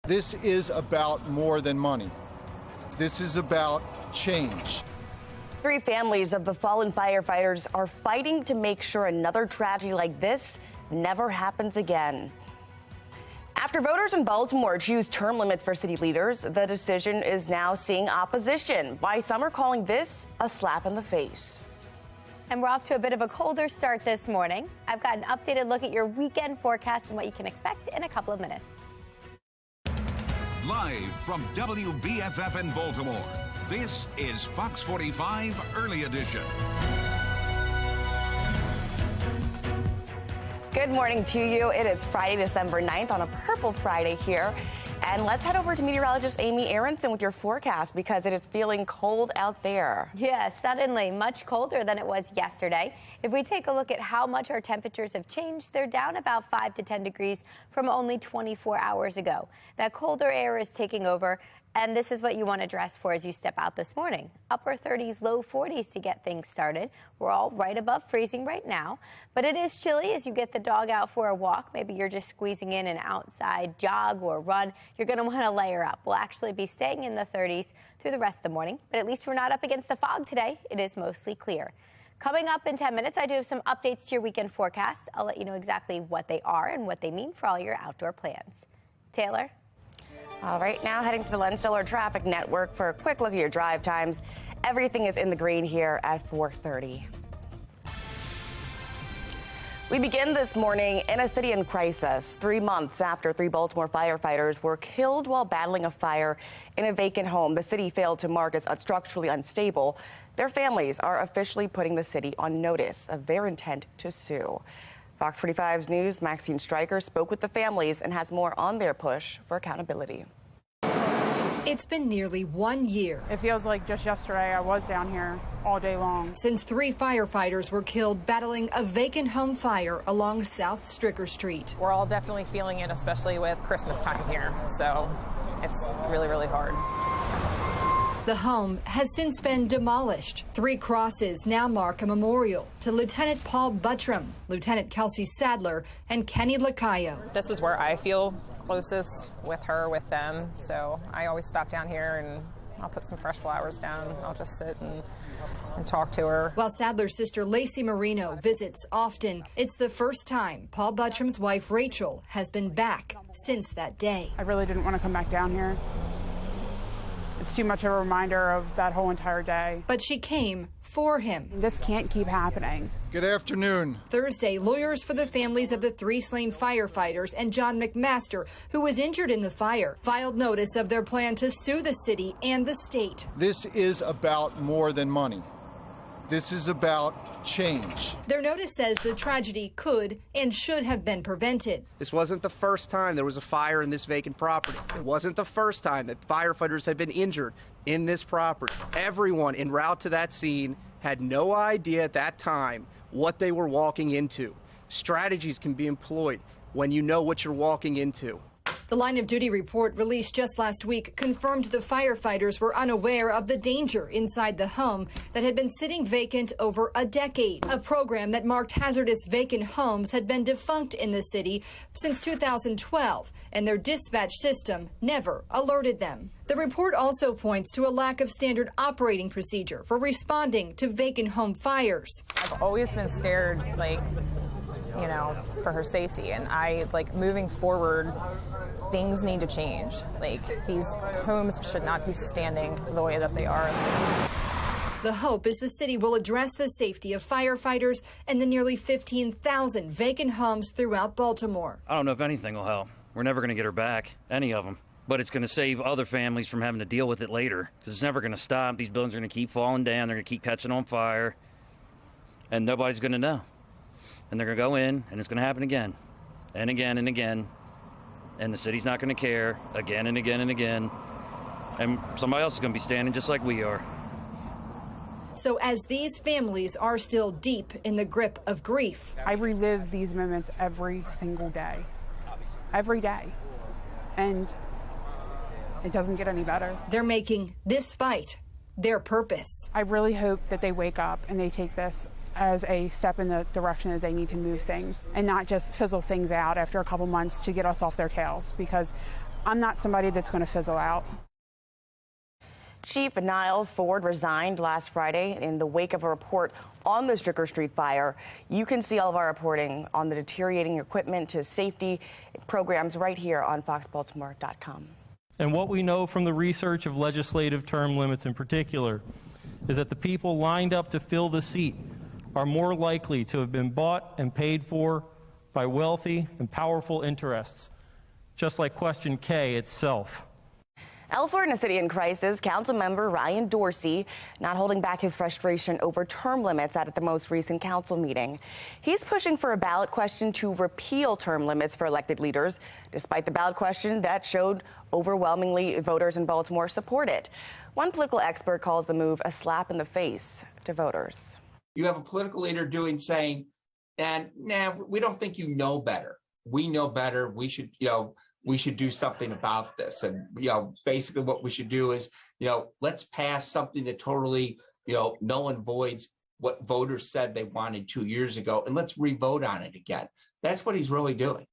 This is about more than money. This is about change. 3 families of the fallen firefighters are fighting to make sure another tragedy like this never happens again. After voters in Baltimore choose term limits for city leaders, the decision is now seeing opposition. Why some are calling this a slap in the face. And we're off to a bit of a colder start this morning. I've got an updated look at your weekend forecast and what you can expect in a couple of minutes. Live from WBFF in Baltimore, this is Fox 45 Early Edition. Good morning to you. It is Friday, December 9th on a purple Friday here. And let's head over to meteorologist Amy Aronson with your forecast because it is feeling cold out there. Yeah, suddenly much colder than it was yesterday. If we take a look at how much our temperatures have changed, they're down about 5 to 10 degrees from only 24 hours ago. That colder air is taking over. And this is what you want to dress for as you step out this morning. Upper 30s, low 40s to get things started. We're all right above freezing right now, but it is chilly as you get the dog out for a walk. Maybe you're just squeezing in an outside jog or run. You're going to want to layer up. We'll actually be staying in the 30s through the rest of the morning, but at least we're not up against the fog today. It is mostly clear. Coming up in 10 minutes, I do have some updates to your weekend forecast. I'll let you know exactly what they are and what they mean for all your outdoor plans. Taylor? All right, now heading to the Len-Stellar Traffic Network for a quick look at your drive times. Everything is in the green here at 4:30. We begin this morning in a city in crisis, 3 months after 3 Baltimore firefighters were killed while battling a fire in a vacant home the city failed to mark as structurally unstable. Their families are officially putting the city on notice of their intent to sue. Fox 45's News' Maxine Stryker spoke with the families and has more on their push for accountability. It's been nearly 1 year. It feels like just yesterday I was down here all day long. Since 3 firefighters were killed battling a vacant home fire along South Stricker Street. We're all definitely feeling it, especially with Christmas time here. So it's really, really hard. The home has since been demolished. 3 crosses now mark a memorial to Lieutenant Paul Buttram, Lieutenant Kelsey Sadler, and Kenny Lacayo. This is where I feel closest with her, with them. So I always stop down here and I'll put some fresh flowers down. I'll just sit and talk to her. While Sadler's sister Lacey Marino visits often, it's the first time Paul Buttram's wife Rachel has been back since that day. I really didn't want to come back down here. It's too much of a reminder of that whole entire day. But she came for him. This can't keep happening. Good afternoon. Thursday, lawyers for the families of the 3 slain firefighters and John McMaster, who was injured in the fire, filed notice of their plan to sue the city and the state. This is about more than money. This is about change. Their notice says the tragedy could and should have been prevented. This wasn't the first time there was a fire in this vacant property. It wasn't the first time that firefighters had been injured in this property. Everyone en route to that scene had no idea at that time what they were walking into. Strategies can be employed when you know what you're walking into. The line of duty report released just last week confirmed the firefighters were unaware of the danger inside the home that had been sitting vacant over a decade. A program that marked hazardous vacant homes had been defunct in the city since 2012, and their dispatch system never alerted them. The report also points to a lack of standard operating procedure for responding to vacant home fires. I've always been scared, for her safety. And moving forward, things need to change. These homes should not be standing the way that they are. The hope is the city will address the safety of firefighters and the nearly 15,000 vacant homes throughout Baltimore. I don't know if anything will help. We're never going to get her back, any of them. But it's going to save other families from having to deal with it later. Because it's never going to stop. These buildings are going to keep falling down. They're going to keep catching on fire. And nobody's going to know. And they're going to go in, and it's going to happen again, and again, and again. And the city's not going to care, again, and again, and again. And somebody else is going to be standing just like we are. So as these families are still deep in the grip of grief, I relive these moments every single day. Every day. And it doesn't get any better. They're making this fight their purpose. I really hope that they wake up and they take this as a step in the direction that they need to move things and not just fizzle things out after a couple months to get us off their tails, because I'm not somebody that's going to fizzle out. Chief Niles Ford resigned last Friday in the wake of a report on the Stricker Street fire. You can see all of our reporting on the deteriorating equipment to safety programs right here on foxbaltimore.com. And what we know from the research of legislative term limits in particular is that the people lined up to fill the seat are more likely to have been bought and paid for by wealthy and powerful interests, just like question K itself. Elsewhere in a city in crisis, Councilmember Ryan Dorsey not holding back his frustration over term limits at the most recent council meeting. He's pushing for a ballot question to repeal term limits for elected leaders, despite the ballot question that showed overwhelmingly voters in Baltimore support it. One political expert calls the move a slap in the face to voters. You have a political leader saying, and nah, we don't think you know better. We know better. We should, we should do something about this. And, basically what we should do is, let's pass something that totally, null and voids what voters said they wanted 2 years ago, and let's re-vote on it again. That's what he's really doing.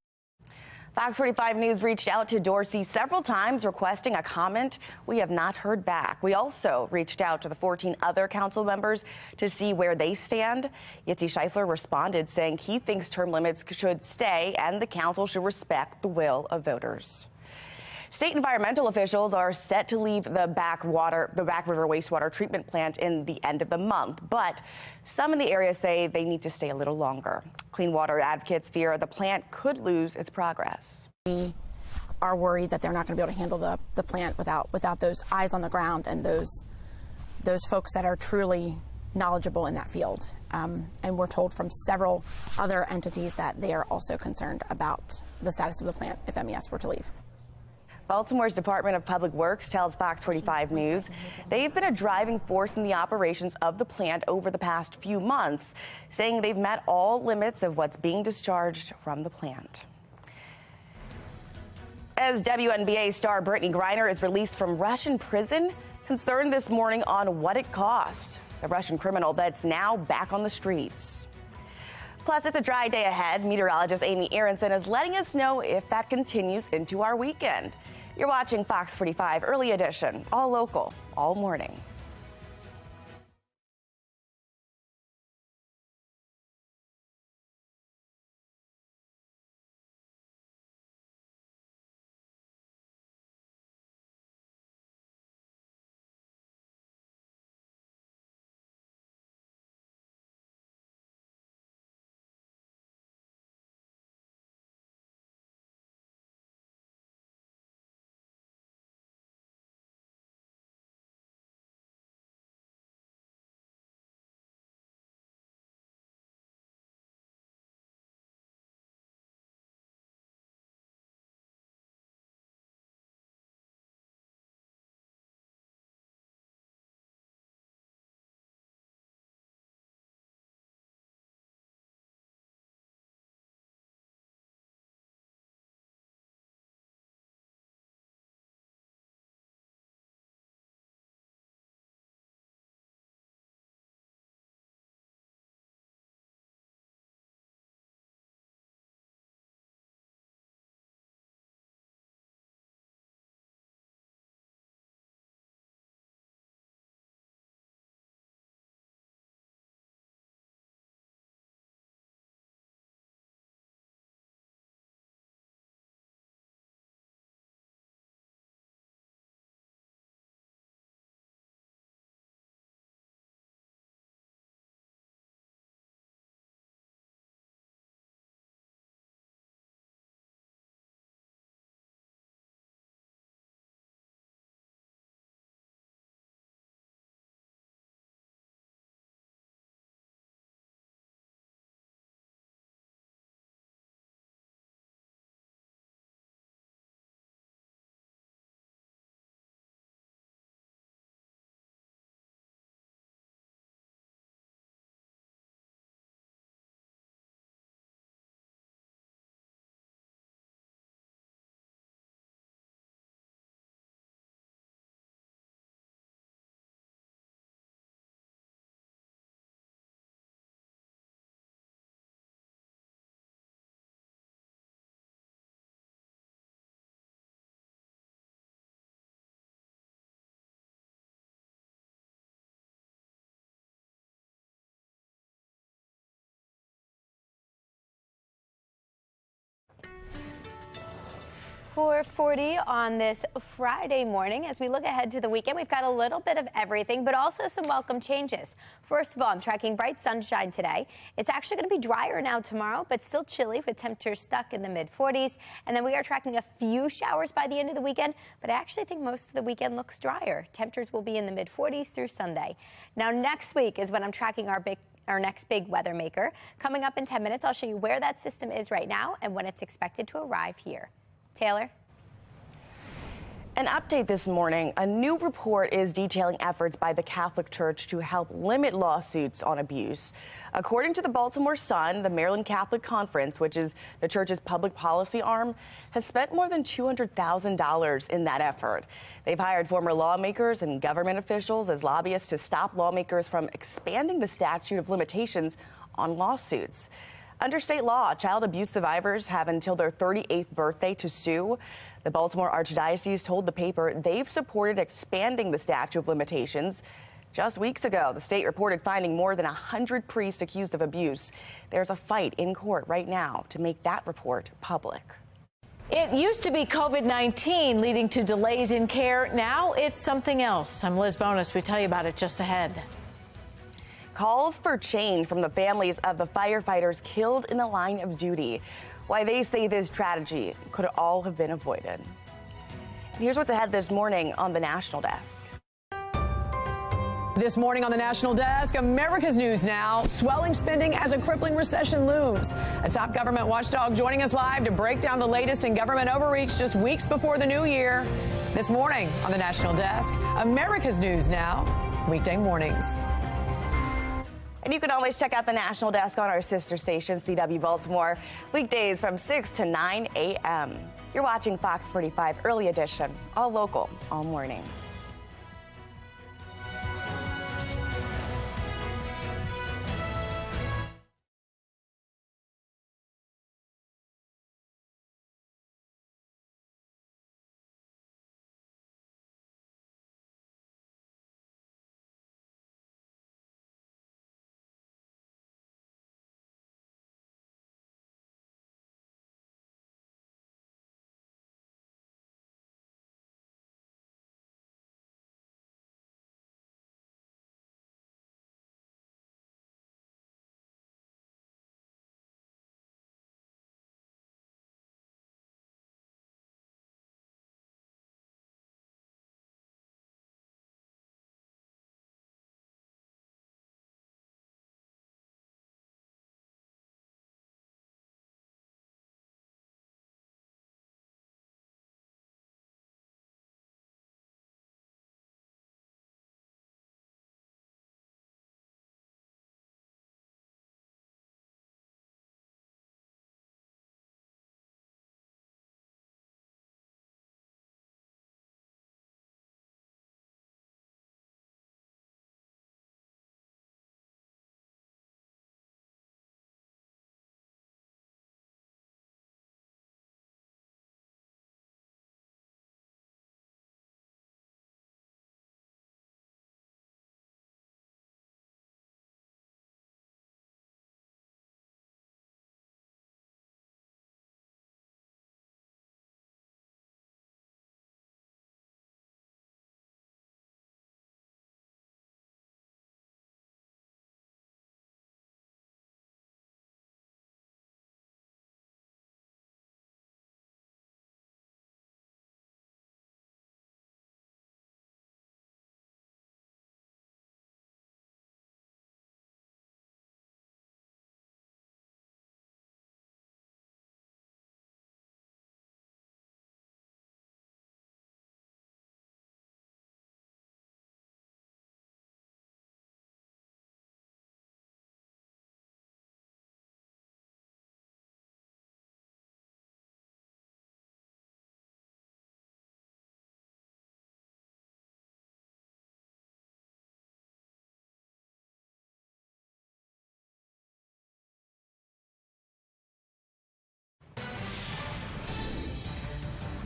Fox 45 News reached out to Dorsey several times requesting a comment. We have not heard back. We also reached out to the 14 other council members to see where they stand. Yitzi Scheifler responded saying he thinks term limits should stay and the council should respect the will of voters. State environmental officials are set to leave the Back River wastewater treatment plant in the end of the month, but some in the area say they need to stay a little longer. Clean water advocates fear the plant could lose its progress. We are worried that they're not going to be able to handle the plant without those eyes on the ground and those folks that are truly knowledgeable in that field. And we're told from several other entities that they are also concerned about the status of the plant if MES were to leave. Baltimore's Department of Public Works tells Fox 45 News they've been a driving force in the operations of the plant over the past few months, saying they've met all limits of what's being discharged from the plant. As WNBA star Brittany Griner is released from Russian prison, concern this morning on what it cost. The Russian criminal that's now back on the streets. Plus, it's a dry day ahead. Meteorologist Amy Aronson is letting us know if that continues into our weekend. You're watching Fox 45 Early Edition, all local, all morning. 4:40 on this Friday morning. As we look ahead to the weekend, we've got a little bit of everything, but also some welcome changes. First of all, I'm tracking bright sunshine today. It's actually going to be drier now tomorrow, but still chilly with temperatures stuck in the mid-40s. And then we are tracking a few showers by the end of the weekend, but I actually think most of the weekend looks drier. Temperatures will be in the mid-40s through Sunday. Now, next week is when I'm tracking our next big weather maker. Coming up in 10 minutes, I'll show you where that system is right now and when it's expected to arrive here. Taylor? An update this morning. A new report is detailing efforts by the Catholic Church to help limit lawsuits on abuse. According to the Baltimore Sun, the Maryland Catholic Conference, which is the church's public policy arm, has spent more than $200,000 in that effort. They've hired former lawmakers and government officials as lobbyists to stop lawmakers from expanding the statute of limitations on lawsuits. Under state law, child abuse survivors have until their 38th birthday to sue. The Baltimore Archdiocese told the paper they've supported expanding the statute of limitations. Just weeks ago, the state reported finding more than 100 priests accused of abuse. There's a fight in court right now to make that report public. It used to be COVID-19 leading to delays in care. Now it's something else. I'm Liz Bonus. We tell you about it just ahead. Calls for change from the families of the firefighters killed in the line of duty. Why they say this tragedy could all have been avoided. And here's what's ahead this morning on the National Desk. This morning on the National Desk, America's News Now, swelling spending as a crippling recession looms. A top government watchdog joining us live to break down the latest in government overreach just weeks before the new year. This morning on the National Desk, America's News Now, weekday mornings. And you can always check out the National Desk on our sister station, CW Baltimore, weekdays from 6 to 9 a.m. You're watching Fox 45 Early Edition, all local, all morning.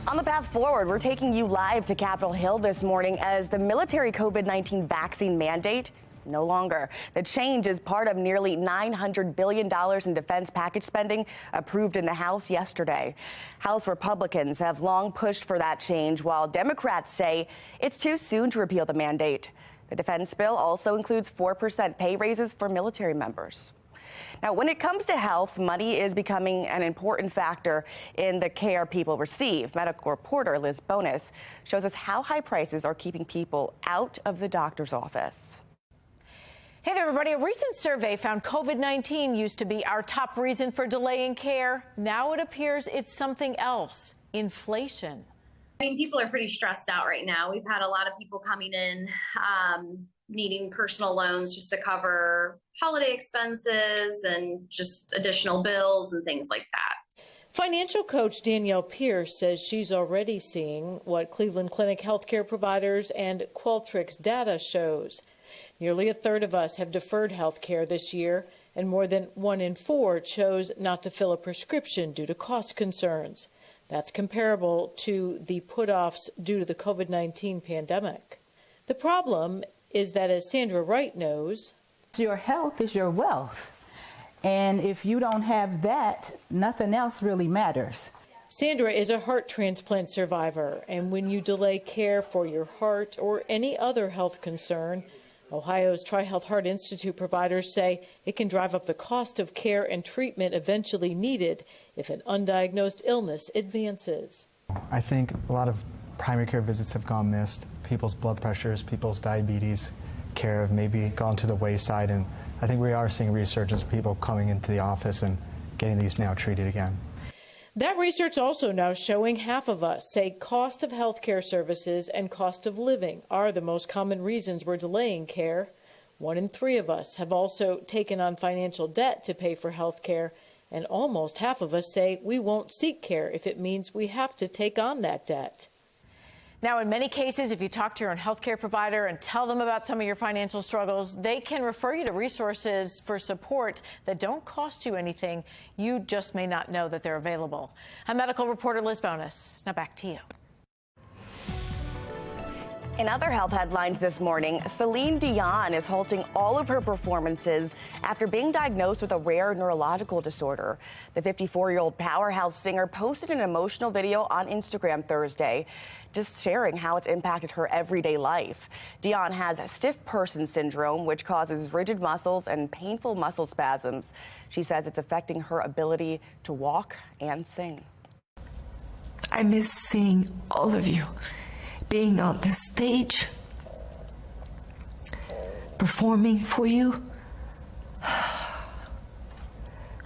On the path forward, we're taking you live to Capitol Hill this morning as the military COVID-19 vaccine mandate No longer. The change is part of nearly $900 billion in defense package spending approved in the House yesterday. House Republicans have long pushed for that change, while Democrats say it's too soon to repeal the mandate. The defense bill also includes 4% pay raises for military members. Now, when it comes to health, money is becoming an important factor in the care people receive. Medical reporter Liz Bonus shows us how high prices are keeping people out of the doctor's office. Hey there, everybody. A recent survey found COVID-19 used to be our top reason for delaying care. Now it appears it's something else: inflation. I mean, people are pretty stressed out right now. We've had a lot of people coming in needing personal loans just to cover holiday expenses and just additional bills and things like that. Financial coach Danielle Pierce says she's already seeing what Cleveland Clinic healthcare providers and Qualtrics data shows. Nearly a third of us have deferred health care this year, and more than 1 in 4 chose not to fill a prescription due to cost concerns. That's comparable to the put-offs due to the COVID-19 pandemic. The problem is that, as Sandra Wright knows, your health is your wealth. And if you don't have that, nothing else really matters. Sandra is a heart transplant survivor, and when you delay care for your heart or any other health concern, Ohio's TriHealth Heart Institute providers say it can drive up the cost of care and treatment eventually needed if an undiagnosed illness advances. I think a lot of primary care visits have gone missed. People's blood pressures, people's diabetes care have maybe gone to the wayside, and I think we are seeing a resurgence of people coming into the office and getting these now treated again. That research also now showing half of us say cost of health care services and cost of living are the most common reasons we're delaying care. 1 in 3 of us have also taken on financial debt to pay for health care, and almost half of us say we won't seek care if it means we have to take on that debt. Now, in many cases, if you talk to your own healthcare provider and tell them about some of your financial struggles, they can refer you to resources for support that don't cost you anything. You just may not know that they're available. I'm medical reporter Liz Bonus. Now back to you. In other health headlines this morning, Celine Dion is halting all of her performances after being diagnosed with a rare neurological disorder. The 54-year-old powerhouse singer posted an emotional video on Instagram Thursday, just sharing how it's impacted her everyday life. Dion has stiff person syndrome, which causes rigid muscles and painful muscle spasms. She says it's affecting her ability to walk and sing. I miss seeing all of you, being on the stage, performing for you.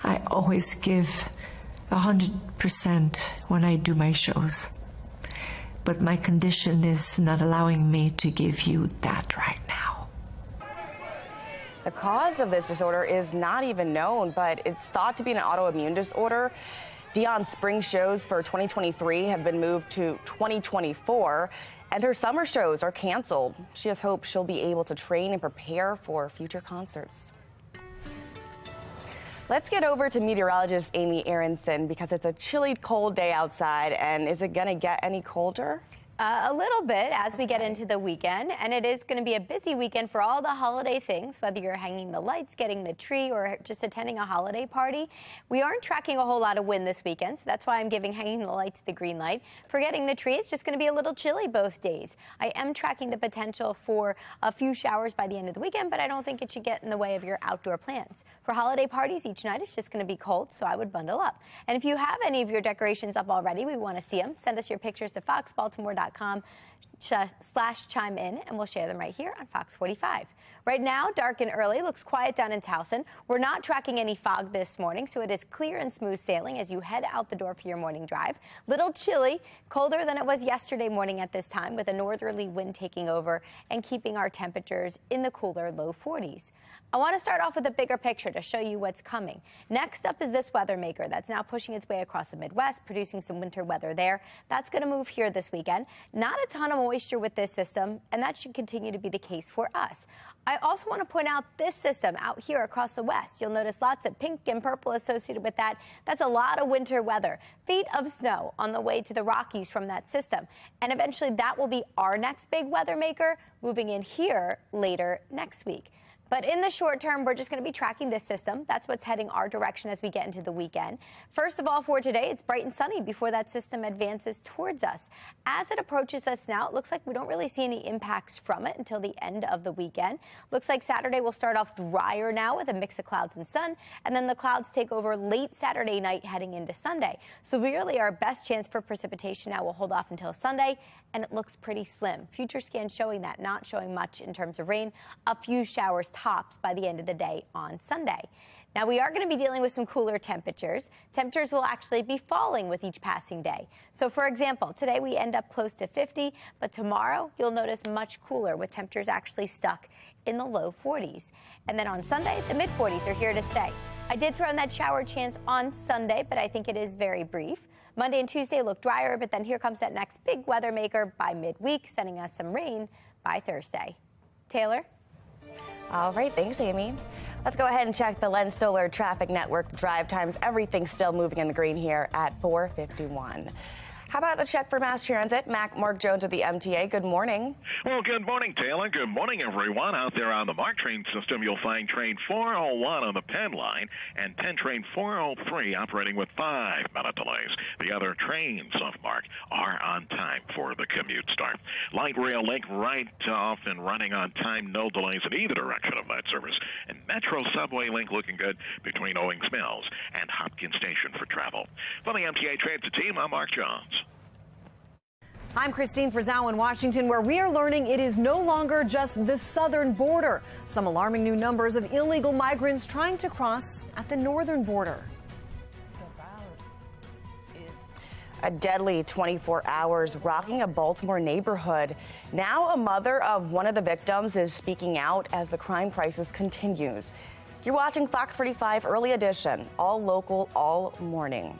I always give 100% when I do my shows, but my condition is not allowing me to give you that right now. The cause of this disorder is not even known, but it's thought to be an autoimmune disorder. Dion's spring shows for 2023 have been moved to 2024, and her summer shows are canceled. She has hope she'll be able to train and prepare for future concerts. Let's get over to meteorologist Amy Aronson, because it's a chilly, cold day outside. And is it going to get any colder? A little bit as we get into the weekend, and it is going to be a busy weekend for all the holiday things, whether you're hanging the lights, getting the tree, or just attending a holiday party. We aren't tracking a whole lot of wind this weekend, so that's why I'm giving hanging the lights the green light. For getting the tree, it's just going to be a little chilly both days. I am tracking the potential for a few showers by the end of the weekend, but I don't think it should get in the way of your outdoor plans. For holiday parties each night, it's just going to be cold, so I would bundle up. And if you have any of your decorations up already, we want to see them. Send us your pictures to foxbaltimore.com/chime in, and we'll share them right here on Fox 45. Right now, dark and early, looks quiet down in Towson. We're not tracking any fog this morning, so it is clear and smooth sailing as you head out the door for your morning drive. Little chilly, colder than it was yesterday morning at this time, with a northerly wind taking over and keeping our temperatures in the cooler low 40s. I want to start off with a bigger picture to show you what's coming. Next up is this weather maker that's now pushing its way across the Midwest, producing some winter weather there. That's going to move here this weekend. Not a ton of moisture with this system, and that should continue to be the case for us. I also want to point out this system out here across the west. You'll notice lots of pink and purple associated with that. That's a lot of winter weather. Feet of snow on the way to the Rockies from that system. And eventually that will be our next big weather maker, moving in here later next week. But in the short term, we're just going to be tracking this system. That's what's heading our direction as we get into the weekend. First of all, for today, it's bright and sunny before that system advances towards us. As it approaches us now, it looks like we don't really see any impacts from it until the end of the weekend. Looks like Saturday will start off drier now with a mix of clouds and sun, and then the clouds take over late Saturday night heading into Sunday. So really our best chance for precipitation now will hold off until Sunday, and it looks pretty slim. Future scans showing that, not showing much in terms of rain, a few showers tops by the end of the day on Sunday. Now, we are going to be dealing with some cooler temperatures. Temperatures will actually be falling with each passing day. So, for example, today we end up close to 50, but tomorrow you'll notice much cooler with temperatures actually stuck in the low 40s. And then on Sunday, the mid 40s are here to stay. I did throw in that shower chance on Sunday, but I think it is very brief. Monday and Tuesday look drier, but then here comes that next big weather maker by midweek, sending us some rain by Thursday. Taylor? All right, thanks, Amy. Let's go ahead and check the Len Stoller traffic network drive times. Everything's still moving in the green here at 4:51. How about a check for mass transit? Mark Jones with the MTA. Good morning. Well, good morning, Taylor. Good morning, everyone. Out there on the MARC train system, you'll find train 401 on the Penn line and Penn train 403 operating with 5-minute delays. The other trains of MARC are on time for the commute start. Light rail link right off and running on time. No delays in either direction of that service. And Metro subway link looking good between Owings Mills and Hopkins Station for travel. For the MTA Transit team, I'm Mark Jones. I'm Christine Frizzau in Washington, where we are learning it is no longer just the southern border. Some alarming new numbers of illegal migrants trying to cross at the northern border. A deadly 24 hours rocking a Baltimore neighborhood. Now a mother of one of the victims is speaking out as the crime crisis continues. You're watching Fox 45 Early Edition, all local, all morning.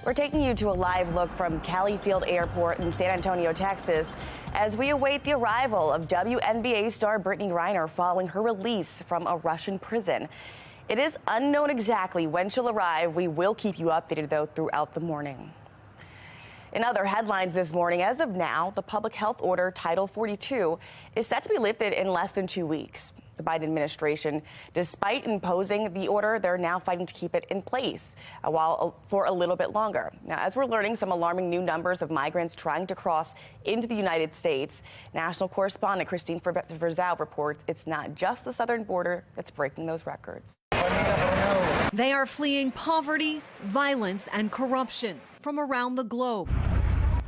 We're taking you to a live look from Cali Field Airport in San Antonio, Texas, as we await the arrival of WNBA star Brittany Griner following her release from a Russian prison. It is unknown exactly when she'll arrive. We will keep you updated, though, throughout the morning. In other headlines this morning, as of now, the public health order Title 42 is set to be lifted in less than 2 weeks. The Biden administration, despite imposing the order, they're now fighting to keep it in place for a little bit longer. Now, as we're learning some alarming new numbers of migrants trying to cross into the United States, national correspondent Christine Verzau reports it's not just the southern border that's breaking those records. They are fleeing poverty, violence, and corruption from around the globe.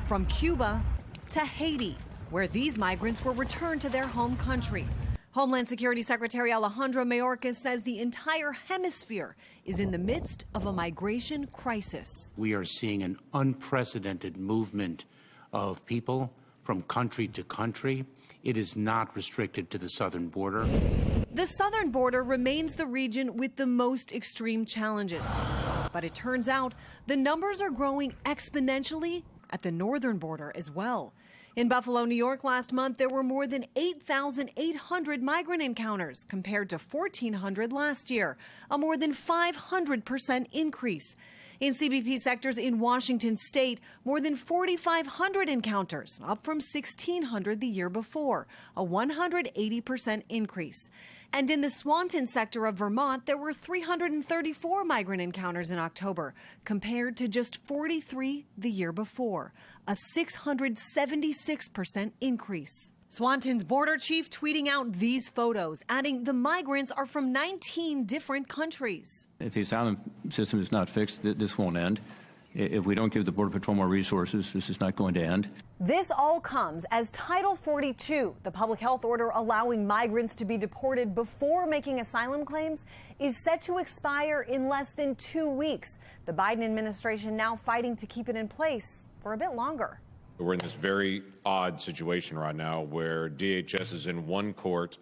From Cuba to Haiti, where these migrants were returned to their home country. Homeland Security Secretary Alejandro Mayorkas says the entire hemisphere is in the midst of a migration crisis. We are seeing an unprecedented movement of people from country to country. It is not restricted to the southern border. The southern border remains the region with the most extreme challenges. But it turns out the numbers are growing exponentially at the northern border as well. In Buffalo, New York last month, there were more than 8,800 migrant encounters compared to 1,400 last year, a more than 500% increase. In CBP sectors in Washington state, more than 4,500 encounters, up from 1,600 the year before, a 180% increase. And in the Swanton sector of Vermont, there were 334 migrant encounters in October, compared to just 43 the year before, a 676% increase. Swanton's border chief tweeting out these photos, adding the migrants are from 19 different countries. If the asylum system is not fixed, this won't end. If we don't give the Border Patrol more resources, this is not going to end. This all comes as Title 42, the public health order allowing migrants to be deported before making asylum claims, is set to expire in less than 2 weeks. The Biden administration now fighting to keep it in place for a bit longer. We're in this very odd situation right now where DHS is in one court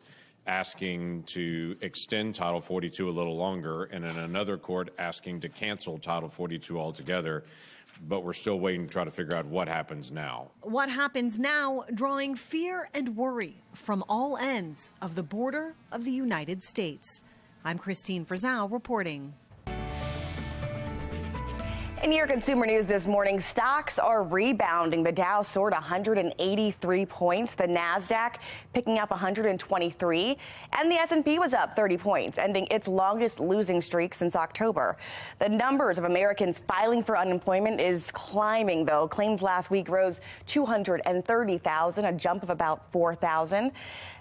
asking to extend Title 42 a little longer, and in another court asking to cancel Title 42 altogether. But we're still waiting to try to figure out what happens now. What happens now, drawing fear and worry from all ends of the border of the United States. I'm Christine Verzau reporting. In your consumer news this morning, stocks are rebounding. The Dow soared 183 points, the Nasdaq picking up 123, and the S&P was up 30 points, ending its longest losing streak since October. The numbers of Americans filing for unemployment is climbing, though. Claims last week rose 230,000, a jump of about 4,000.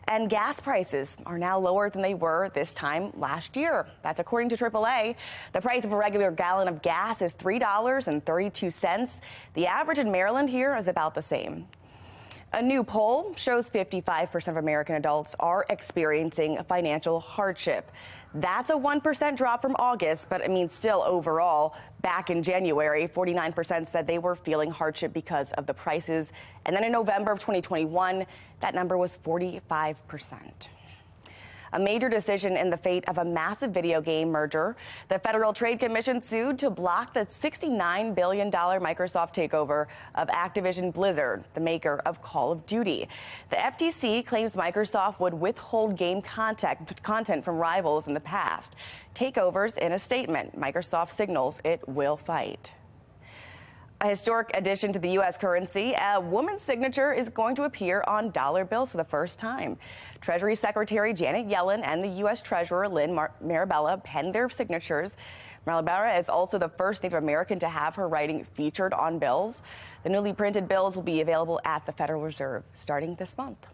And gas prices are now lower than they were this time last year. That's according to AAA. The price of a regular gallon of gas is $3.32. The average in Maryland here is about the same. A new poll shows 55% of American adults are experiencing financial hardship. That's a 1% drop from August, but I mean, still overall, back in January, 49% said they were feeling hardship because of the prices. And then in November of 2021, that number was 45%. A major decision in the fate of a massive video game merger. The Federal Trade Commission sued to block the $69 billion Microsoft takeover of Activision Blizzard, the maker of Call of Duty. The FTC claims Microsoft would withhold game content from rivals in the past. Takeovers in a statement. Microsoft signals it will fight. A historic addition to the U.S. currency, a woman's signature is going to appear on dollar bills for the first time. Treasury Secretary Janet Yellen and the U.S. Treasurer Lynn Marabella penned their signatures. Marabella is also the first Native American to have her writing featured on bills. The newly printed bills will be available at the Federal Reserve starting this month.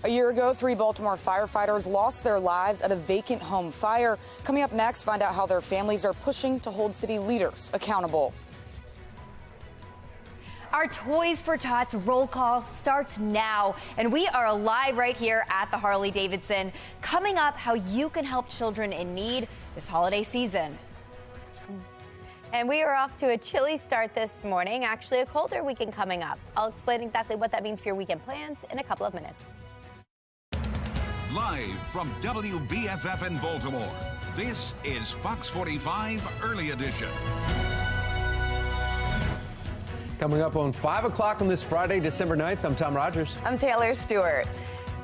A year ago, 3 Baltimore firefighters lost their lives at a vacant home fire. Coming up next, find out how their families are pushing to hold city leaders accountable. Our Toys for Tots roll call starts now, and we are live right here at the Harley-Davidson. Coming up, how you can help children in need this holiday season. And we are off to a chilly start this morning, actually a colder weekend coming up. I'll explain exactly what that means for your weekend plans in a couple of minutes. Live from WBFF in Baltimore, this is Fox 45 Early Edition. Coming up on 5 o'clock on this Friday, December 9th, I'm Tom Rogers. I'm Taylor Stewart.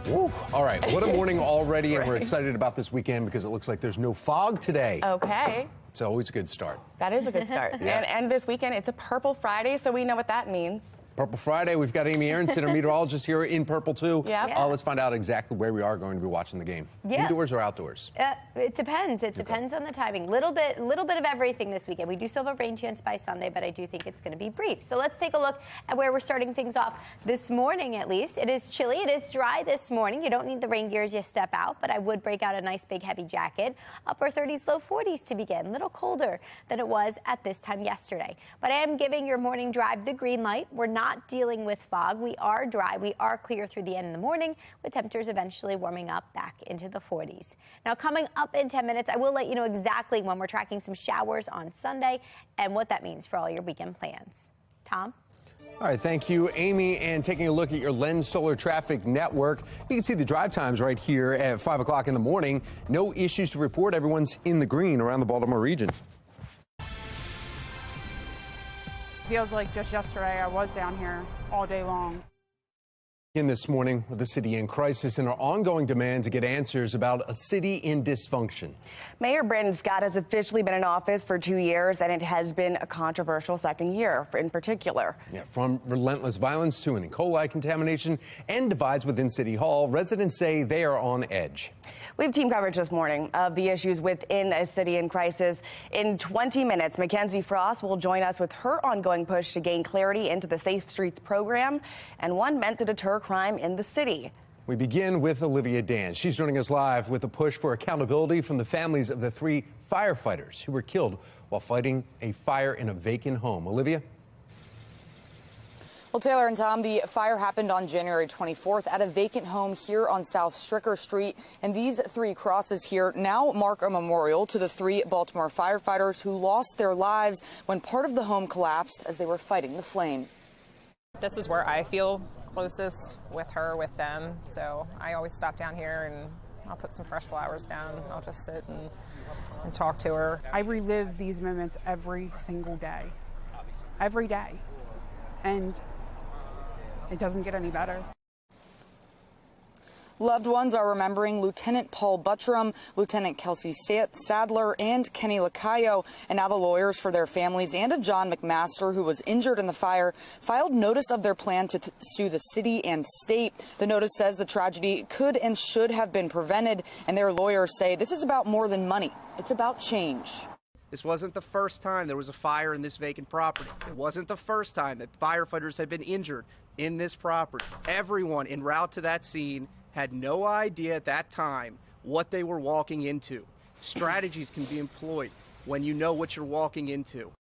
Woo. All right, what a morning already, and we're excited about this weekend because it looks like there's no fog today. Okay. It's always a good start. That is a good start. Yeah. And this weekend, it's a Purple Friday, so we know what that means. Purple Friday, we've got Amy Aronson, our meteorologist here in Purple, too. Yep. Let's find out exactly where we are going to be watching the game. Yeah. Indoors or outdoors? It depends. It depends on the timing. Little bit of everything this weekend. We do still have a rain chance by Sunday, but I do think it's going to be brief. So let's take a look at where we're starting things off this morning, at least. It is chilly. It is dry this morning. You don't need the rain gear as you step out, but I would break out a nice big heavy jacket. Upper 30s, low 40s to begin. A little colder than it was at this time yesterday. But I am giving your morning drive the green light. We're not dealing with fog. We are dry. We are clear through the end of the morning, with temperatures eventually warming up back into the 40s. Now, coming up in 10 minutes, I will let you know exactly when we're tracking some showers on Sunday and what that means for all your weekend plans. Tom? All right, thank you, Amy. And taking a look at your Lens Solar Traffic Network, you can see the drive times right here at 5 o'clock in the morning. No issues to report. Everyone's in the green around the Baltimore region. Feels like just yesterday I was down here all day long. In this morning with the city in crisis and our ongoing demand to get answers about a city in dysfunction. Mayor Brandon Scott has officially been in office for 2 years, and it has been a controversial second year in particular. Yeah, from relentless violence to an E. coli contamination and divides within City Hall, residents say they are on edge. We have team coverage this morning of the issues within a city in crisis. In 20 minutes, Mackenzie Frost will join us with her ongoing push to gain clarity into the Safe Streets program, and one meant to deter crime in the city. We begin with Olivia Dance. She's joining us live with a push for accountability from the families of the 3 firefighters who were killed while fighting a fire in a vacant home. Olivia? Well, Taylor and Tom, the fire happened on January 24th at a vacant home here on South Stricker Street. And these 3 crosses here now mark a memorial to the 3 Baltimore firefighters who lost their lives when part of the home collapsed as they were fighting the flame. This is where I feel closest with her, with them. So I always stop down here and I'll put some fresh flowers down. I'll just sit and talk to her. I relive these moments every single day. Every day. And it doesn't get any better. Loved ones are remembering Lieutenant Paul Buttram, Lieutenant Kelsey Sadler, and Kenny Lacayo. And now the lawyers for their families and of John McMaster, who was injured in the fire, filed notice of their plan to sue the city and state. The notice says the tragedy could and should have been prevented, and their lawyers say this is about more than money. It's about change. This wasn't the first time there was a fire in this vacant property. It wasn't the first time that firefighters had been injured in this property. Everyone en route to that scene had no idea at that time what they were walking into. Strategies can be employed when you know what you're walking into.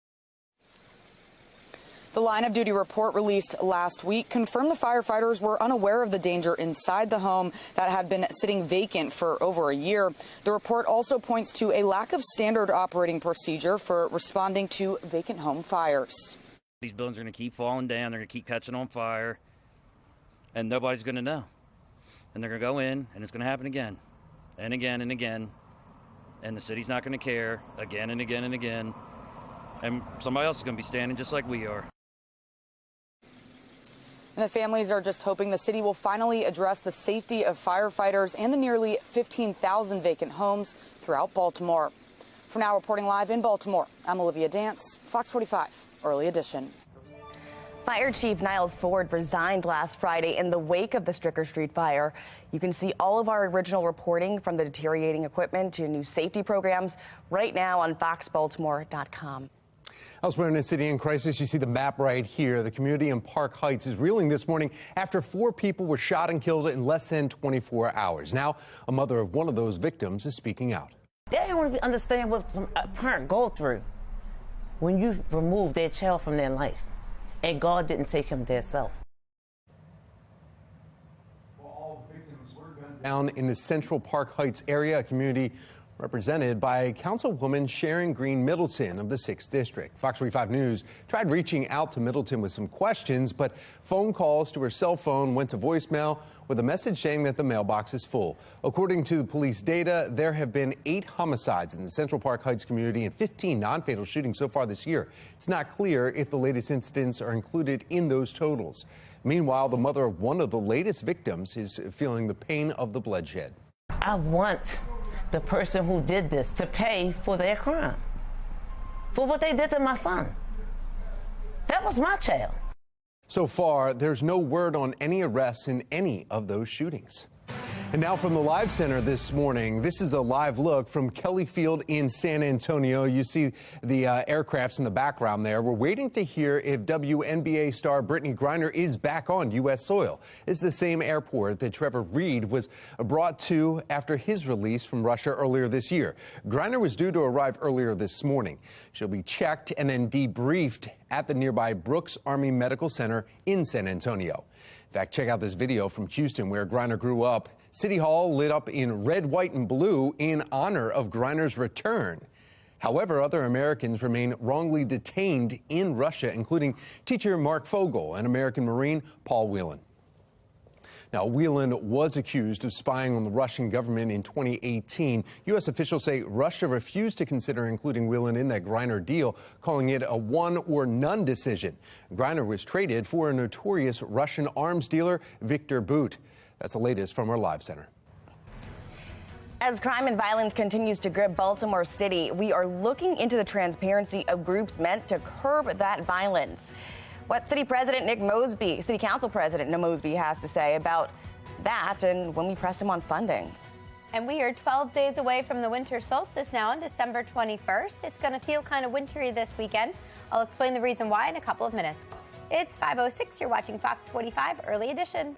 The line of duty report released last week confirmed the firefighters were unaware of the danger inside the home that had been sitting vacant for over a year. The report also points to a lack of standard operating procedure for responding to vacant home fires. These buildings are going to keep falling down. They're going to keep catching on fire, and nobody's going to know. And they're going to go in, and it's going to happen again and again and again. And the city's not going to care again and again and again. And somebody else is going to be standing just like we are. And the families are just hoping the city will finally address the safety of firefighters and the nearly 15,000 vacant homes throughout Baltimore. For now, reporting live in Baltimore, I'm Olivia Dance, Fox 45, Early Edition. Fire Chief Niles Ford resigned last Friday in the wake of the Stricker Street fire. You can see all of our original reporting, from the deteriorating equipment to new safety programs, right now on foxbaltimore.com. Elsewhere in the city in crisis, you see the map right here. The community in Park Heights is reeling this morning after 4 people were shot and killed in less than 24 hours. Now, a mother of one of those victims is speaking out. They don't understand what a parent go through when you remove their child from their life, and God didn't take him theirself. Down in the Central Park Heights area, a community represented by Councilwoman Sharon Green Middleton of the 6th District. Fox 45 News tried reaching out to Middleton with some questions, but phone calls to her cell phone went to voicemail with a message saying that the mailbox is full. According to the police data, there have been 8 homicides in the Central Park Heights community and 15 non-fatal shootings so far this year. It's not clear if the latest incidents are included in those totals. Meanwhile, the mother of one of the latest victims is feeling the pain of the bloodshed. I want the person who did this to pay for their crime, for what they did to my son. That was my child. So far, there's no word on any arrests in any of those shootings. And now from the Live Center this morning, this is a live look from Kelly Field in San Antonio. You see the aircrafts in the background there. We're waiting to hear if WNBA star Brittany Griner is back on U.S. soil. It's the same airport that Trevor Reed was brought to after his release from Russia earlier this year. Griner was due to arrive earlier this morning. She'll be checked and then debriefed at the nearby Brooks Army Medical Center in San Antonio. In fact, check out this video from Houston where Griner grew up. City Hall lit up in red, white, and blue in honor of Griner's return. However, other Americans remain wrongly detained in Russia, including teacher Mark Fogel and American Marine Paul Whelan. Now, Whelan was accused of spying on the Russian government in 2018. U.S. officials say Russia refused to consider including Whelan in that Griner deal, calling it a one or none decision. Griner was traded for a notorious Russian arms dealer, Victor Bout. That's the latest from our Live Center. As crime and violence continues to grip Baltimore City, we are looking into the transparency of groups meant to curb that violence. What City Council President Nick Mosby has to say about that and when we pressed him on funding. And we are 12 days away from the winter solstice now on December 21st. It's going to feel kind of wintry this weekend. I'll explain the reason why in a couple of minutes. It's 5:06. You're watching Fox 45 Early Edition.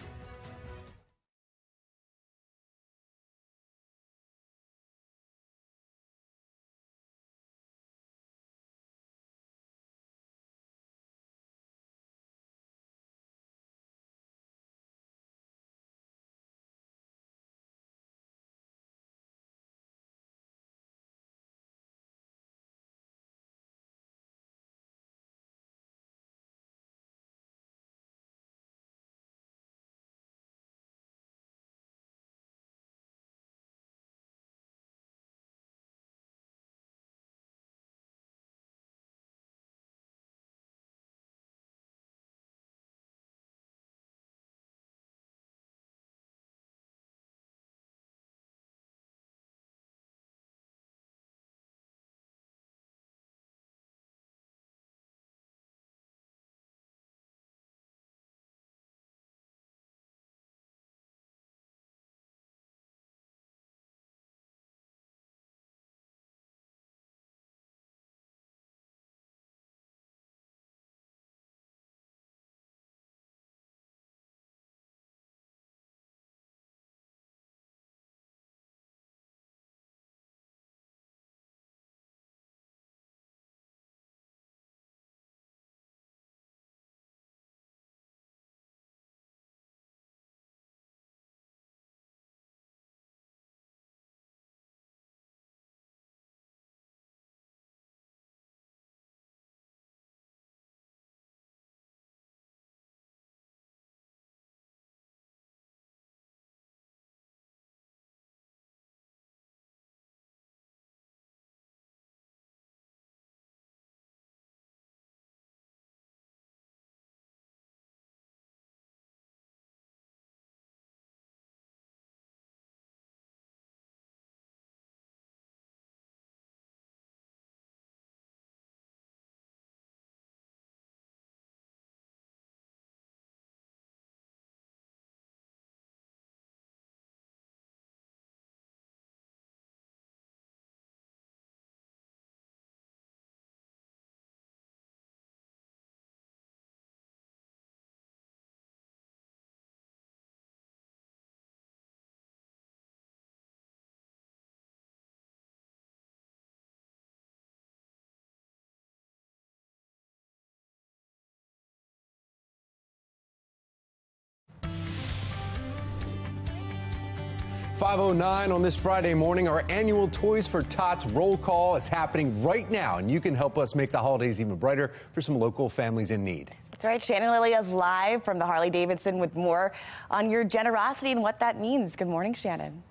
5:09 on this Friday morning, our annual Toys for Tots roll call. It's happening right now, and you can help us make the holidays even brighter for some local families in need. That's right. Shannon Lilia's live from the Harley-Davidson with more on your generosity and what that means. Good morning, Shannon.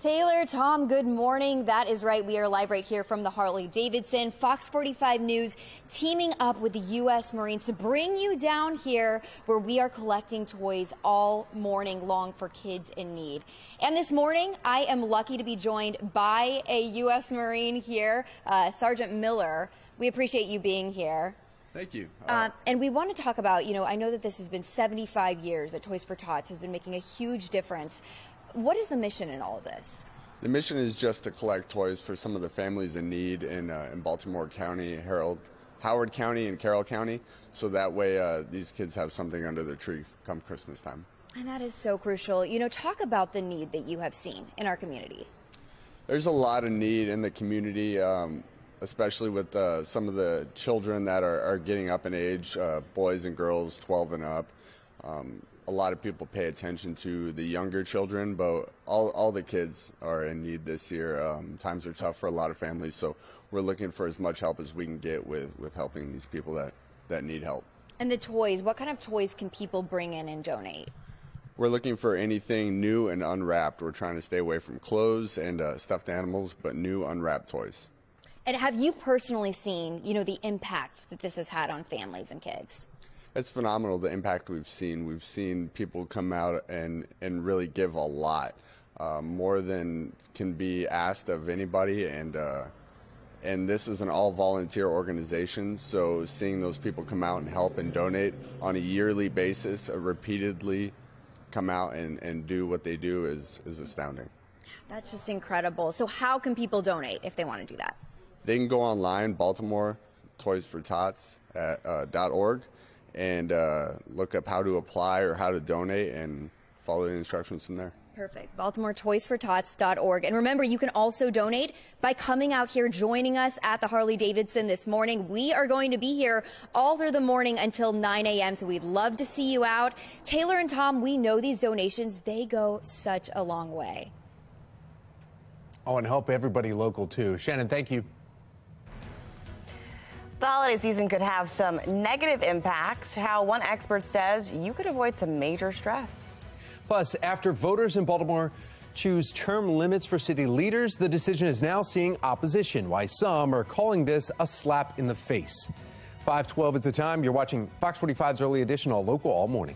Taylor, Tom, good morning. That is right. We are live right here from the Harley-Davidson. Fox 45 News teaming up with the U.S. Marines to bring you down here where we are collecting toys all morning long for kids in need. And this morning, I am lucky to be joined by a U.S. Marine here, Sergeant Miller. We appreciate you being here. Thank you. And we want to talk about, I know that this has been 75 years that Toys for Tots has been making a huge difference. What is the mission in all of this? The mission is just to collect toys for some of the families in need in Baltimore County, Howard County, and Carroll County, so that way these kids have something under their tree come Christmas time. And that is so crucial. Talk about the need that you have seen in our community. There's a lot of need in the community, especially with some of the children that are getting up in age, boys and girls 12 and up. A lot of people pay attention to the younger children, but all the kids are in need this year. Times are tough for a lot of families, so we're looking for as much help as we can get with helping these people that need help. And the toys, what kind of toys can people bring in and donate? We're looking for anything new and unwrapped. We're trying to stay away from clothes and stuffed animals, but new unwrapped toys. And have you personally seen, the impact that this has had on families and kids? It's phenomenal, the impact we've seen. We've seen people come out and really give a lot, more than can be asked of anybody. And this is an all-volunteer organization, so seeing those people come out and help and donate on a yearly basis, repeatedly come out and do what they do is astounding. That's just incredible. So how can people donate if they want to do that? They can go online, Baltimore Toys for Tots .org, and look up how to apply or how to donate and follow the instructions from there. Perfect. BaltimoreToysForTots.org. And remember, you can also donate by coming out here, joining us at the Harley-Davidson this morning. We are going to be here all through the morning until 9 a.m., so we'd love to see you out. Taylor and Tom, we know these donations, they go such a long way. Oh, and help everybody local, too. Shannon, thank you. The holiday season could have some negative impacts. How one expert says you could avoid some major stress. Plus, after voters in Baltimore choose term limits for city leaders, the decision is now seeing opposition. Why some are calling this a slap in the face. 5:12 is the time. You're watching Fox 45's Early Edition, all local, all morning.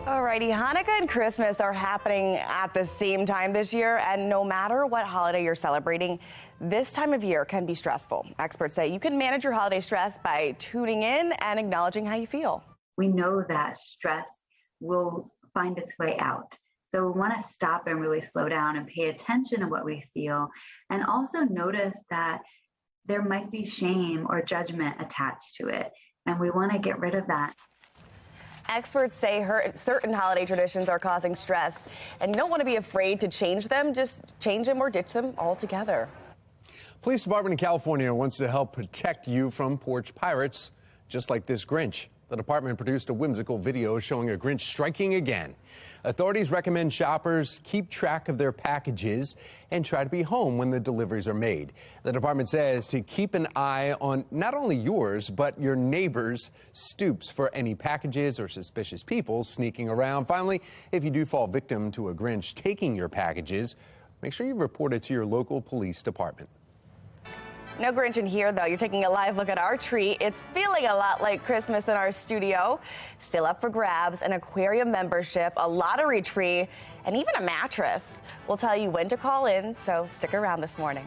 Alrighty, Hanukkah and Christmas are happening at the same time this year, and no matter what holiday you're celebrating, this time of year can be stressful. Experts say you can manage your holiday stress by tuning in and acknowledging how you feel. We know that stress will find its way out. So we want to stop and really slow down and pay attention to what we feel, and also notice that there might be shame or judgment attached to it, and we want to get rid of that. Experts say certain holiday traditions are causing stress, and you don't want to be afraid to change them. Just change them or ditch them altogether. Police department in California wants to help protect you from porch pirates, just like this Grinch. The department produced a whimsical video showing a Grinch striking again. Authorities recommend shoppers keep track of their packages and try to be home when the deliveries are made. The department says to keep an eye on not only yours, but your neighbors' stoops for any packages or suspicious people sneaking around. Finally, if you do fall victim to a Grinch taking your packages, make sure you report it to your local police department. No Grinch in here, though. You're taking a live look at our tree. It's feeling a lot like Christmas in our studio. Still up for grabs, an aquarium membership, a lottery tree, and even a mattress. We'll tell you when to call in, so stick around this morning.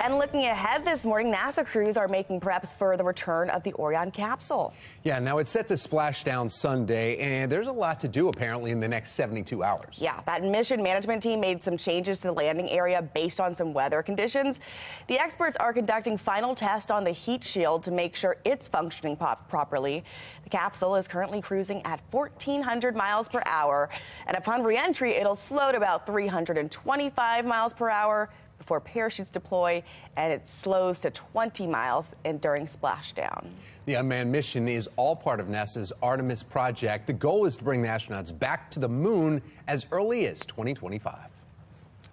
And looking ahead this morning, NASA crews are making preps for the return of the Orion capsule. Yeah, now it's set to splash down Sunday, and there's a lot to do apparently in the next 72 hours. Yeah, that mission management team made some changes to the landing area based on some weather conditions. The experts are conducting final tests on the heat shield to make sure it's functioning properly. The capsule is currently cruising at 1,400 miles per hour, and upon re-entry, it'll slow to about 325 miles per hour. Before parachutes deploy, and it slows to 20 miles during splashdown. The unmanned mission is all part of NASA's Artemis project. The goal is to bring the astronauts back to the moon as early as 2025.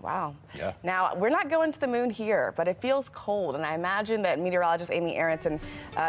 Wow. Yeah. Now, we're not going to the moon here, but it feels cold, and I imagine that meteorologist Amy Aronson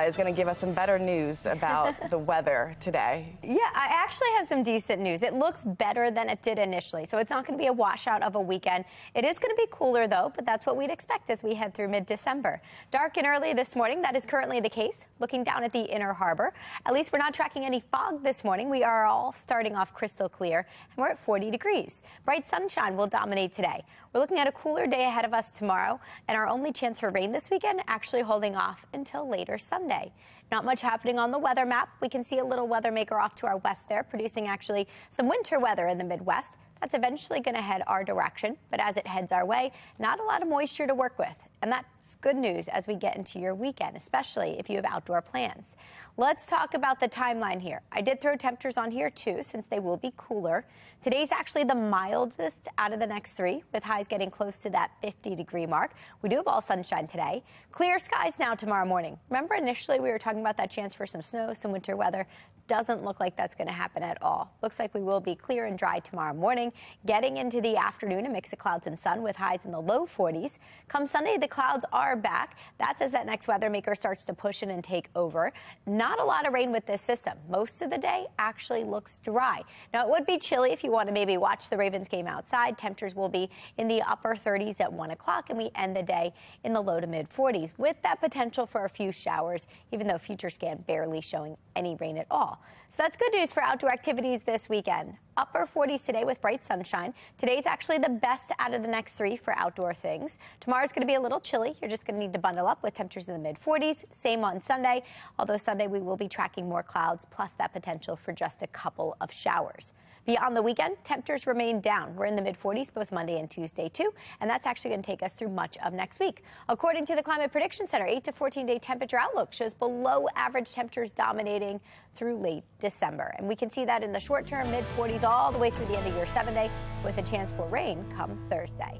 is going to give us some better news about the weather today. Yeah, I actually have some decent news. It looks better than it did initially, so it's not going to be a washout of a weekend. It is going to be cooler, though, but that's what we'd expect as we head through mid-December. Dark and early this morning, that is currently the case. Looking down at the inner harbor, at least we're not tracking any fog this morning. We are all starting off crystal clear, and we're at 40 degrees. Bright sunshine will dominate today. We're looking at a cooler day ahead of us tomorrow, and our only chance for rain this weekend actually holding off until later Sunday. Not much happening on the weather map. We can see a little weather maker off to our west there, producing actually some winter weather in the Midwest. That's eventually going to head our direction, but as it heads our way, not a lot of moisture to work with, and that's good news as we get into your weekend, especially if you have outdoor plans. Let's talk about the timeline here. I did throw temperatures on here too, since they will be cooler. Today's actually the mildest out of the next three, with highs getting close to that 50-degree mark. We do have all sunshine today. Clear skies now tomorrow morning. Remember initially we were talking about that chance for some snow, some winter weather. Doesn't look like that's going to happen at all. Looks like we will be clear and dry tomorrow morning. Getting into the afternoon, a mix of clouds and sun with highs in the low 40s. Come Sunday, the clouds are back. That's as that next weather maker starts to push in and take over. Not a lot of rain with this system. Most of the day actually looks dry. Now, it would be chilly if you want to maybe watch the Ravens game outside. Temperatures will be in the upper 30s at 1 o'clock, and we end the day in the low to mid 40s with that potential for a few showers, even though Future Scan barely showing any rain at all. So that's good news for outdoor activities this weekend. Upper 40s today with bright sunshine. Today's actually the best out of the next three for outdoor things. Tomorrow's going to be a little chilly. You're just going to need to bundle up with temperatures in the mid 40s. Same on Sunday, although Sunday we will be tracking more clouds plus that potential for just a couple of showers. Beyond the weekend, temperatures remain down. We're in the mid-40s both Monday and Tuesday, too, and that's actually going to take us through much of next week. According to the Climate Prediction Center, 8 to 14-day temperature outlook shows below average temperatures dominating through late December. And we can see that in the short term, mid-40s all the way through the end of year 7 day, with a chance for rain come Thursday.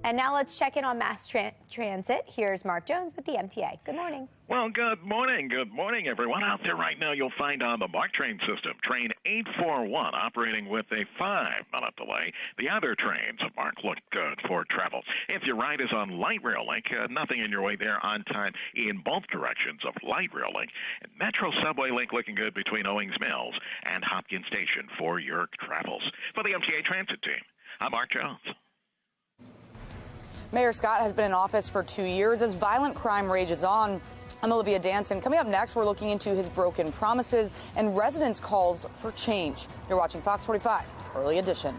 And now let's check in on mass transit. Here's Mark Jones with the MTA. Good morning. Well, good morning. Good morning, everyone. Out there right now, you'll find on the MARC train system, train 841 operating with a 5-minute delay. The other trains of MARC look good for travel. If your ride is on Light Rail Link, nothing in your way there on time in both directions of Light Rail Link. And Metro Subway Link looking good between Owings Mills and Hopkins Station for your travels. For the MTA Transit team, I'm Mark Jones. Mayor Scott has been in office for 2 years as violent crime rages on. I'm Olivia Danson. Coming up next, we're looking into his broken promises and residents' calls for change. You're watching Fox 45, Early Edition.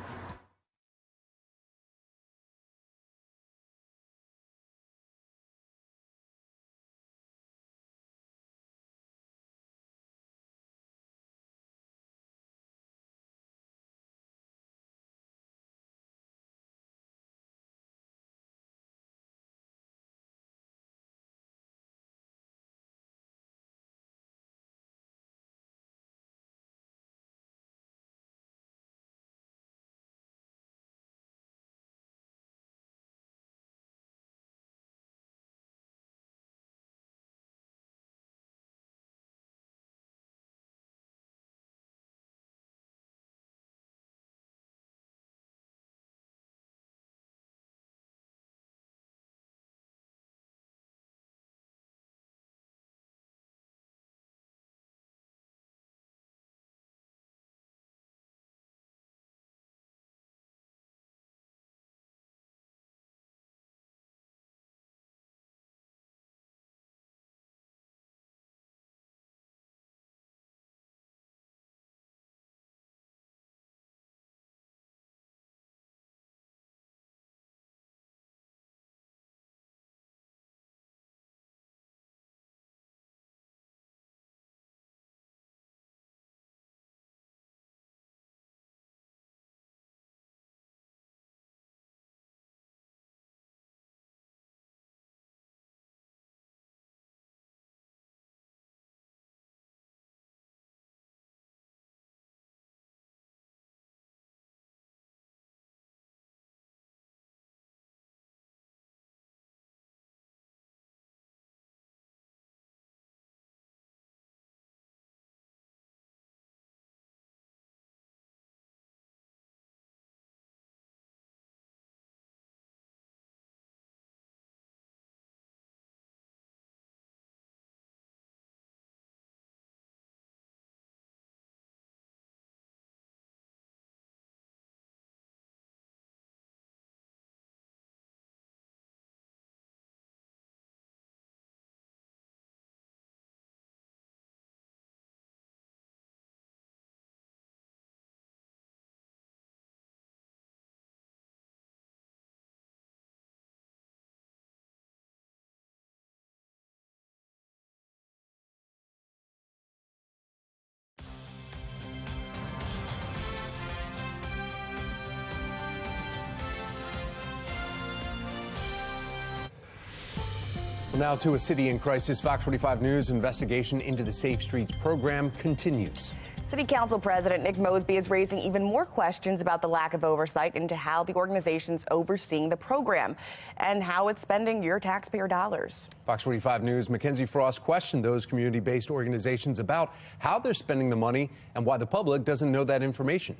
Now to a city in crisis. Fox 45 News investigation into the Safe Streets program continues. City Council President Nick Mosby is raising even more questions about the lack of oversight into how the organization's overseeing the program and how it's spending your taxpayer dollars. Fox 45 News' Mackenzie Frost questioned those community-based organizations about how they're spending the money and why the public doesn't know that information.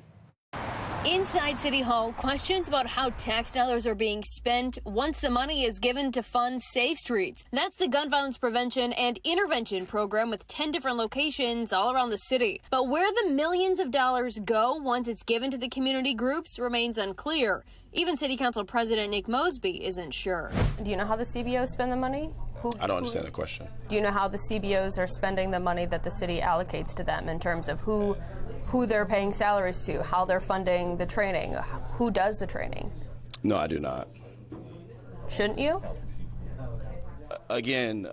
Inside City Hall, questions about how tax dollars are being spent once the money is given to fund Safe Streets. That's the gun violence prevention and intervention program with 10 different locations all around the city. But where the millions of dollars go once it's given to the community groups remains unclear. Even City Council President Nick Mosby isn't sure. Do you know how the CBOs spend the money? I don't understand the question. Do you know how the CBOs are spending the money that the city allocates to them in terms of who they're paying salaries to, how they're funding the training, who does the training? No, I do not. Shouldn't you? Again,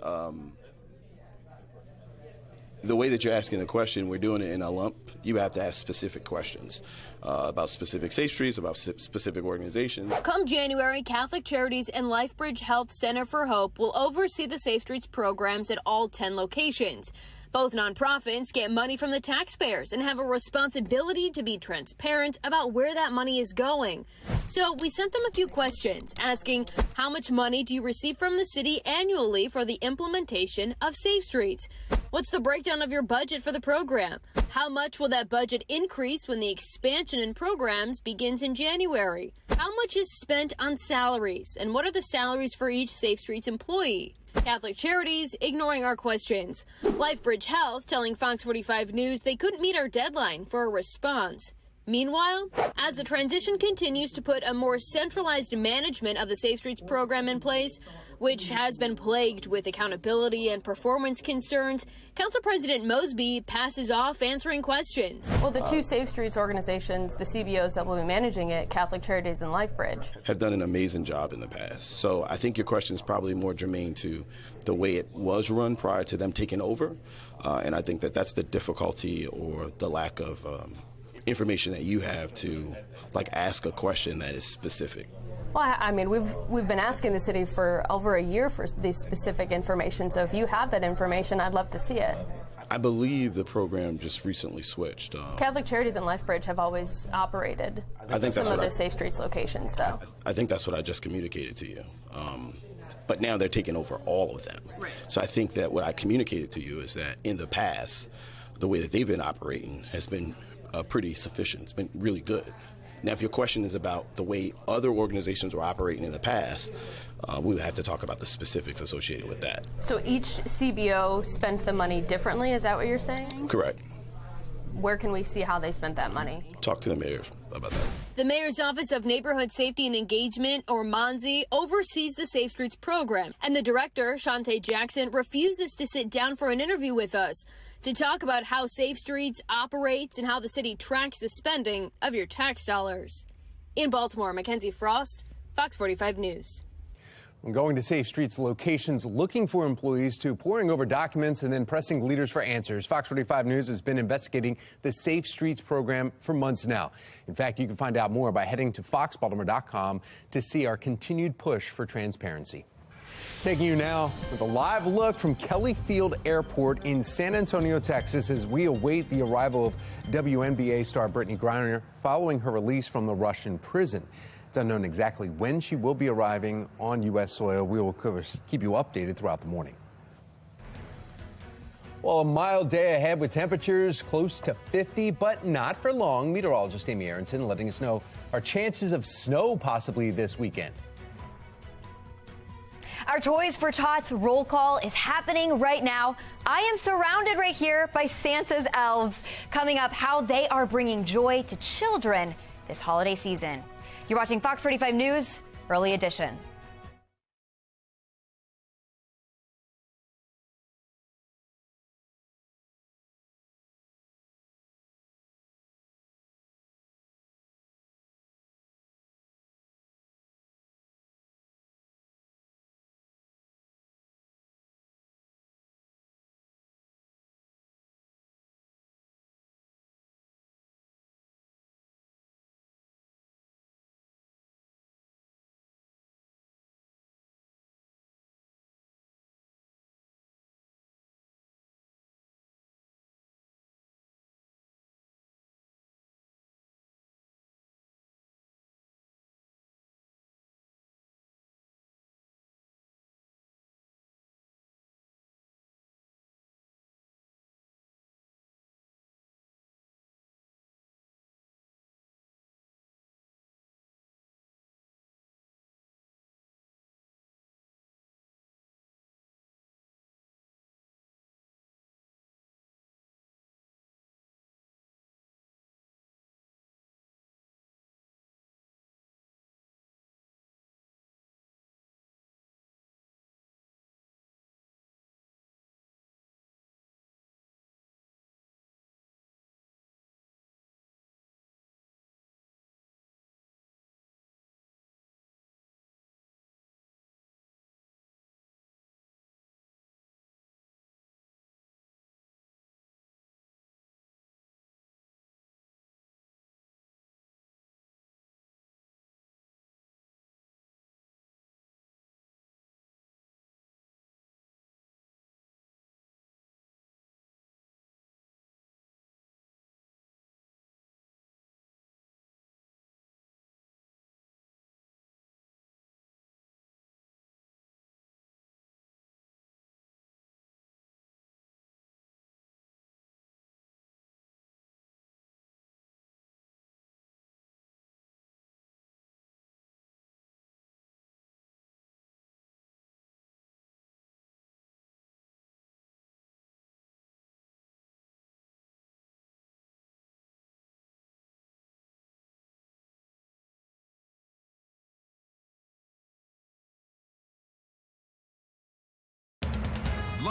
the way that you're asking the question, we're doing it in a lump. You have to ask specific questions about specific Safe Streets, about specific organizations. Come January, Catholic Charities and LifeBridge Health Center for Hope will oversee the Safe Streets programs at all 10 locations. Both nonprofits get money from the taxpayers and have a responsibility to be transparent about where that money is going. So we sent them a few questions asking, how much money do you receive from the city annually for the implementation of Safe Streets? What's the breakdown of your budget for the program? How much will that budget increase when the expansion in programs begins in January? How much is spent on salaries? And what are the salaries for each Safe Streets employee? Catholic Charities ignoring our questions. LifeBridge Health telling Fox 45 News they couldn't meet our deadline for a response. Meanwhile, as the transition continues to put a more centralized management of the Safe Streets program in place, which has been plagued with accountability and performance concerns, Council President Mosby passes off answering questions. Well, the two Safe Streets organizations, the CBOs that will be managing it, Catholic Charities and LifeBridge, have done an amazing job in the past. So I think your question is probably more germane to the way it was run prior to them taking over. And I think that that's the difficulty or the lack of information that you have to ask a question that is specific. Well, I mean, we've been asking the city for over a year for these specific information. So if you have that information, I'd love to see it. I believe the program just recently switched. Catholic Charities and LifeBridge have always operated some of the Safe Streets locations, though. I think that's what I just communicated to you. But now they're taking over all of them. Right. So I think that what I communicated to you is that in the past, the way that they've been operating has been pretty sufficient. It's been really good. Now, if your question is about the way other organizations were operating in the past, we would have to talk about the specifics associated with that. So each CBO spent the money differently, is that what you're saying? Correct. Where can we see how they spent that money? Talk to the mayors about that. The Mayor's Office of Neighborhood Safety and Engagement, or MONSE, oversees the Safe Streets program, and the director, Shantae Jackson, refuses to sit down for an interview with us to talk about how Safe Streets operates and how the city tracks the spending of your tax dollars. In Baltimore, Mackenzie Frost, Fox 45 News. From going to Safe Streets locations, looking for employees, to poring over documents and then pressing leaders for answers, Fox 45 News has been investigating the Safe Streets program for months now. In fact, you can find out more by heading to foxbaltimore.com to see our continued push for transparency. Taking you now with a live look from Kelly Field Airport in San Antonio, Texas, as we await the arrival of WNBA star Brittany Griner following her release from the Russian prison. It's unknown exactly when she will be arriving on U.S. soil. We will, of course, keep you updated throughout the morning. Well, a mild day ahead with temperatures close to 50, but not for long. Meteorologist Amy Aronson letting us know our chances of snow possibly this weekend. Our Toys for Tots roll call is happening right now. I am surrounded right here by Santa's elves. Coming up, how they are bringing joy to children this holiday season. You're watching Fox 45 News, Early Edition.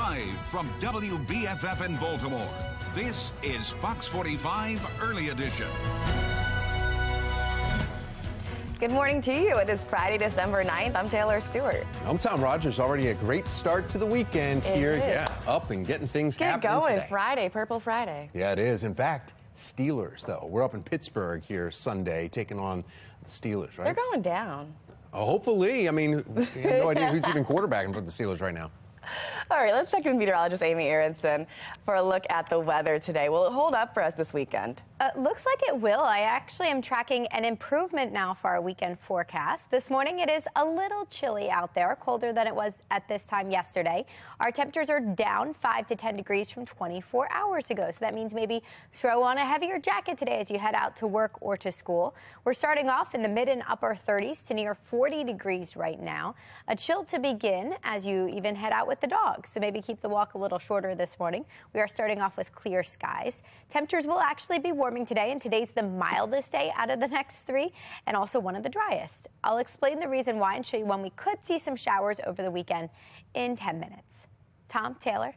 Live from WBFF in Baltimore, this is Fox 45 Early Edition. Good morning to you. It is Friday, December 9th. I'm Taylor Stewart. I'm Tom Rogers. Already a great start to the weekend here. Yeah, up and getting things happening Get going. today. Friday, Purple Friday. Yeah, it is. In fact, Steelers, though. We're up in Pittsburgh here Sunday taking on the Steelers, right? They're going down. Hopefully. I mean, we have no idea who's even quarterbacking for the Steelers right now. All right, let's check in with meteorologist Amy Aronson for a look at the weather today. Will it hold up for us this weekend? Looks like it will. I actually am tracking an improvement now for our weekend forecast. This morning it is a little chilly out there, colder than it was at this time yesterday. Our temperatures are down 5 to 10 degrees from 24 hours ago. So that means maybe throw on a heavier jacket today as you head out to work or to school. We're starting off in the mid and upper 30s to near 40 degrees right now. A chill to begin as you even head out with the dog. So maybe keep the walk a little shorter this morning. We are starting off with clear skies. Temperatures will actually be warming today, and today's the mildest day out of the next three and also one of the driest. I'll explain the reason why and show you when we could see some showers over the weekend in 10 minutes. Tom, Taylor.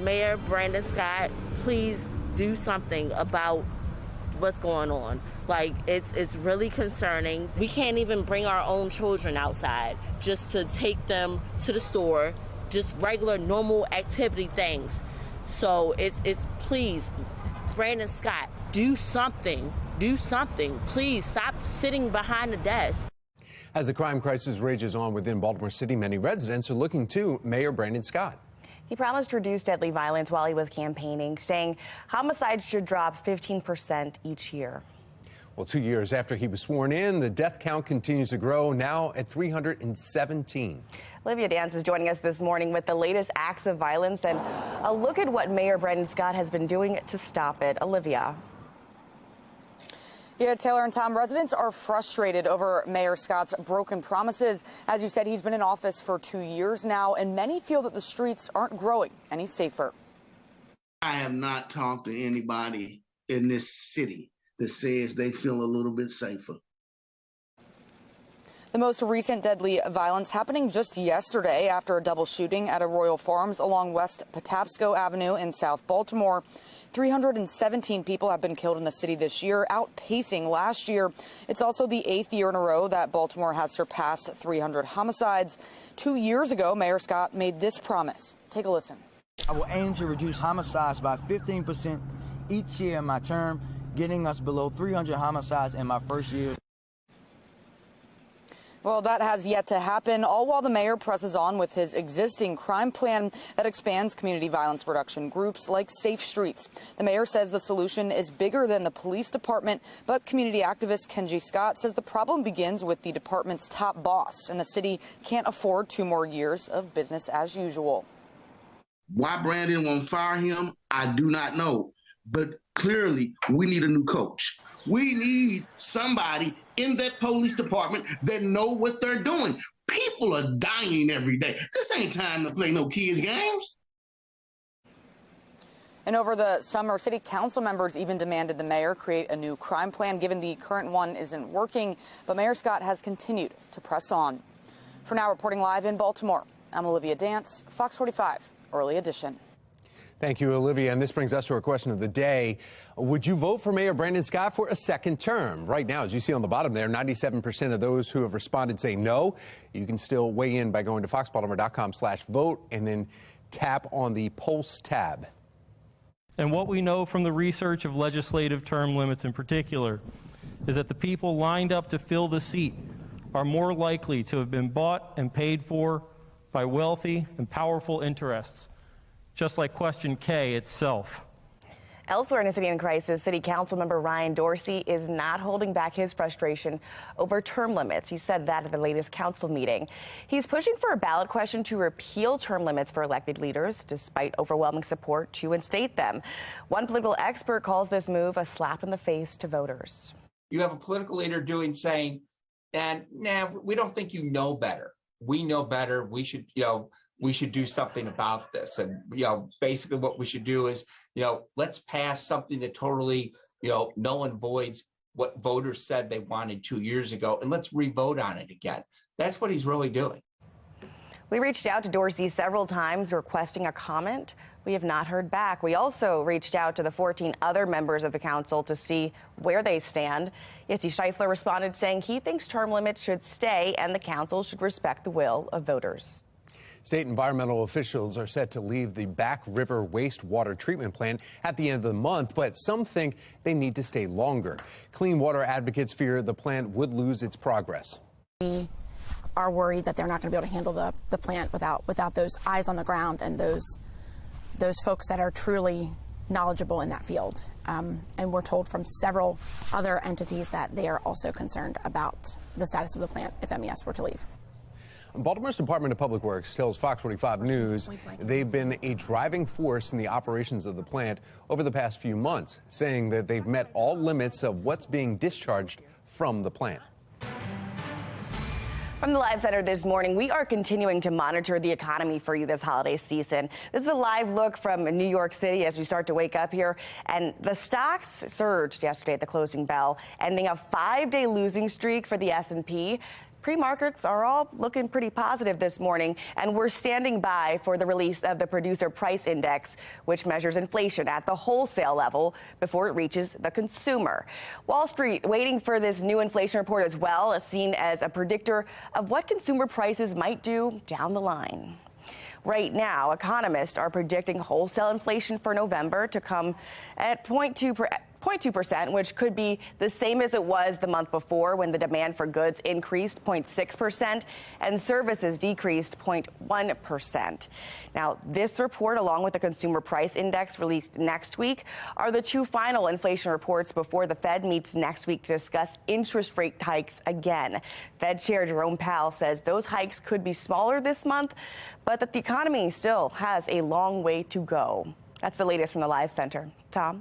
Mayor Brandon Scott, please do something about what's going on. Like, it's really concerning. We can't even bring our own children outside just to take them to the store, just regular, normal activity things. So it's please, Brandon Scott, do something. Do something. Please stop sitting behind the desk. As the crime crisis rages on within Baltimore City, many residents are looking to Mayor Brandon Scott. He promised to reduce deadly violence while he was campaigning, saying homicides should drop 15% each year. Well, 2 years after he was sworn in, the death count continues to grow, now at 317. Olivia Dance is joining us this morning with the latest acts of violence and a look at what Mayor Brandon Scott has been doing to stop it. Olivia. Yeah, Taylor and Tom, residents are frustrated over Mayor Scott's broken promises. As you said, he's been in office for 2 years now, and many feel that the streets aren't growing any safer. I have not talked to anybody in this city that says they feel a little bit safer. The most recent deadly violence happening just yesterday after a double shooting at a Royal Farms along West Patapsco Avenue in South Baltimore. 317 people have been killed in the city this year, outpacing last year. It's also the 8th year in a row that Baltimore has surpassed 300 homicides. 2 years ago, Mayor Scott made this promise. Take a listen. I will aim to reduce homicides by 15% each year in my term, getting us below 300 homicides in my first year. Well, that has yet to happen, all while the mayor presses on with his existing crime plan that expands community violence reduction groups like Safe Streets. The mayor says the solution is bigger than the police department, but community activist Kenji Scott says the problem begins with the department's top boss, and the city can't afford 2 more years of business as usual. Why Brandon won't fire him, I do not know. But clearly, we need a new coach. We need somebody in that police department that know what they're doing. People are dying every day. This ain't time to play no kids' games. And over the summer, city council members even demanded the mayor create a new crime plan, given the current one isn't working. But Mayor Scott has continued to press on. For now, reporting live in Baltimore, I'm Olivia Dance, Fox 45, Early Edition. Thank you, Olivia. And this brings us to our question of the day. Would you vote for Mayor Brandon Scott for a second term? Right now, as you see on the bottom there, 97% of those who have responded say no. You can still weigh in by going to foxbaltimore.com/vote and then tap on the Pulse tab. And what we know from the research of legislative term limits in particular is that the people lined up to fill the seat are more likely to have been bought and paid for by wealthy and powerful interests, just like question K itself. Elsewhere in a city in crisis, City Council member Ryan Dorsey is not holding back his frustration over term limits. He said that at the latest council meeting. He's pushing for a ballot question to repeal term limits for elected leaders, despite overwhelming support to instate them. One political expert calls this move a slap in the face to voters. You have a political leader saying, and we don't think you know better. We know better. We should, we should do something about this. And, basically what we should do is, let's pass something that totally, null and voids what voters said they wanted 2 years ago, and let's re-vote on it again. That's what he's really doing. We reached out to Dorsey several times requesting a comment. We have not heard back. We also reached out to the 14 other members of the council to see where they stand. Yetzi Scheifler responded saying he thinks term limits should stay and the council should respect the will of voters. State environmental officials are set to leave the Back River wastewater treatment plant at the end of the month, but some think they need to stay longer. Clean water advocates fear the plant would lose its progress. We are worried that they're not going to be able to handle the plant without those eyes on the ground and those folks that are truly knowledgeable in that field. And we're told from several other entities that they are also concerned about the status of the plant if MES were to leave. Baltimore's Department of Public Works tells Fox 45 News they've been a driving force in the operations of the plant over the past few months, saying that they've met all limits of what's being discharged from the plant. From the Live Center this morning, we are continuing to monitor the economy for you this holiday season. This is a live look from New York City as we start to wake up here. And the stocks surged yesterday at the closing bell, ending a 5-day losing streak for the S&P. Pre-markets are all looking pretty positive this morning, and we're standing by for the release of the Producer Price Index, which measures inflation at the wholesale level before it reaches the consumer. Wall Street waiting for this new inflation report as well, seen as a predictor of what consumer prices might do down the line. Right now, economists are predicting wholesale inflation for November to come at 0.2%, which could be the same as it was the month before when the demand for goods increased 0.6% and services decreased 0.1%. Now, this report, along with the Consumer Price Index released next week, are the two final inflation reports before the Fed meets next week to discuss interest rate hikes again. Fed Chair Jerome Powell says those hikes could be smaller this month, but that the economy still has a long way to go. That's the latest from the Live Center. Tom?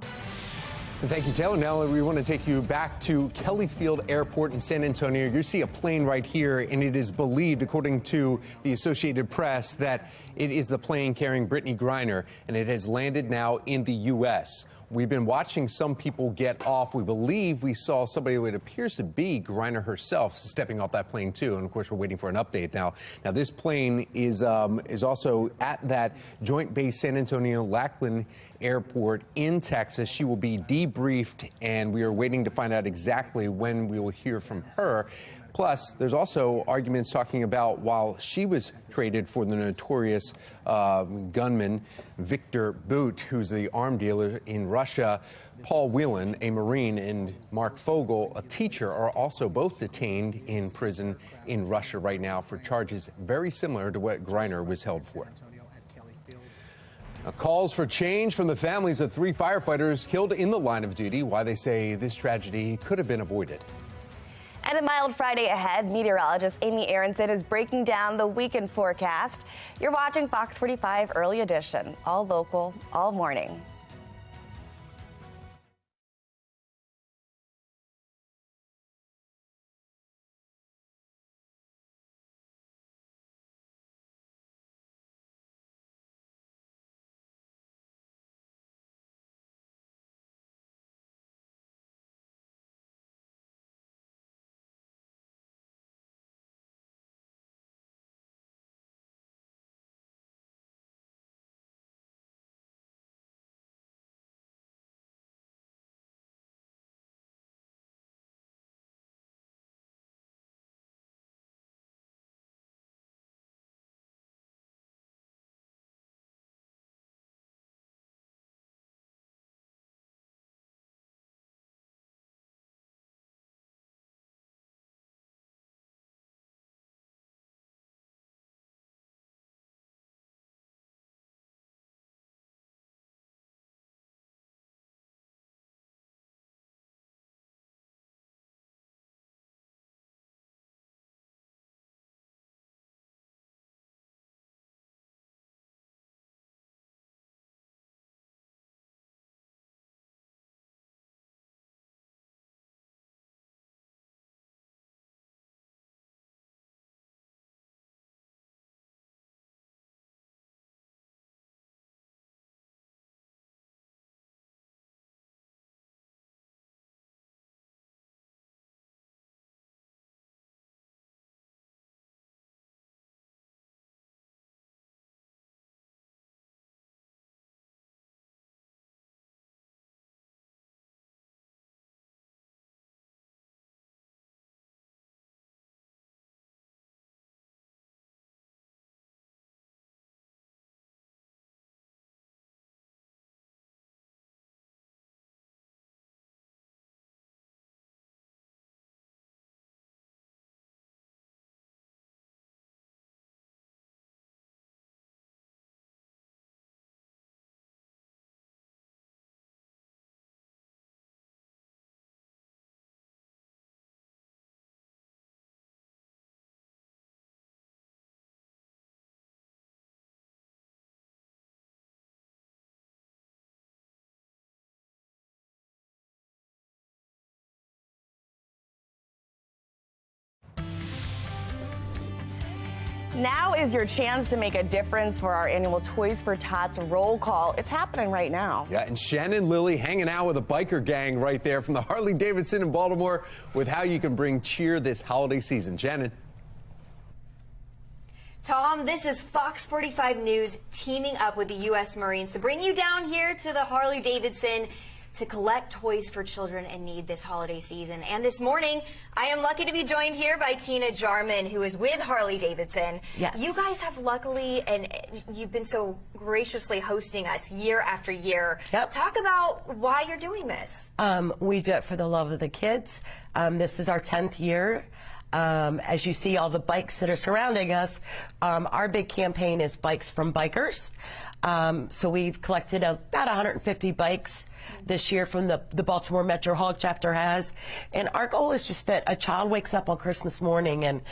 Thank you, Taylor. Now we want to take you back to Kelly Field Airport in San Antonio. You see a plane right here, and it is believed, according to the Associated Press, that it is the plane carrying Brittany Griner, and it has landed now in the U.S. We've been watching some people get off. We believe we saw somebody who it appears to be Griner herself stepping off that plane, too. And, of course, we're waiting for an update now. Now, this plane is also at that Joint Base San Antonio-Lackland Airport in Texas. She will be debriefed, and we are waiting to find out exactly when we will hear from her. Plus, there's also arguments talking about while she was traded for the notorious gunman Victor Bout, who's the arm dealer in Russia, Paul Whelan, a Marine, and Mark Fogel, a teacher, are also both detained in prison in Russia right now for charges very similar to what Griner was held for. Calls for change from the families of 3 firefighters killed in the line of duty, why they say this tragedy could have been avoided. And a mild Friday ahead, meteorologist Amy Aronson is breaking down the weekend forecast. You're watching Fox 45 Early Edition, all local, all morning. Now is your chance to make a difference for our annual Toys for Tots roll call. It's happening right now. Yeah, and Shannon Lilly hanging out with a biker gang right there from the Harley Davidson in Baltimore with how you can bring cheer this holiday season. Shannon. Tom, this is Fox 45 News teaming up with the U.S. Marines to bring you down here to the Harley Davidson to collect toys for children in need this holiday season. And this morning, I am lucky to be joined here by Tina Jarman, who is with Harley Davidson. Yes. You guys have luckily, and you've been so graciously hosting us year after year. Yep. Talk about why you're doing this. We do it for the love of the kids. This is our 10th year. As you see all the bikes that are surrounding us, our big campaign is Bikes from Bikers. So we've collected about 150 bikes this year from the Baltimore Metro Hog chapter has. And our goal is just that a child wakes up on Christmas morning and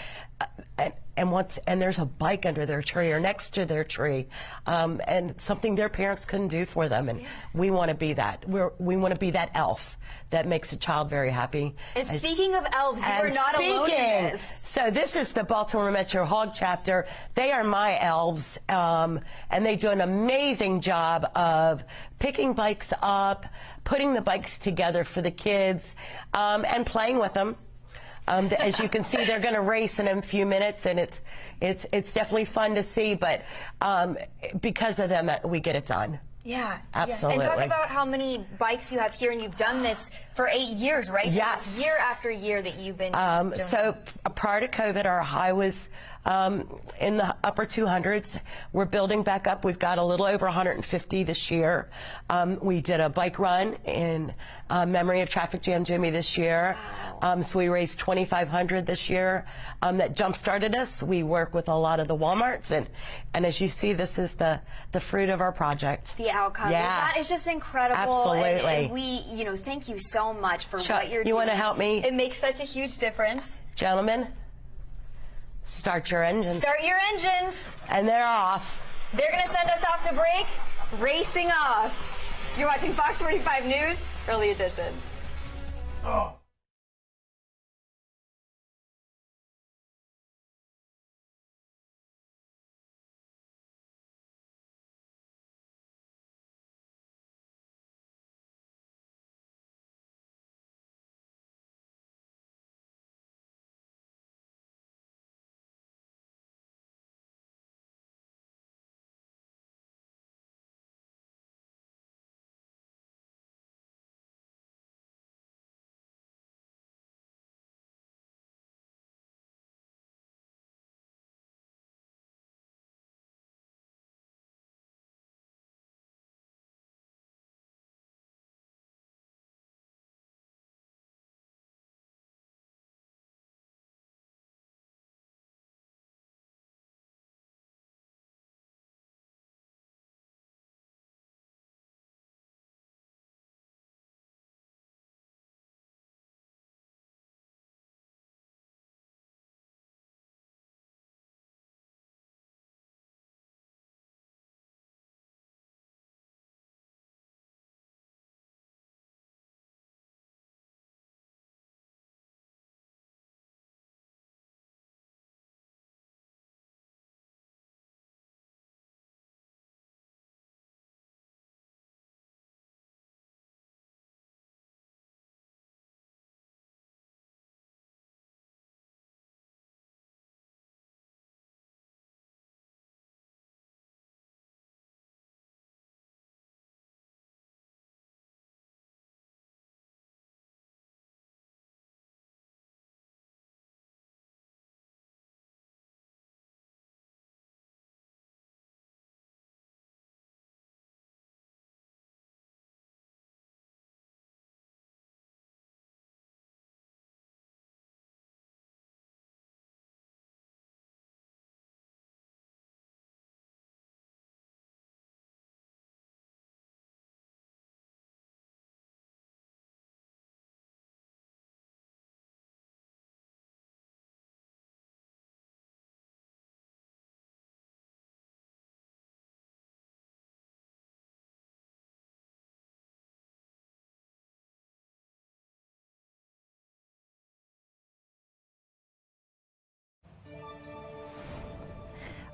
there's a bike under their tree or next to their tree, and something their parents couldn't do for them. And we want to be that. We want to be that elf that makes a child very happy. And speaking of elves, you are not alone in this. So this is the Baltimore Metro Hog chapter. They are my elves, and they do an amazing job of picking bikes up, putting the bikes together for the kids, and playing with them. As you can see, they're going to race in a few minutes, and it's definitely fun to see. But because of them, we get it done. Yeah, absolutely. And talk about how many bikes you have here, and you've done this for 8 years, right? Yes. So it's year after year that you've been doing So prior to COVID, our high was in the upper 200s. We're building back up. We've got a little over 150 this year. We did a bike run in memory of Traffic Jam Jimmy this year. So we raised $2,500 this year. That jump-started us. We work with a lot of the Walmarts, and as you see, this is the fruit of our project. The outcome. Yeah. Well, that is just incredible. Absolutely. And we, thank you so much for what you're doing. You want to help me? It makes such a huge difference. Gentlemen, start your engines. Start your engines. And they're off. They're going to send us off to break, racing off. You're watching Fox 45 News, Early Edition. Oh.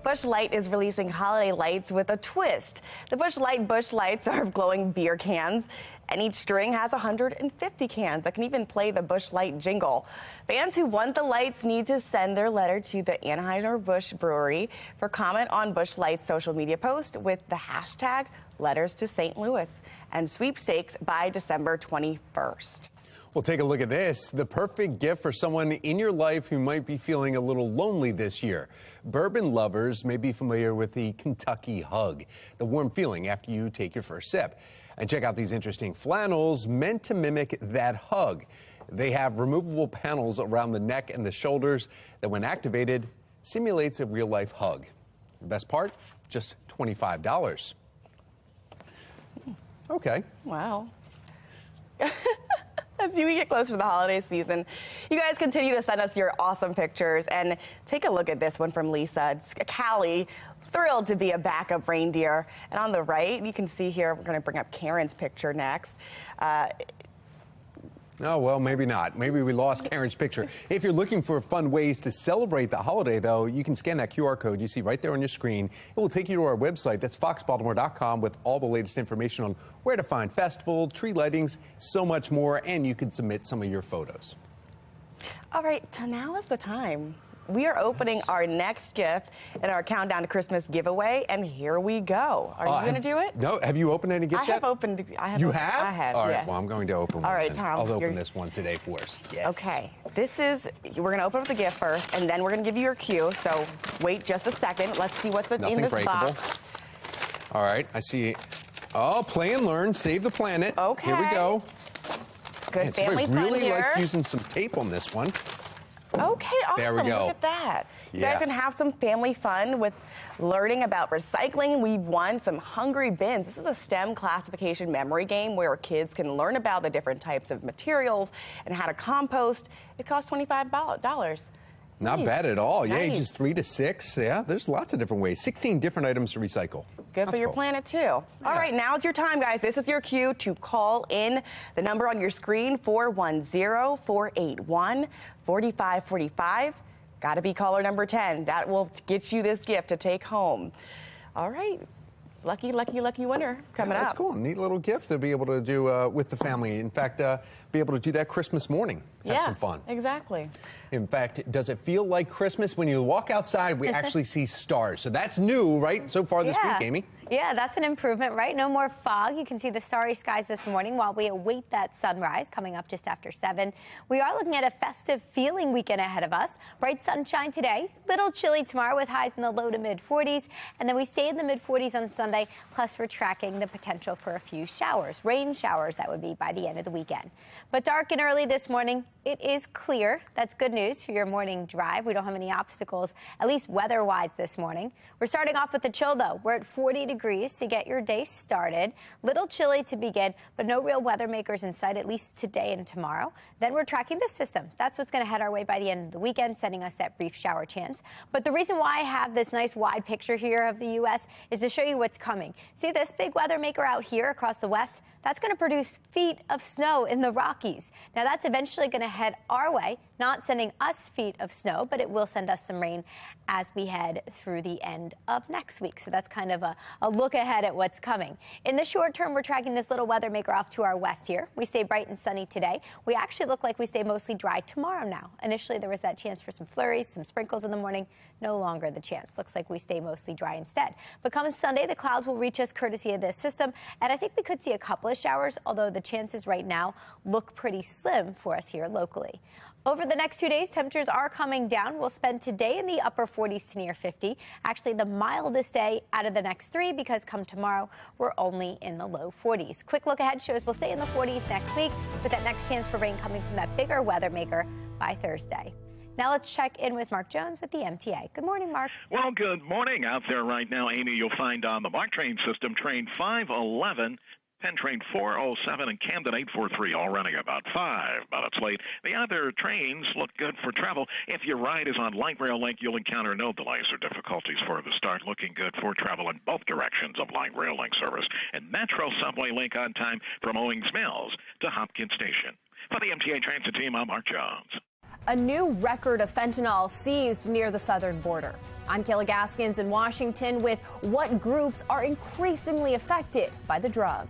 Busch Light is releasing holiday lights with a twist. The Busch lights are glowing beer cans, and each string has 150 cans that can even play the Busch Light jingle. Fans who want the lights need to send their letter to the Anheuser-Busch Brewery for comment on Busch Light's social media post with the hashtag Letters to St. Louis and sweepstakes by December 21st. Well, take a look at this. The perfect gift for someone in your life who might be feeling a little lonely this year. Bourbon lovers may be familiar with the Kentucky Hug, the warm feeling after you take your first sip. And check out these interesting flannels meant to mimic that hug. They have removable panels around the neck and the shoulders that, when activated, simulates a real-life hug. The best part? Just $25. Okay. Wow. As we get closer to the holiday season, you guys continue to send us your awesome pictures. And take a look at this one from Lisa. It's Callie, thrilled to be a backup reindeer. And on the right, you can see here, we're going to bring up Karen's picture next. Oh, well, maybe not. Maybe we lost Karen's picture. If you're looking for fun ways to celebrate the holiday, though, you can scan that QR code you see right there on your screen. It will take you to our website. That's foxbaltimore.com with all the latest information on where to find festival, tree lightings, so much more, and you can submit some of your photos. All right, so now is the time. We are opening our next gift in our Countdown to Christmas giveaway, and here we go. Are you going to do it? No. Have you opened any gifts yet? I have opened. You have? I have, All right, yes. well, I'm going to open one. All right, then. Tom. I'll open this one today for us. Yes. Okay, we're going to open up the gift first, and then we're going to give you your cue, so wait just a second. Let's see what's in this breakable. box. All right, I see. Oh, play and learn, save the planet. Okay. Here we go. Good family fun really here. like using some tape on this one. Okay, awesome. There we go. Look at that. You Yeah. guys can have some family fun with learning about recycling. We've won some Hungry Bins. This is a STEM classification memory game where kids can learn about the different types of materials and how to compost. It costs $25. Not bad at all. Yeah, Nice. ages 3 to 6. Yeah, there's lots of different ways. 16 different items to recycle. Good for your planet, too. All right, now's your time, guys. This is your cue to call in. The number on your screen, 410-481-4545. Got to be caller number 10. That will get you this gift to take home. All right. Lucky winner coming up. That's cool. Neat little gift to be able to do with the family. In fact, be able to do that Christmas morning. Have some fun. Exactly. In fact, does it feel like Christmas when you walk outside? We actually see stars. So that's new, right? So far this week, Amy. Yeah, that's an improvement, right? No more fog. You can see the starry skies this morning while we await that sunrise coming up just after 7. We are looking at a festive feeling weekend ahead of us. Bright sunshine today, little chilly tomorrow with highs in the low to mid 40s. And then we stay in the mid 40s on Sunday. Plus, we're tracking the potential for a few showers, rain showers, that would be by the end of the weekend. But dark and early this morning, it is clear. That's good news for your morning drive. We don't have any obstacles, at least weather-wise this morning. We're starting off with the chill, though. We're at 40 degrees to get your day started. Little chilly to begin, but no real weather makers in sight, at least today and tomorrow. Then we're tracking the system. That's what's going to head our way by the end of the weekend, sending us that brief shower chance. But the reason why I have this nice wide picture here of the U.S. is to show you what's coming. See this big weather maker out here across the west? That's going to produce feet of snow in the Rockies. Now, that's eventually going to head our way, not sending us feet of snow, but it will send us some rain as we head through the end of next week. So that's kind of a look ahead at what's coming. In the short term, we're tracking this little weather maker off to our west here. We stay bright and sunny today. We actually look like we stay mostly dry tomorrow now. Initially, there was that chance for some flurries, some sprinkles in the morning. No longer the chance. Looks like we stay mostly dry instead. But come Sunday, the clouds will reach us courtesy of this system. And I think we could see a couple of showers, although the chances right now look pretty slim for us here locally. Over the next 2 days, temperatures are coming down. We'll spend today in the upper 40s to near 50. Actually, the mildest day out of the next 3 because come tomorrow, we're only in the low 40s. Quick look ahead shows we'll stay in the 40s next week with that next chance for rain coming from that bigger weather maker by Thursday. Now let's check in with Mark Jones with the MTA. Good morning, Mark. Well, good morning out there right now, Amy. You'll find on the MARC train system, train 511, Penn train 407, and Camden 843, all running about 5 minutes late. The other trains look good for travel. If your ride is on Light Rail Link, you'll encounter no delays or difficulties for the start. Looking good for travel in both directions of Light Rail Link service. And Metro Subway Link on time from Owings Mills to Hopkins Station. For the MTA Transit team, I'm Mark Jones. A new record of fentanyl seized near the southern border. I'm Kayla Gaskins in Washington with what groups are increasingly affected by the drug.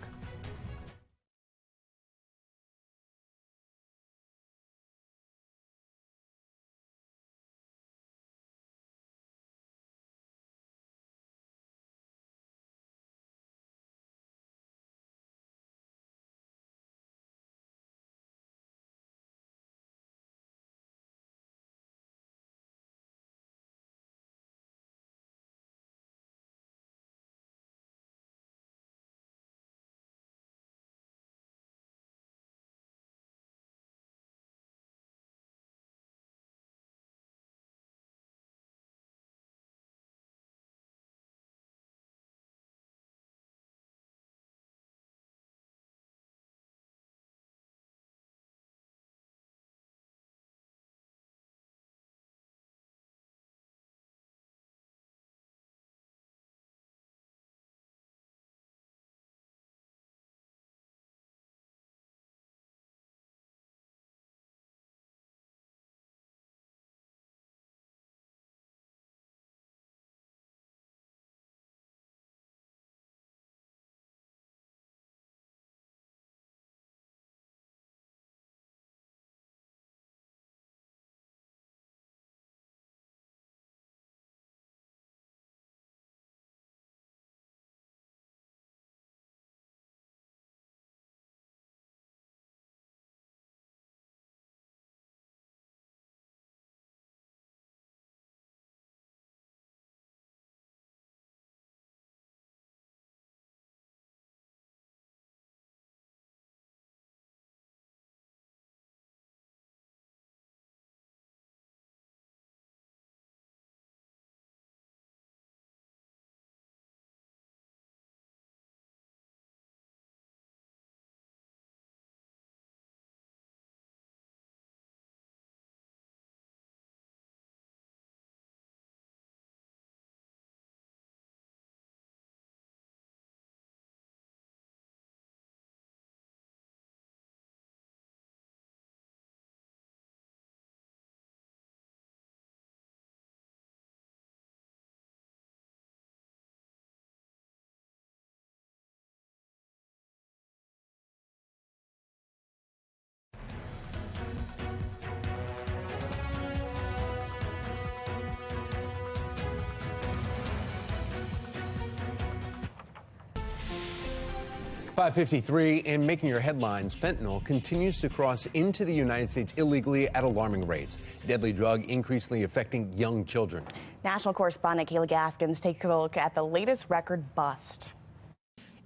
.553 and making your headlines, fentanyl continues to cross into the United States illegally at alarming rates. Deadly drug increasingly affecting young children. National correspondent Kayla Gaskins takes a look at the latest record bust.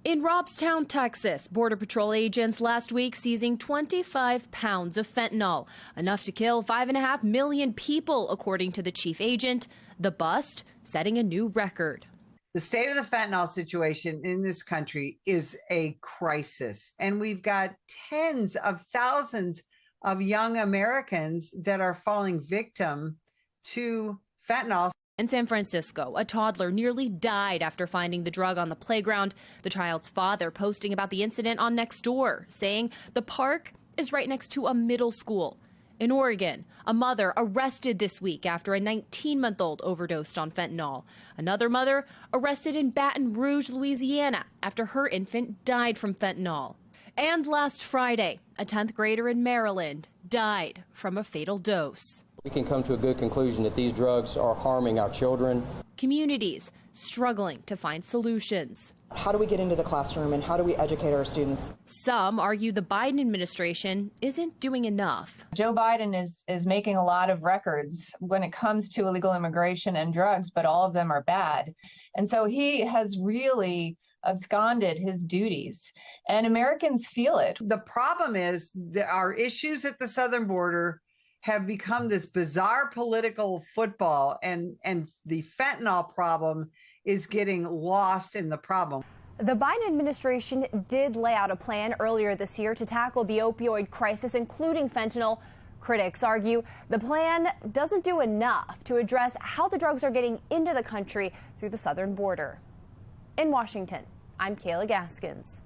In Robstown, Texas, Border Patrol agents last week seizing 25 pounds of fentanyl, enough to kill 5.5 million people, according to the chief agent. The bust setting a new record. The state of the fentanyl situation in this country is a crisis, and we've got tens of thousands of young Americans that are falling victim to fentanyl. In San Francisco, a toddler nearly died after finding the drug on the playground. The child's father posting about the incident on Nextdoor, saying the park is right next to a middle school. In Oregon, a mother arrested this week after a 19-month-old overdosed on fentanyl. Another mother arrested in Baton Rouge, Louisiana, after her infant died from fentanyl. And last Friday, a 10th grader in Maryland died from a fatal dose. We can come to a good conclusion that these drugs are harming our children. Communities struggling to find solutions. How do we get into the classroom and how do we educate our students? Some argue the Biden administration isn't doing enough. Joe Biden is making a lot of records when it comes to illegal immigration and drugs, but all of them are bad. And so he has really absconded his duties, and Americans feel it. The problem is that our issues at the southern border have become this bizarre political football, and the fentanyl problem is getting lost in the problem. The Biden administration did lay out a plan earlier this year to tackle the opioid crisis, including fentanyl. Critics argue the plan doesn't do enough to address how the drugs are getting into the country through the southern border. In Washington, I'm Kayla Gaskins.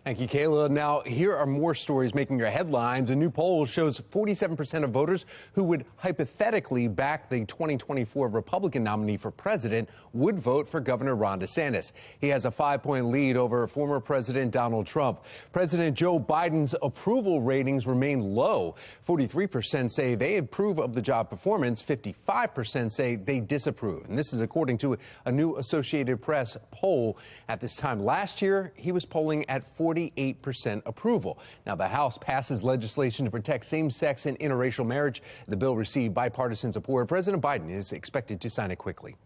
Thank you, Kayla. Now, here are more stories making your headlines. A new poll shows 47% of voters who would hypothetically back the 2024 Republican nominee for president would vote for Governor Ron DeSantis. He has a 5-point lead over former President Donald Trump. President Joe Biden's approval ratings remain low. 43% say they approve of the job performance. 55% say they disapprove. And this is according to a new Associated Press poll. At this time last year, he was polling at 48% approval. Now, the House passes legislation to protect same-sex and interracial marriage. The bill received bipartisan support. President Biden is expected to sign it quickly.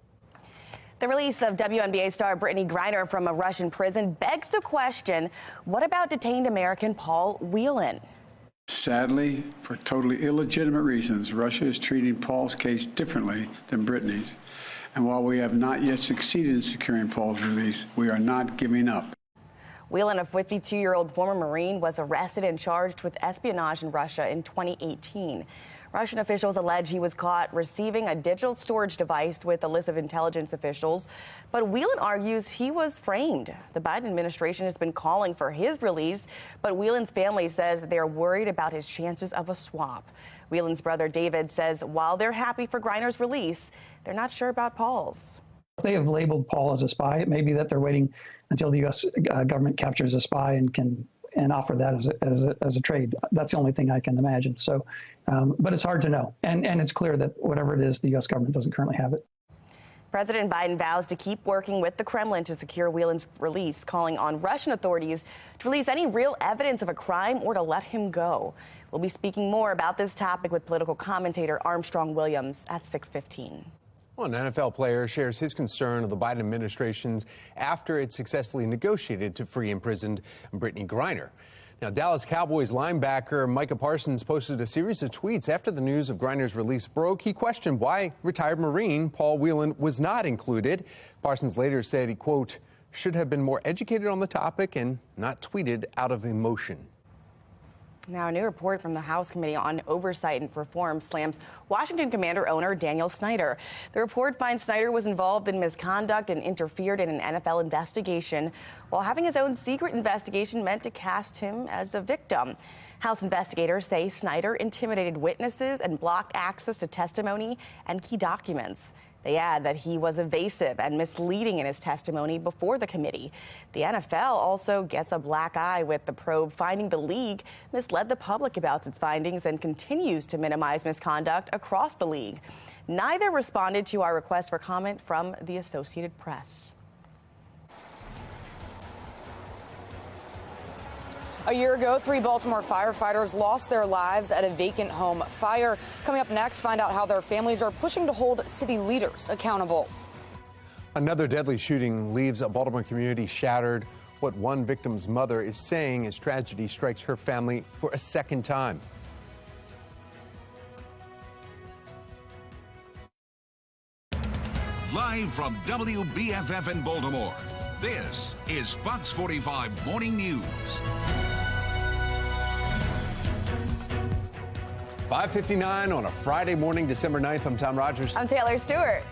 The release of WNBA star Brittany Griner from a Russian prison begs the question, what about detained American Paul Whelan? Sadly, for totally illegitimate reasons, Russia is treating Paul's case differently than Brittany's. And while we have not yet succeeded in securing Paul's release, we are not giving up. Whelan, a 52-year-old former Marine, was arrested and charged with espionage in Russia in 2018. Russian officials allege he was caught receiving a digital storage device with a list of intelligence officials. But Whelan argues he was framed. The Biden administration has been calling for his release, but Whelan's family says they're worried about his chances of a swap. Whelan's brother David says while they're happy for Griner's release, they're not sure about Paul's. If they have labeled Paul as a spy, it may be that they're waiting until the U.S. government captures a spy and can offer that as a trade. That's the only thing I can imagine. So, but it's hard to know. And it's clear that whatever it is, the U.S. government doesn't currently have it. President Biden vows to keep working with the Kremlin to secure Whelan's release, calling on Russian authorities to release any real evidence of a crime or to let him go. We'll be speaking more about this topic with political commentator Armstrong Williams at 6:15. Well, an NFL player shares his concern of the Biden administration's after it successfully negotiated to free imprisoned Brittany Griner. Now, Dallas Cowboys linebacker Micah Parsons posted a series of tweets after the news of Griner's release broke. He questioned why retired Marine Paul Whelan was not included. Parsons later said he, quote, should have been more educated on the topic and not tweeted out of emotion. Now, a new report from the House Committee on Oversight and Reform slams Washington Commander owner Daniel Snyder. The report finds Snyder was involved in misconduct and interfered in an NFL investigation, while having his own secret investigation meant to cast him as a victim. House investigators say Snyder intimidated witnesses and blocked access to testimony and key documents. They add that he was evasive and misleading in his testimony before the committee. The NFL also gets a black eye with the probe finding the league misled the public about its findings and continues to minimize misconduct across the league. Neither responded to our request for comment from the Associated Press. A year ago, 3 Baltimore firefighters lost their lives at a vacant home fire. Coming up next, find out how their families are pushing to hold city leaders accountable. Another deadly shooting leaves a Baltimore community shattered. What one victim's mother is saying as tragedy strikes her family for a second time. Live from WBFF in Baltimore, this is Fox 45 Morning News. 5:59 on a Friday morning, December 9th. I'm Tom Rogers. I'm Taylor Stewart.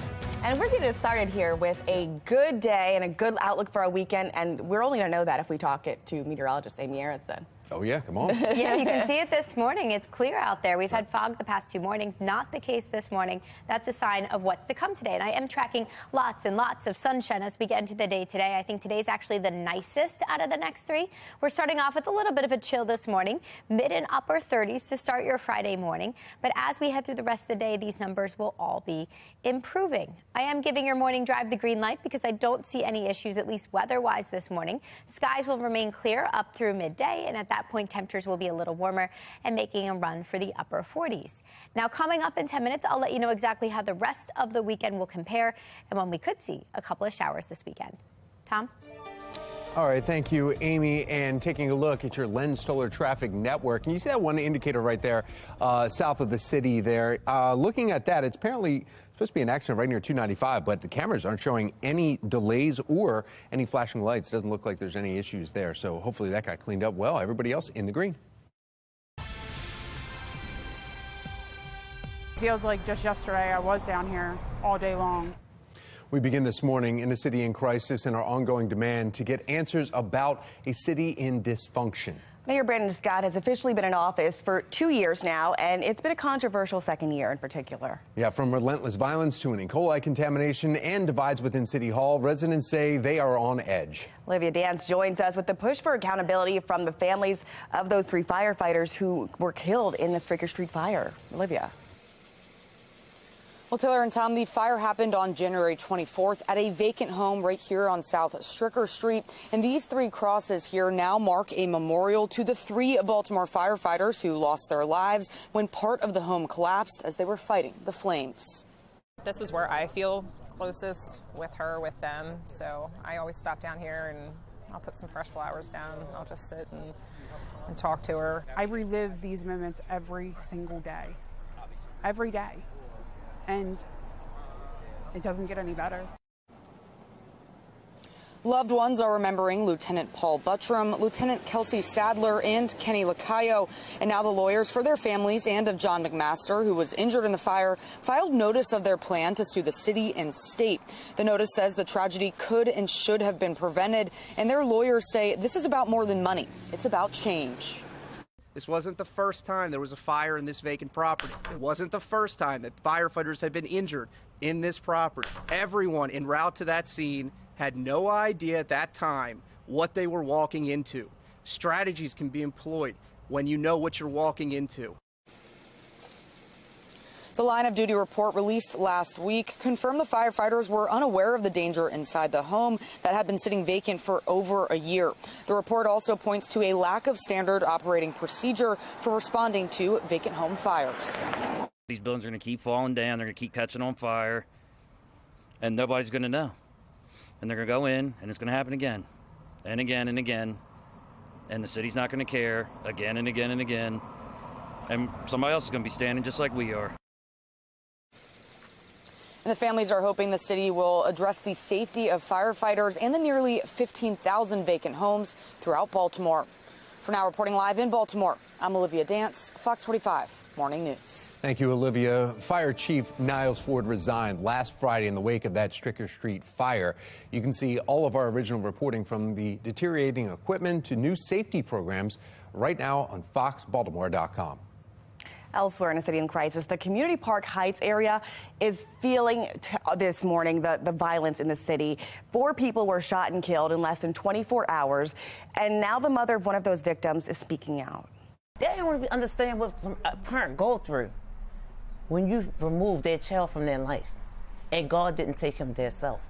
And we're getting started here with a good day and a good outlook for our weekend. And we're only going to know that if we talk it to meteorologist Amy Aronson. Oh, yeah, come on. Yeah, you can see it this morning. It's clear out there. We've had fog the past 2 mornings. Not the case this morning. That's a sign of what's to come today. And I am tracking lots and lots of sunshine as we get into the day today. I think today's actually the nicest out of the next 3. We're starting off with a little bit of a chill this morning, mid and upper 30s to start your Friday morning. But as we head through the rest of the day, these numbers will all be improving. I am giving your morning drive the green light because I don't see any issues, at least weather-wise this morning. Skies will remain clear up through midday, and at that point, temperatures will be a little warmer and making a run for the upper 40s. Now, coming up in 10 minutes, I'll let you know exactly how the rest of the weekend will compare and when we could see a couple of showers this weekend. Tom? All right, thank you, Amy. And taking a look at your Len Stoller traffic network, and you see that one indicator right there south of the city there. Looking at that, it's apparently supposed to be an accident right near 295, but the cameras aren't showing any delays or any flashing lights. Doesn't look like there's any issues there. So hopefully that got cleaned up well. Everybody else in the green. Feels like just yesterday I was down here all day long. We begin this morning in a city in crisis and our ongoing demand to get answers about a city in dysfunction. Mayor Brandon Scott has officially been in office for 2 years now, and it's been a controversial second year in particular. Yeah, from relentless violence to an E. coli contamination and divides within City Hall, residents say they are on edge. Olivia Dance joins us with the push for accountability from the families of those 3 firefighters who were killed in the Stricker Street fire. Olivia. Well, Taylor and Tom, the fire happened on January 24th at a vacant home right here on South Stricker Street. And these 3 crosses here now mark a memorial to the 3 Baltimore firefighters who lost their lives when part of the home collapsed as they were fighting the flames. This is where I feel closest with her, with them. So I always stop down here and I'll put some fresh flowers down. I'll just sit and talk to her. I relive these moments every single day. Every day. And it doesn't get any better. Loved ones are remembering Lieutenant Paul Buttram, Lieutenant Kelsey Sadler, and Kenny Lacayo. And now the lawyers for their families and of John McMaster, who was injured in the fire, filed notice of their plan to sue the city and state. The notice says the tragedy could and should have been prevented, and their lawyers say this is about more than money. It's about change. This wasn't the first time there was a fire in this vacant property. It wasn't the first time that firefighters had been injured in this property. Everyone en route to that scene had no idea at that time what they were walking into. Strategies can be employed when you know what you're walking into. The line of duty report released last week confirmed the firefighters were unaware of the danger inside the home that had been sitting vacant for over a year. The report also points to a lack of standard operating procedure for responding to vacant home fires. These buildings are going to keep falling down. They're going to keep catching on fire, and nobody's going to know. And they're going to go in, and it's going to happen again and again and again. And the city's not going to care again and again and again. And somebody else is going to be standing just like we are. And the families are hoping the city will address the safety of firefighters and the nearly 15,000 vacant homes throughout Baltimore. For now, reporting live in Baltimore, I'm Olivia Dance, Fox 45 Morning News. Thank you, Olivia. Fire Chief Niles Ford resigned last Friday in the wake of that Stricker Street fire. You can see all of our original reporting from the deteriorating equipment to new safety programs right now on foxbaltimore.com. Elsewhere in a city in crisis, the Community Park Heights area is feeling this morning the violence in the city. 4 people were shot and killed in less than 24 hours, and now the mother of one of those victims is speaking out. They don't want to understand what a parent go through when you remove their child from their life, and God didn't take him there self.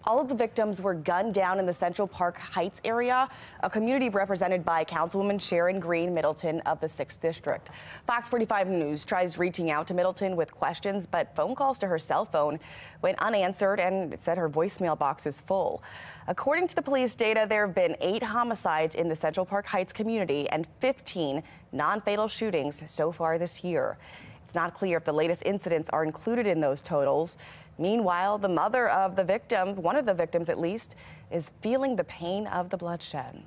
All of the victims were gunned down in the Central Park Heights area, a community represented by Councilwoman Sharon Green Middleton of the 6th District. Fox 45 News tries reaching out to Middleton with questions, but phone calls to her cell phone went unanswered, and it said her voicemail box is full. According to the police data, there have been 8 homicides in the Central Park Heights community and 15 non-fatal shootings so far this year. It's not clear if the latest incidents are included in those totals. Meanwhile, the mother of the victim, one of the victims at least, is feeling the pain of the bloodshed.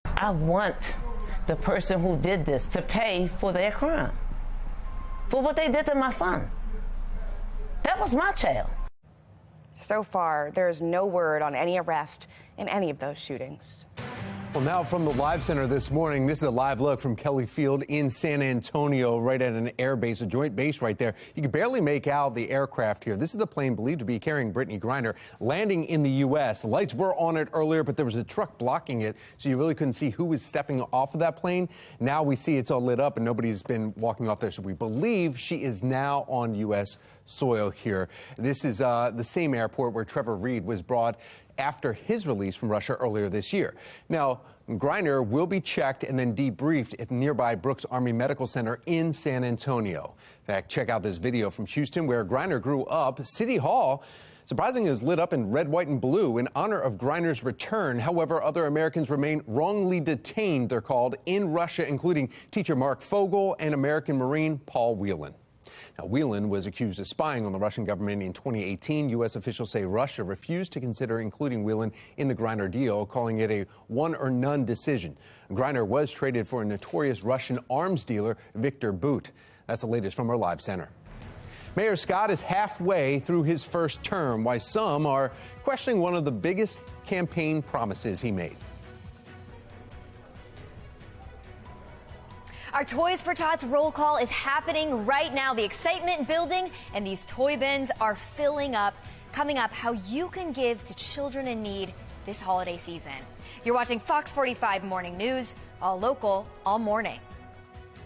I want the person who did this to pay for their crime, for what they did to my son. That was my child. So far, there is no word on any arrest in any of those shootings. Well, now from the Live Center this morning, this is a live look from Kelly Field in San Antonio, right at an air base, a joint base right there. You can barely make out the aircraft here. This is the plane believed to be carrying Brittany Griner landing in the U.S. The lights were on it earlier, but there was a truck blocking it, so you really couldn't see who was stepping off of that plane. Now we see it's all lit up and nobody's been walking off there, so we believe she is now on U.S. soil here. This is the same airport where Trevor Reed was brought after his release from Russia earlier this year. Now, Griner will be checked and then debriefed at nearby Brooks Army Medical Center in San Antonio. In fact, check out this video from Houston where Griner grew up. City Hall, surprisingly, is lit up in red, white, and blue in honor of Griner's return. However, other Americans remain wrongly detained, they're called, in Russia, including teacher Mark Fogel and American Marine Paul Whelan. Now, Whelan was accused of spying on the Russian government in 2018. U.S. officials say Russia refused to consider including Whelan in the Griner deal, calling it a one or none decision. Griner was traded for a notorious Russian arms dealer, Victor Bout. That's the latest from our Live Center. Mayor Scott is halfway through his first term, while some are questioning one of the biggest campaign promises he made. Our Toys for Tots roll call is happening right now. The excitement building, and these toy bins are filling up. Coming up, how you can give to children in need this holiday season. You're watching Fox 45 Morning News, all local, all morning.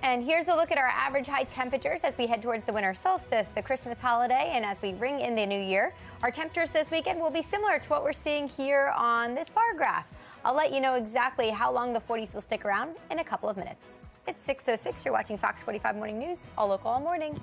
And here's a look at our average high temperatures as we head towards the winter solstice, the Christmas holiday, and as we ring in the new year. Our temperatures this weekend will be similar to what we're seeing here on this bar graph. I'll let you know exactly how long the 40s will stick around in a couple of minutes. It's 6:06. You're watching Fox 45 Morning News, all local, all morning.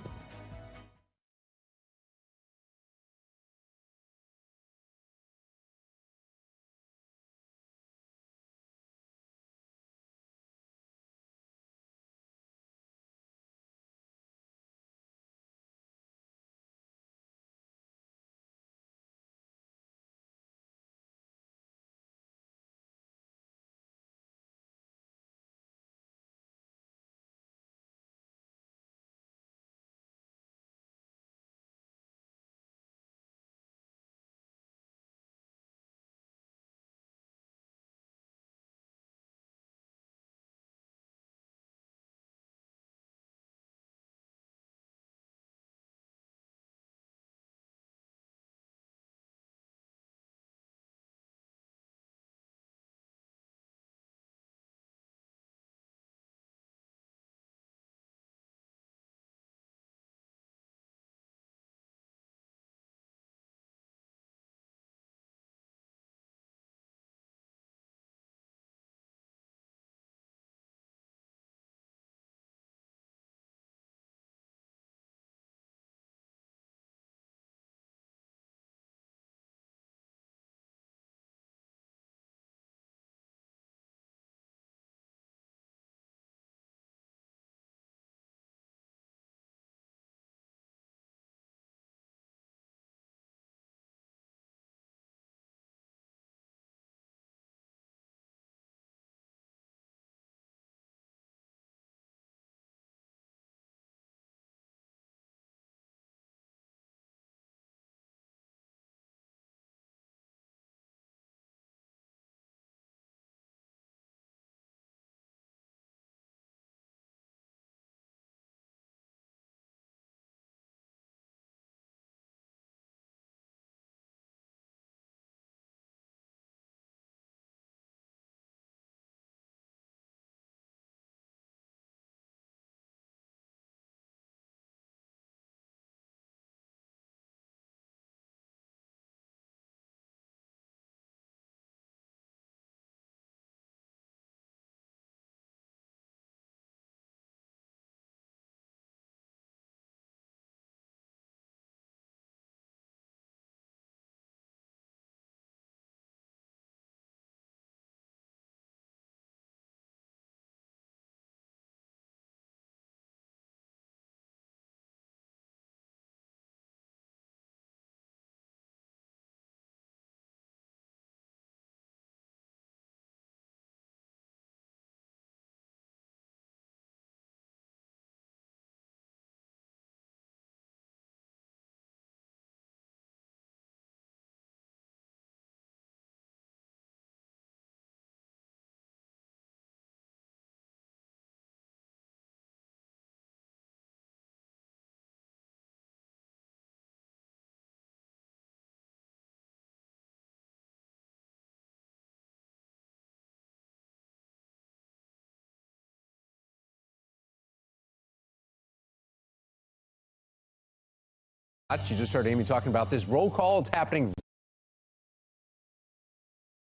You just heard Amy talking about this roll call. It's happening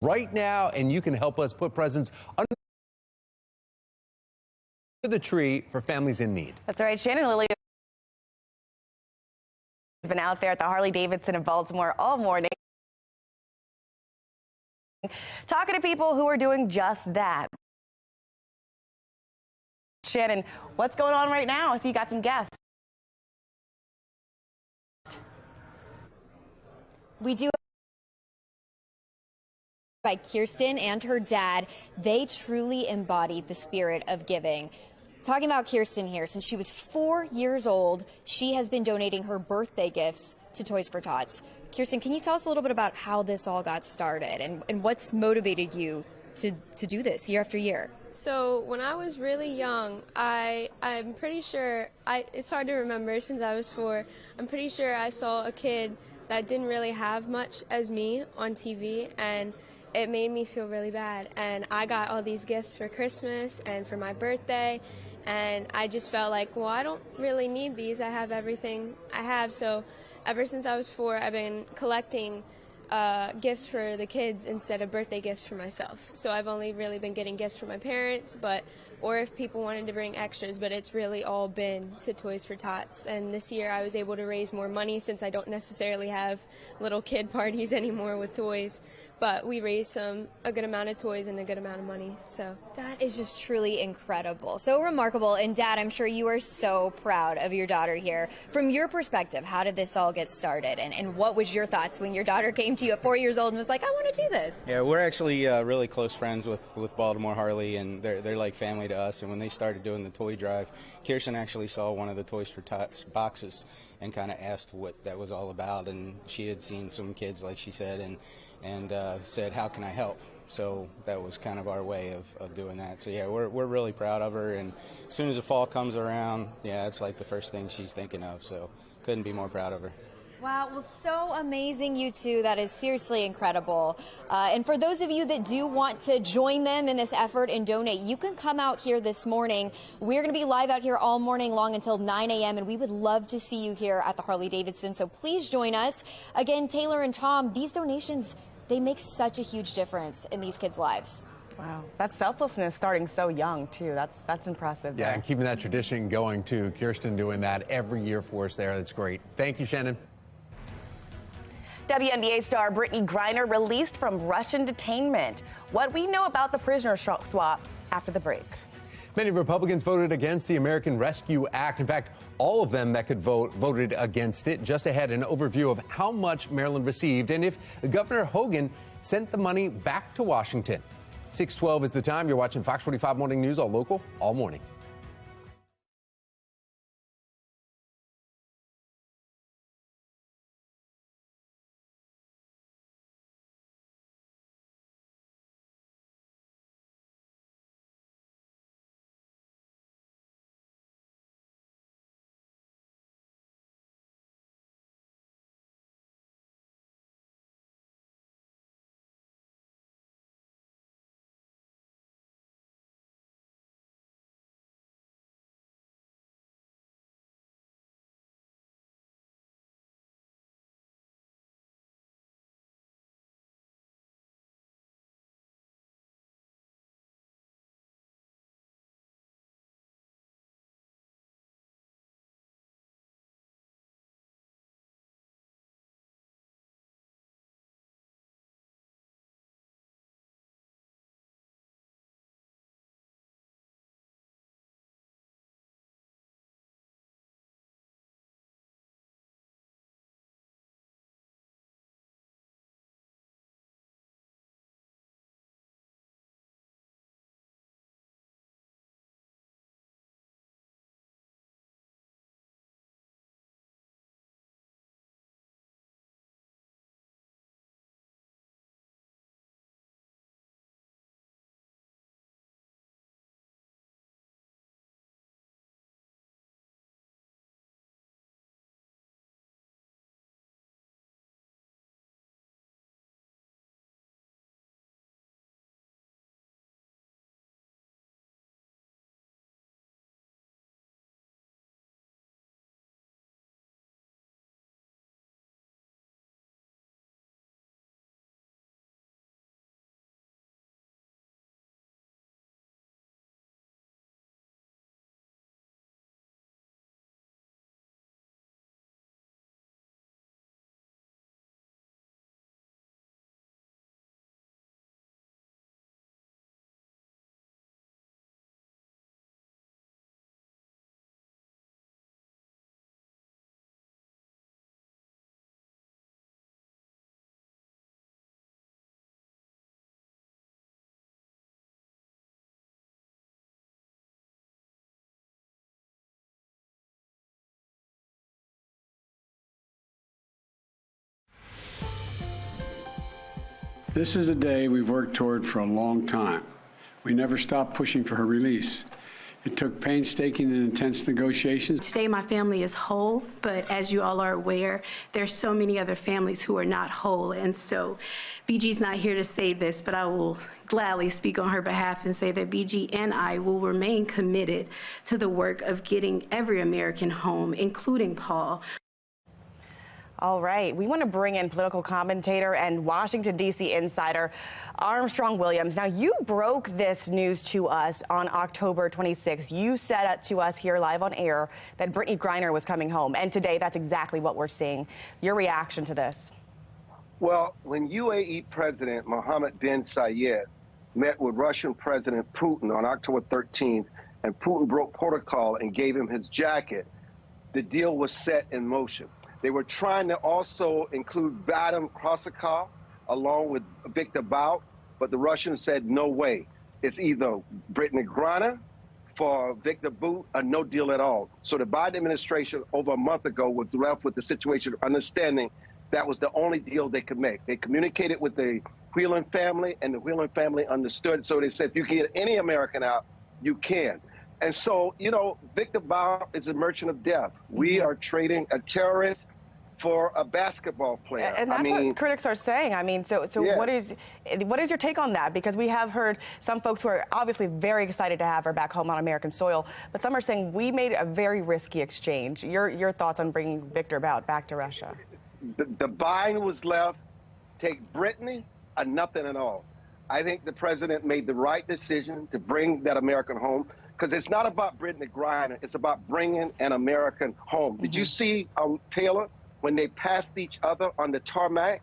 right now, and you can help us put presents under the tree for families in need. That's right. Shannon Lilly has been out there at the Harley-Davidson in Baltimore all morning, talking to people who are doing just that. Shannon, what's going on right now? I see you got some guests. We do by Kirsten and her dad. They truly embody the spirit of giving. Talking about Kirsten here, since she was 4 years old, she has been donating her birthday gifts to Toys for Tots. Kirsten, can you tell us a little bit about how this all got started and what's motivated you to do this year after year? So when I was really young, I'm pretty sure, it's hard to remember since I was 4, I'm pretty sure I saw a kid that didn't really have much as me on TV, and it made me feel really bad. And I got all these gifts for Christmas and for my birthday, and I just felt like, well, I don't really need these. I have everything I have. So ever since I was 4, I've been collecting gifts for the kids instead of birthday gifts for myself. So I've only really been getting gifts for my parents, or if people wanted to bring extras, but it's really all been to Toys for Tots. And this year I was able to raise more money since I don't necessarily have little kid parties anymore with toys. But we raised a good amount of toys and a good amount of money. So that is just truly incredible. So remarkable. And Dad, I'm sure you are so proud of your daughter here. From your perspective, how did this all get started? And what was your thoughts when your daughter came to you at 4 years old and was like, I want to do this? Yeah, we're actually really close friends with Baltimore Harley, and they're like family to us. And when they started doing the toy drive, Kirsten actually saw one of the Toys for Tots boxes and kind of asked what that was all about. And she had seen some kids, like she said, and said, how can I help? So that was kind of our way of doing that. So yeah, we're really proud of her, and as soon as the fall comes around, yeah, it's like the first thing she's thinking of, so couldn't be more proud of her. Wow, well, so amazing, you two. That is seriously incredible. And for those of you that do want to join them in this effort and donate, you can come out here this morning. We're going to be live out here all morning long until 9 a.m., and we would love to see you here at the Harley-Davidson. So please join us. Again, Taylor and Tom, these donations, they make such a huge difference in these kids' lives. Wow, that selflessness starting so young, too. That's impressive. Yeah, and keeping that tradition going, too. Kirsten doing that every year for us there. That's great. Thank you, Shannon. WNBA star Brittany Griner released from Russian detainment. What we know about the prisoner swap after the break. Many Republicans voted against the American Rescue Act. In fact, all of them that could vote voted against it. Just ahead, an overview of how much Maryland received and if Governor Hogan sent the money back to Washington. 6:12 is the time. You're watching Fox 45 Morning News, all local, all morning. This is a day we've worked toward for a long time. We never stopped pushing for her release. It took painstaking and intense negotiations. Today, my family is whole, but as you all are aware, there's so many other families who are not whole. And so BG's not here to say this, but I will gladly speak on her behalf and say that BG and I will remain committed to the work of getting every American home, including Paul. All right, we want to bring in political commentator and Washington, D.C. insider Armstrong Williams. Now, you broke this news to us on October 26th. You said to us here live on air that Brittany Griner was coming home, and today that's exactly what we're seeing. Your reaction to this? Well, when UAE President Mohammed bin Zayed met with Russian President Putin on October 13th, and Putin broke protocol and gave him his jacket, the deal was set in motion. They were trying to also include Vadim Krasakov along with Viktor Bout, but the Russians said no way. It's either Brittany Griner for Viktor Bout or no deal at all. So the Biden administration over a month ago was left with the situation understanding that was the only deal they could make. They communicated with the Whelan family, and the Whelan family understood. So they said, if you can get any American out, you can. And so, you know, Viktor Bout is a merchant of death. We are trading a terrorist for a basketball player. And that's what critics are saying. I mean, so yeah. What is your take on that? Because we have heard some folks who are obviously very excited to have her back home on American soil, but some are saying we made a very risky exchange. Your thoughts on bringing Viktor Bout back to Russia? The buying was left. Take Brittany or nothing at all. I think the president made the right decision to bring that American home, because it's not about Brittany Griner. It's about bringing an American home. Did you see, Taylor, when they passed each other on the tarmac,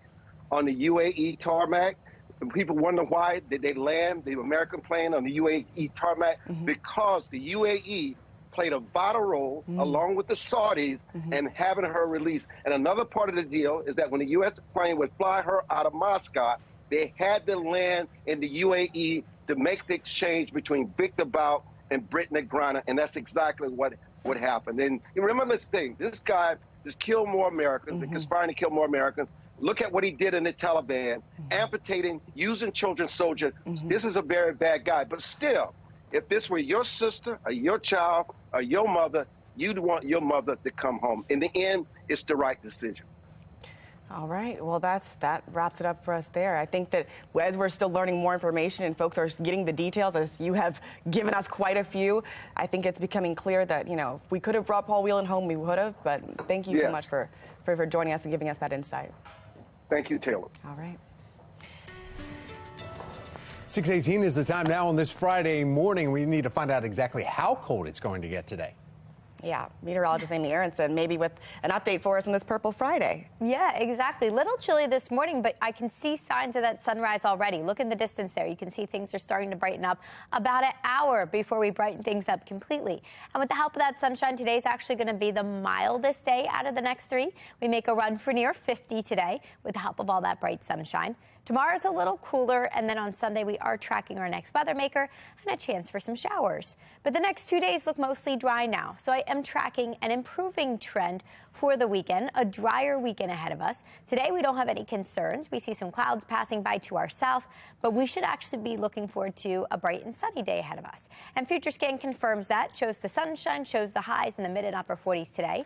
on the UAE tarmac? People wonder why did they land the American plane on the UAE tarmac? Because the UAE played a vital role along with the Saudis in having her released. And another part of the deal is that when the U.S. plane would fly her out of Moscow, they had to land in the UAE to make the exchange between Viktor Bout and Brittany Griner, and that's exactly what happened. And remember this thing, this guy just killed more Americans, conspiring to kill more Americans. Look at what he did in the Taliban, amputating, using children soldiers. This is a very bad guy. But still, if this were your sister or your child or your mother, you'd want your mother to come home. In the end, it's the right decision. All right. Well, that wraps it up for us there. I think that as we're still learning more information and folks are getting the details, as you have given us quite a few, I think it's becoming clear that, you know, if we could have brought Paul Whelan home, we would have. But thank you so much for joining us and giving us that insight. Thank you, Taylor. All right. 6:18 is the time now on this Friday morning. We need to find out exactly how cold it's going to get today. Yeah, meteorologist Amy Aronson, maybe with an update for us on this Purple Friday. Yeah, exactly. Little chilly this morning, but I can see signs of that sunrise already. Look in the distance there. You can see things are starting to brighten up about an hour before we brighten things up completely. And with the help of that sunshine, today's actually going to be the mildest day out of the next three. We make a run for near 50 today with the help of all that bright sunshine. Tomorrow's a little cooler, and then on Sunday we are tracking our next weather maker and a chance for some showers. But the next 2 days look mostly dry now, so I am tracking an improving trend for the weekend, a drier weekend ahead of us. Today we don't have any concerns. We see some clouds passing by to our south, but we should actually be looking forward to a bright and sunny day ahead of us. And FutureScan confirms that, shows the sunshine, shows the highs in the mid and upper 40s today.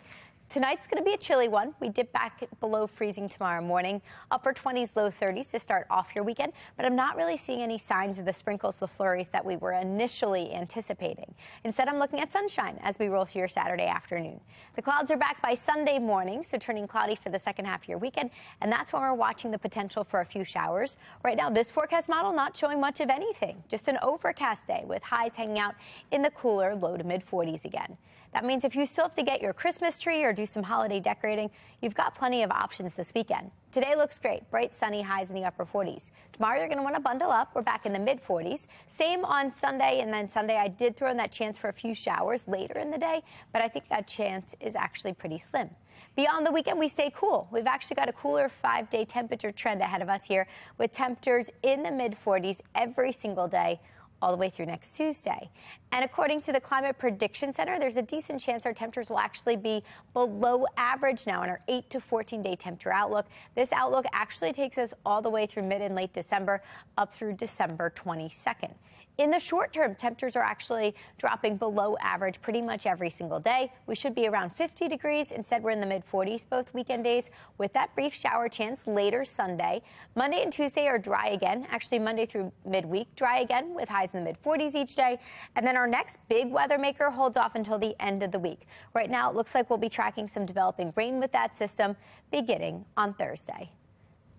Tonight's going to be a chilly one. We dip back below freezing tomorrow morning. Upper 20s, low 30s to start off your weekend. But I'm not really seeing any signs of the sprinkles, the flurries that we were initially anticipating. Instead, I'm looking at sunshine as we roll through your Saturday afternoon. The clouds are back by Sunday morning, so turning cloudy for the second half of your weekend. And that's when we're watching the potential for a few showers. Right now, this forecast model not showing much of anything. Just an overcast day with highs hanging out in the cooler low to mid 40s again. That means if you still have to get your Christmas tree or do some holiday decorating, you've got plenty of options this weekend. Today looks great. Bright, sunny, highs in the upper 40s. Tomorrow, you're going to want to bundle up. We're back in the mid 40s. Same on Sunday, and then Sunday, I did throw in that chance for a few showers later in the day, but I think that chance is actually pretty slim. Beyond the weekend, we stay cool. We've actually got a cooler 5-day temperature trend ahead of us here with temperatures in the mid 40s every single day all the way through next Tuesday. And according to the Climate Prediction Center, there's a decent chance our temperatures will actually be below average now in our 8 to 14-day temperature outlook. This outlook actually takes us all the way through mid and late December, up through December 22nd. In the short term, temperatures are actually dropping below average pretty much every single day. We should be around 50 degrees. Instead, we're in the mid-40s both weekend days with that brief shower chance later Sunday. Monday and Tuesday are dry again. Actually, Monday through midweek, dry again with highs in the mid-40s each day. And then our next big weather maker holds off until the end of the week. Right now, it looks like we'll be tracking some developing rain with that system beginning on Thursday.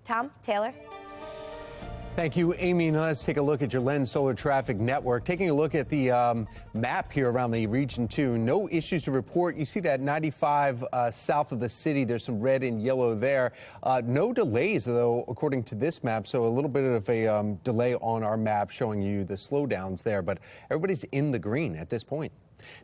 Tom, Taylor. Thank you, Amy. Now let's take a look at your Lens Solar Traffic Network. Taking a look at the map here around the region, too. No issues to report. You see that 95 south of the city. There's some red and yellow there. No delays, though, according to this map. So a little bit of a delay on our map showing you the slowdowns there. But everybody's in the green at this point.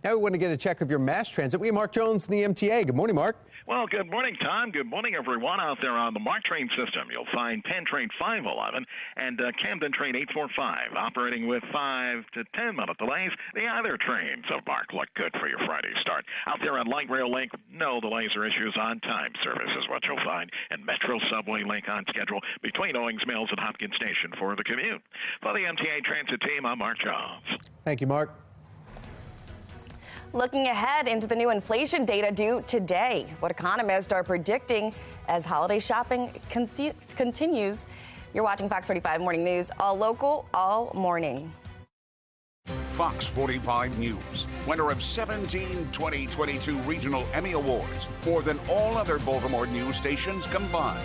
Now we want to get a check of your mass transit. We have Mark Jones in the MTA. Good morning, Mark. Well, good morning, Tom. Good morning, everyone out there on the MARC train system. You'll find Penn Train 511 and Camden Train 845 operating with 5 to 10 minute delays. The other trains of MARC look good for your Friday start. Out there on Light Rail Link, no delays or issues. On time service is what you'll find. And Metro Subway Link on schedule between Owings Mills and Hopkins Station for the commute. For the MTA Transit team, I'm Mark Jones. Thank you, Mark. Looking ahead into the new inflation data due today, what economists are predicting as holiday shopping continues. You're watching Fox 45 Morning News, all local, all morning. Fox 45 News, winner of 17 2022 Regional Emmy Awards, more than all other Baltimore news stations combined.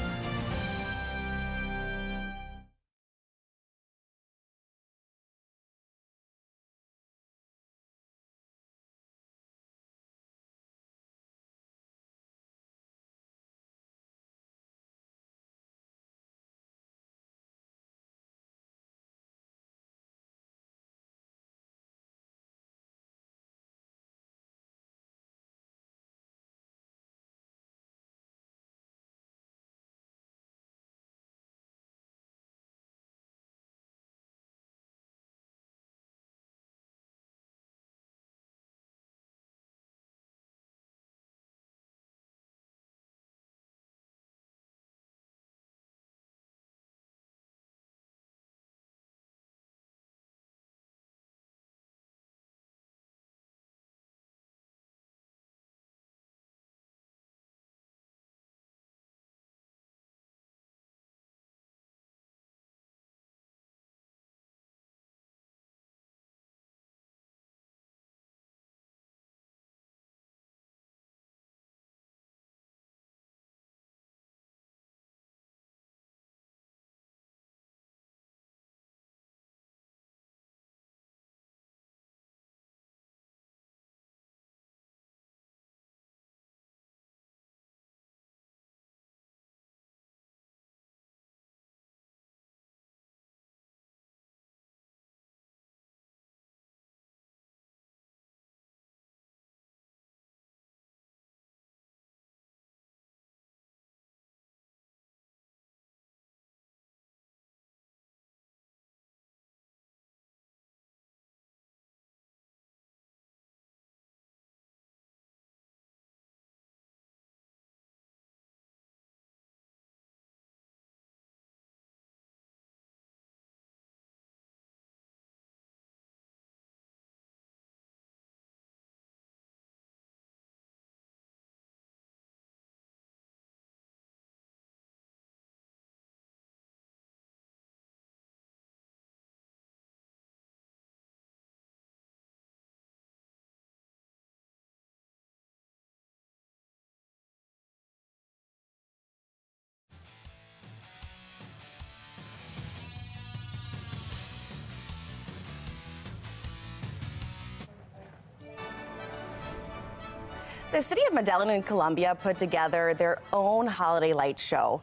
The city of Medellin in Colombia put together their own holiday light show.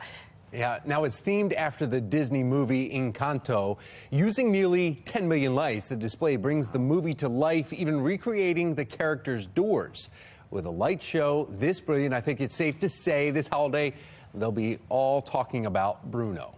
Yeah, now it's themed after the Disney movie Encanto. Using nearly 10 million lights, the display brings the movie to life, even recreating the characters' doors. With a light show this brilliant, I think it's safe to say this holiday they'll be all talking about Bruno.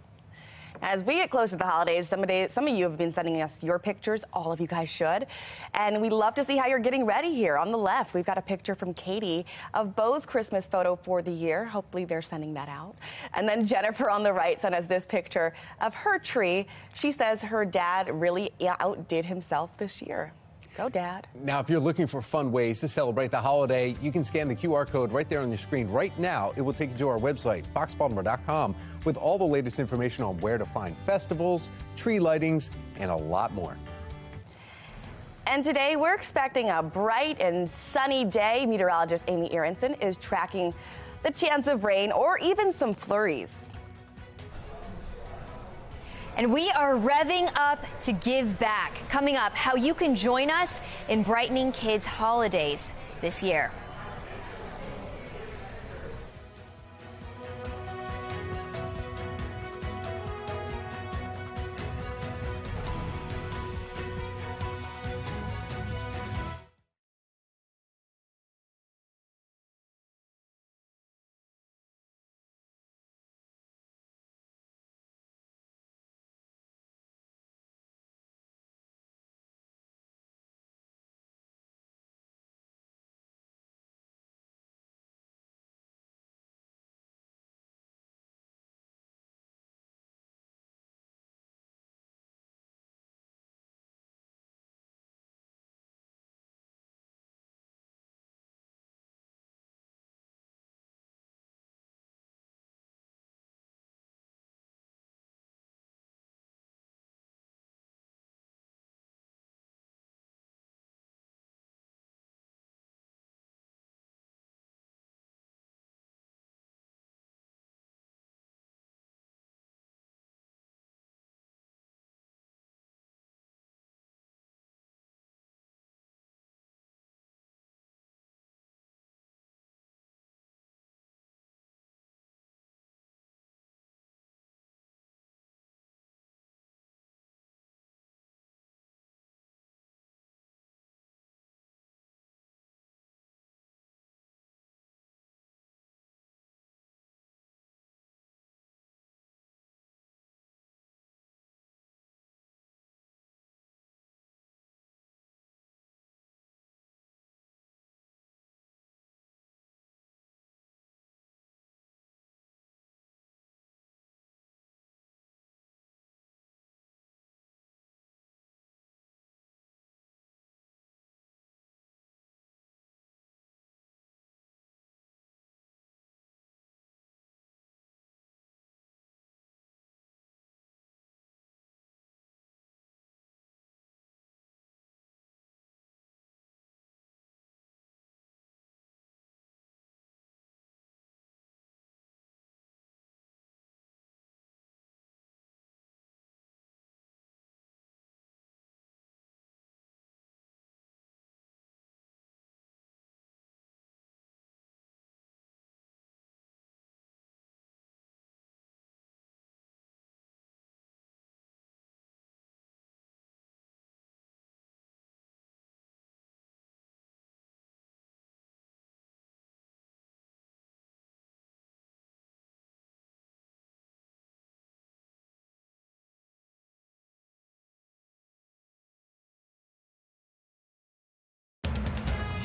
As we get close to the holidays, some of you have been sending us your pictures. All of you guys should. And we love to see how you're getting ready here. On the left, we've got a picture from Katie of Beau's Christmas photo for the year. Hopefully they're sending that out. And then Jennifer on the right sent us this picture of her tree. She says her dad really outdid himself this year. Go, Dad. Now, if you're looking for fun ways to celebrate the holiday, you can scan the QR code right there on your screen. Right now, it will take you to our website, foxbaltimore.com, with all the latest information on where to find festivals, tree lightings, and a lot more. And today, we're expecting a bright and sunny day. Meteorologist Amy Aronson is tracking the chance of rain or even some flurries. And we are revving up to give back. Coming up, how you can join us in brightening kids' holidays this year.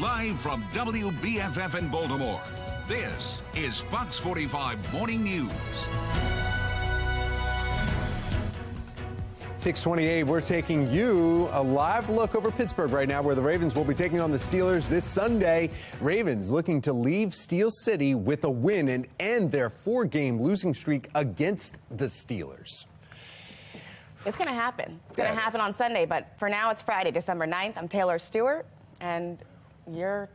Live from WBFF in Baltimore, this is Fox 45 Morning News. 6:28, we're taking you a live look over Pittsburgh right now, where the Ravens will be taking on the Steelers this Sunday. Ravens looking to leave Steel City with a win and end their 4-game losing streak against the Steelers. It's going to happen. It's going to happen on Sunday, but for now, it's Friday, December 9th. I'm Taylor Stewart, and you're...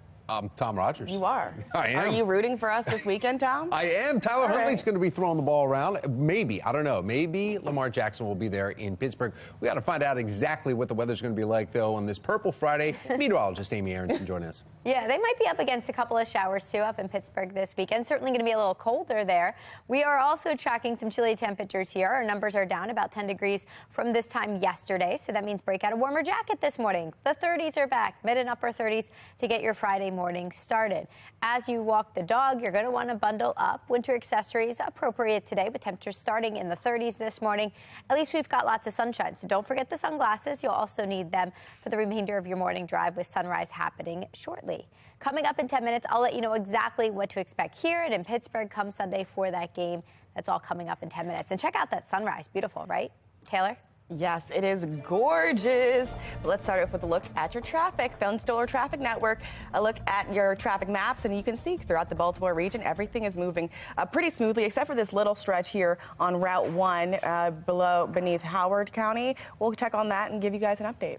Tom Rogers. You are. I am. Are you rooting for us this weekend, Tom? I am. Tyler Huntley's going to be throwing the ball around. Maybe. I don't know. Maybe Lamar Jackson will be there in Pittsburgh. We got to find out exactly what the weather's going to be like, though, on this Purple Friday. Meteorologist Amy Aronson joining us. Yeah, they might be up against a couple of showers, too, up in Pittsburgh this weekend. Certainly going to be a little colder there. We are also tracking some chilly temperatures here. Our numbers are down about 10 degrees from this time yesterday, so that means break out a warmer jacket this morning. The 30s are back, mid and upper 30s to get your Friday morning started. As you walk the dog, you're going to want to bundle up. Winter accessories appropriate today with temperatures starting in the 30s this morning. At least we've got lots of sunshine, so don't forget the sunglasses. You'll also need them for the remainder of your morning drive with sunrise happening shortly. Coming up in 10 minutes, I'll let you know exactly what to expect here and in Pittsburgh come Sunday for that game. That's all coming up in 10 minutes. And check out that sunrise. Beautiful, right? Taylor? Yes, it is gorgeous. But let's start off with a look at your traffic. The Unstoller Traffic Network, a look at your traffic maps, and you can see throughout the Baltimore region, everything is moving pretty smoothly, except for this little stretch here on Route 1 beneath Howard County. We'll check on that and give you guys an update.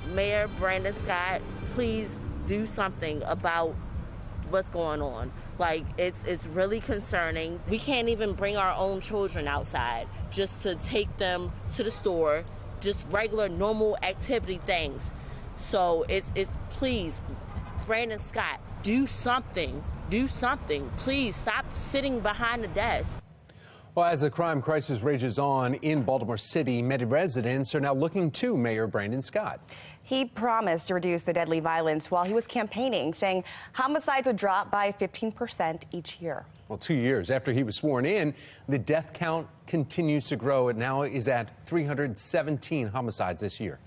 Mayor Brandon Scott, please do something about what's going on. Like, it's really concerning. We can't even bring our own children outside just to take them to the store, just regular, normal activity things. So it's please, Brandon Scott, do something. Do something. Please stop sitting behind the desk. Well, as the crime crisis rages on in Baltimore City, many residents are now looking to Mayor Brandon Scott. He promised to reduce the deadly violence while he was campaigning, saying homicides would drop by 15% each year. Well, 2 years after he was sworn in, the death count continues to grow. It now is at 317 homicides this year.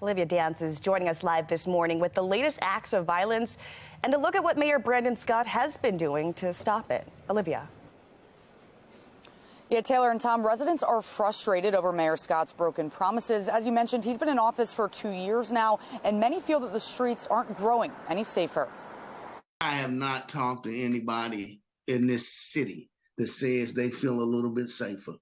Olivia Dance is joining us live this morning with the latest acts of violence and to look at what Mayor Brandon Scott has been doing to stop it. Olivia. Yeah, Taylor and Tom, residents are frustrated over Mayor Scott's broken promises. As you mentioned, he's been in office for 2 years now, and many feel that the streets aren't growing any safer. I have not talked to anybody in this city that says they feel a little bit safer.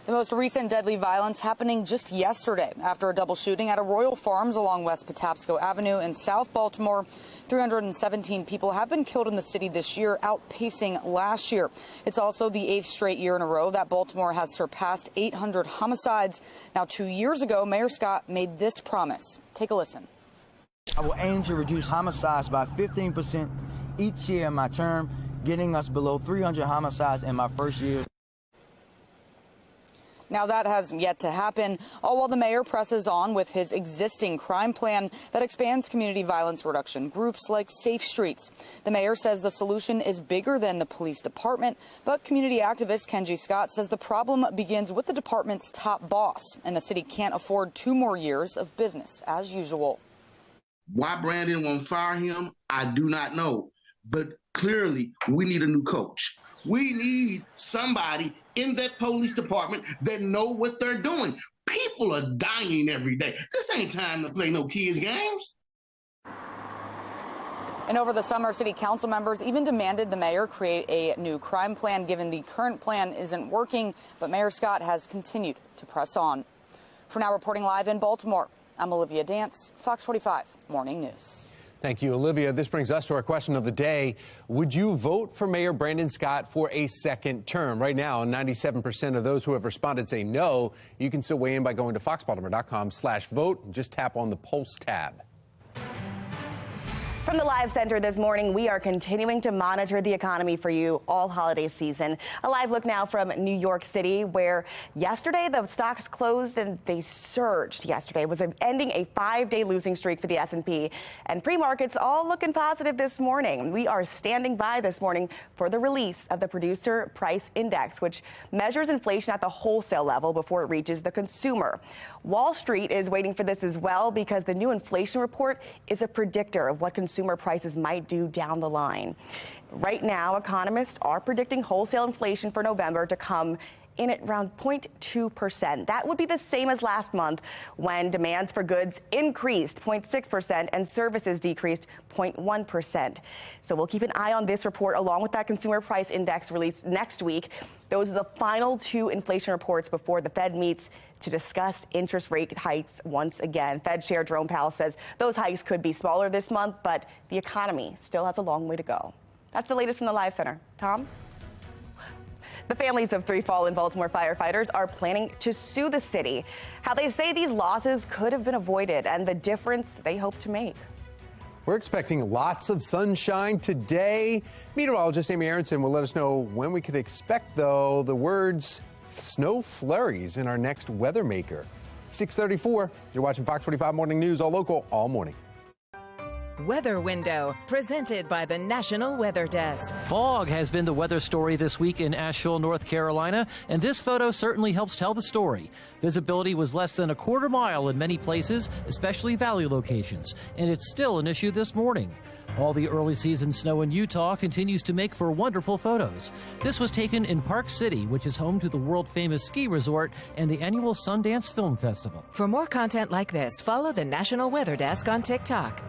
The most recent deadly violence happening just yesterday after a double shooting at a Royal Farms along West Patapsco Avenue in South Baltimore. 317 people have been killed in the city this year, outpacing last year. It's also the 8th straight year in a row that Baltimore has surpassed 800 homicides. Now, 2 years ago, Mayor Scott made this promise. Take a listen. I will aim to reduce homicides by 15% each year in my term, getting us below 300 homicides in my first year. Now, that has yet to happen, all while the mayor presses on with his existing crime plan that expands community violence reduction groups like Safe Streets. The mayor says the solution is bigger than the police department, but community activist Kenji Scott says the problem begins with the department's top boss, and the city can't afford 2 more years of business as usual. Why Brandon won't fire him, I do not know. But clearly, we need a new coach. We need somebody in that police department that know what they're doing. People are dying every day. This ain't time to play no kids' games. And over the summer, city council members even demanded the mayor create a new crime plan, given the current plan isn't working. But Mayor Scott has continued to press on. For now, reporting live in Baltimore, I'm Olivia Dance, Fox 45 Morning News. Thank you, Olivia. This brings us to our question of the day. Would you vote for Mayor Brandon Scott for a second term? Right now, 97% of those who have responded say no. You can still weigh in by going to foxbaltimore.com/vote and just tap on the Pulse tab. From the Live Center this morning, we are continuing to monitor the economy for you all holiday season. A live look now from New York City, where yesterday the stocks closed and they surged yesterday, was ending a 5-day losing streak for the S&P. And pre-markets all looking positive this morning. We are standing by this morning for the release of the Producer Price Index, which measures inflation at the wholesale level before it reaches the consumer. Wall Street is waiting for this as well because the new inflation report is a predictor of what consumer prices might do down the line. Right now, economists are predicting wholesale inflation for November to come in at around 0.2%. That would be the same as last month when demands for goods increased 0.6% and services decreased 0.1%. So we'll keep an eye on this report along with that consumer price index released next week. Those are the final 2 inflation reports before the Fed meets to discuss interest rate hikes once again. Fed Chair Jerome Powell says those hikes could be smaller this month, but the economy still has a long way to go. That's the latest from the Live Center. Tom? The families of 3 fallen Baltimore firefighters are planning to sue the city. How they say these losses could have been avoided and the difference they hope to make. We're expecting lots of sunshine today. Meteorologist Amy Aronson will let us know when we could expect, though, the words snow flurries in our next weather maker. 6:34. You're watching Fox 45 Morning News, all local, all morning. Weather Window, presented by the National Weather Desk. Fog has been the weather story this week in Asheville, North Carolina, and this photo certainly helps tell the story. Visibility was less than a quarter mile in many places, especially valley locations, and it's still an issue this morning. All the early season snow in Utah continues to make for wonderful photos. This was taken in Park City, which is home to the world-famous ski resort and the annual Sundance Film Festival. For more content like this, follow the National Weather Desk on TikTok.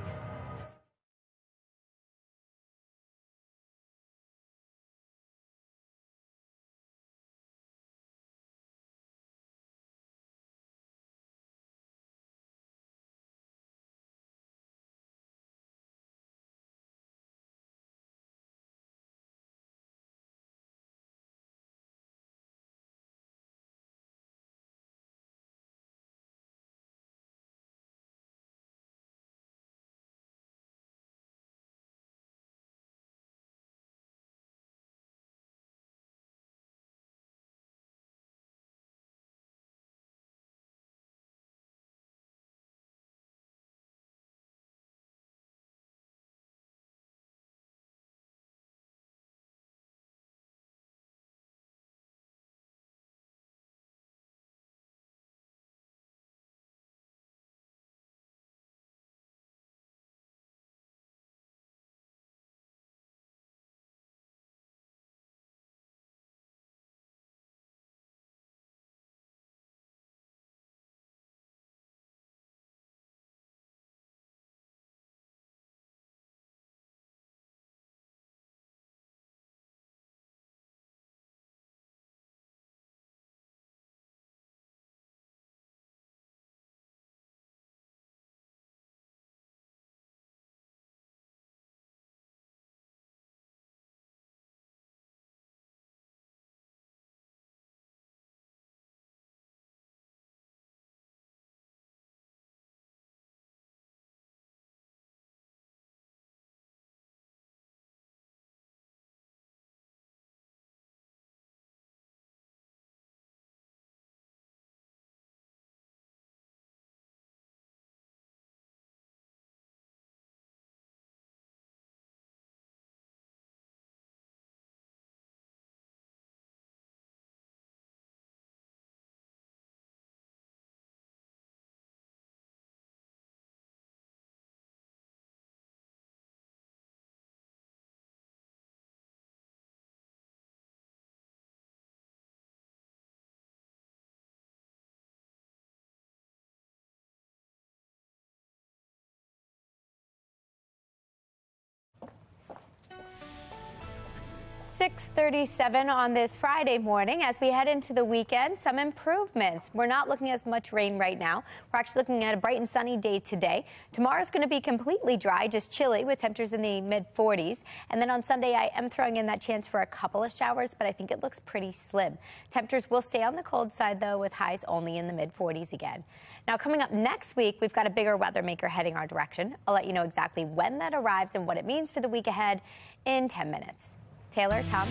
.37 on this Friday morning. As we head into the weekend, some improvements. We're not looking at as much rain right now. We're actually looking at a bright and sunny day today. Tomorrow's going to be completely dry, just chilly with temperatures in the mid-40s. And then on Sunday, I am throwing in that chance for a couple of showers, but I think it looks pretty slim. Temperatures will stay on the cold side, though, with highs only in the mid-40s again. Now, coming up next week, we've got a bigger weather maker heading our direction. I'll let you know exactly when that arrives and what it means for the week ahead in 10 minutes. Taylor, Tom.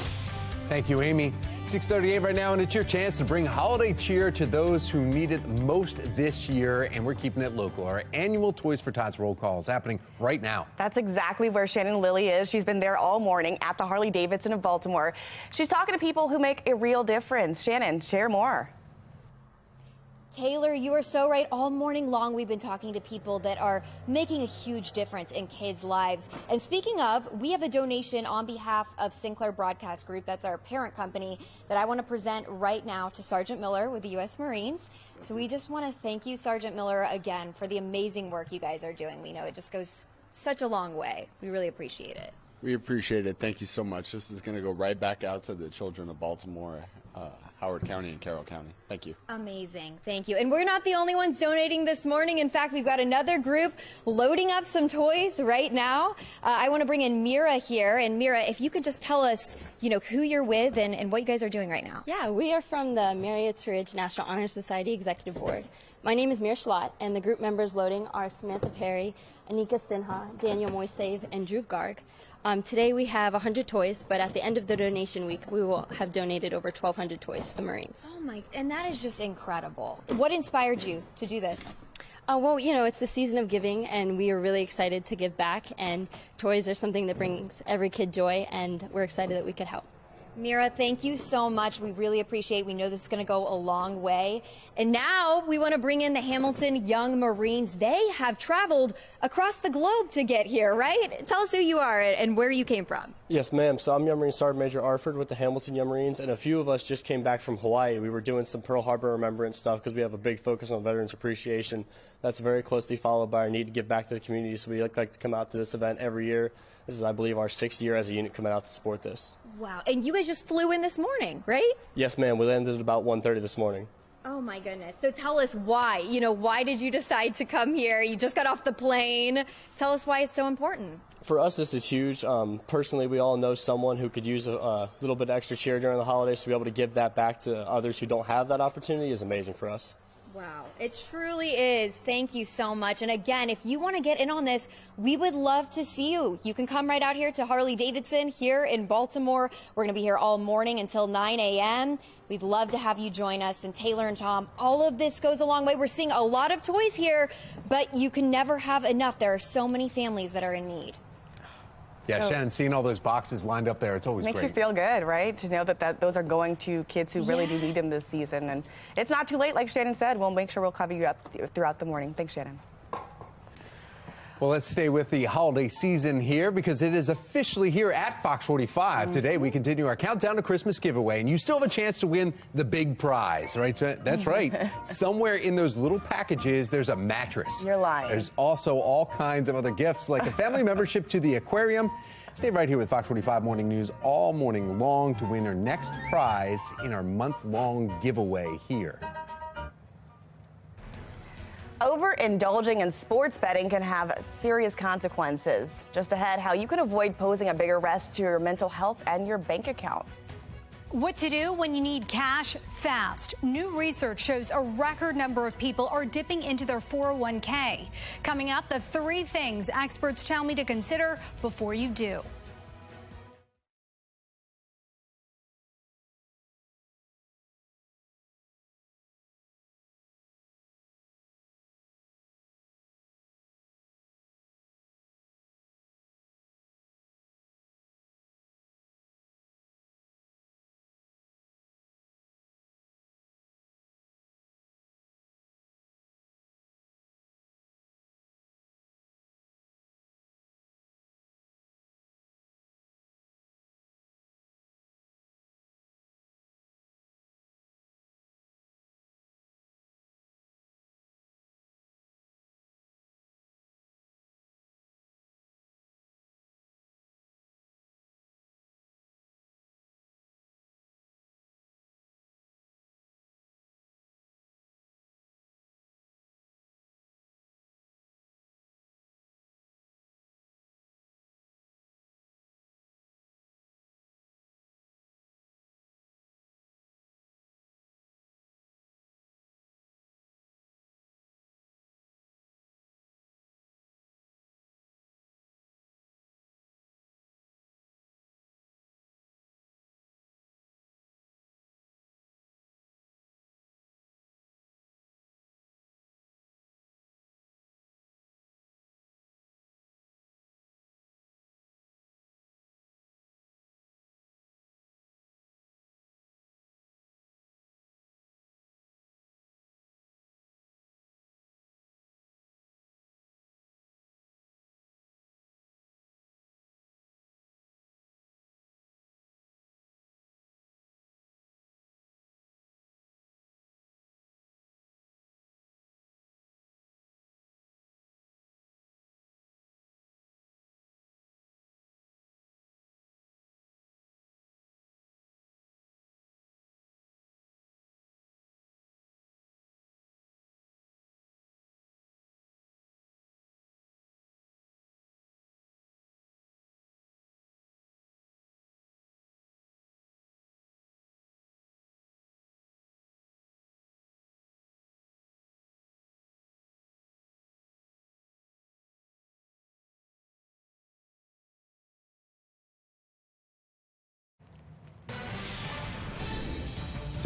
Thank you, Amy. 6:38 right now, and it's your chance to bring holiday cheer to those who need it most this year, and we're keeping it local. Our annual Toys for Tots roll call is happening right now. That's exactly where Shannon Lilly is. She's been there all morning at the Harley-Davidson of Baltimore. She's talking to people who make a real difference. Shannon, share more. Taylor, you are so right. All morning long, we've been talking to people that are making a huge difference in kids' lives. And speaking of, we have a donation on behalf of Sinclair Broadcast Group, that's our parent company, that I want to present right now to Sergeant Miller with the U.S. Marines. So we just want to thank you, Sergeant Miller, again, for the amazing work you guys are doing. We know it just goes such a long way. We really appreciate it. We appreciate it. Thank you so much. This is going to go right back out to the children of Baltimore, Howard County and Carroll County. Thank you. Amazing. Thank you. And we're not the only ones donating this morning. In fact, we've got another group loading up some toys right now. I want to bring in Mira here. And Mira, if you could just tell us, who you're with and what you guys are doing right now. Yeah, we are from the Marriott's Ridge National Honor Society Executive Board. My name is Mir Schlott, and the group members loading are Samantha Perry, Anika Sinha, Daniel Moisev, and Dhruv Garg. Today we have 100 toys, but at the end of the donation week, we will have donated over 1,200 toys to the Marines. Oh my, and that is just incredible. What inspired you to do this? Well, you know, it's the season of giving, and we are really excited to give back, and toys are something that brings every kid joy, and we're excited that we could help. Mira, thank you so much. We really appreciate. We know this is going to go a long way. And now we want to bring in the Hamilton Young Marines. They have traveled across the globe to get here, right? Tell us who you are and where you came from. Yes, ma'am. So I'm Young Marine Sergeant Major Arford with the Hamilton Young Marines, and a few of us just came back from Hawaii. We were doing some Pearl Harbor remembrance stuff because we have a big focus on veterans appreciation. That's very closely followed by our need to give back to the community, so we like to come out to this event every year. This is, I believe, our 6th year as a unit coming out to support this. Wow. And you guys just flew in this morning, right? Yes, ma'am. We landed at about 1:30 this morning. Oh, my goodness. So tell us why. You know, why did you decide to come here? You just got off the plane. Tell us why it's so important. For us, this is huge. Personally, we all know someone who could use a little bit of extra cheer during the holidays, to be able to give that back to others who don't have that opportunity is amazing for us. Wow, it truly is. Thank you so much. And again, if you want to get in on this, we would love to see you. You can come right out here to Harley-Davidson here in Baltimore. We're going to be here all morning until 9 a.m. We'd love to have you join us. And Taylor and Tom, all of this goes a long way. We're seeing a lot of toys here, but you can never have enough. There are so many families that are in need. Yeah, So- Shannon, seeing all those boxes lined up there, it's always Makes great. you feel good, right? To know that those are going to kids who really do need them this season. And it's not too late, like Shannon said. We'll make sure we'll cover you up throughout the morning. Thanks, Shannon. Well, let's stay with the holiday season here because it is officially here at Fox 45. Today, we continue our countdown to Christmas giveaway, and you still have a chance to win the big prize, right? That's right. Somewhere in those little packages, there's a mattress. You're lying. There's also all kinds of other gifts, like a family membership to the aquarium. Stay right here with Fox 45 Morning News all morning long to win our next prize in our month-long giveaway here. Overindulging in sports betting can have serious consequences. Just ahead, how you can avoid posing a bigger risk to your mental health and your bank account. What to do when you need cash fast. New research shows a record number of people are dipping into their 401k. Coming up, the 3 things experts tell me to consider before you do.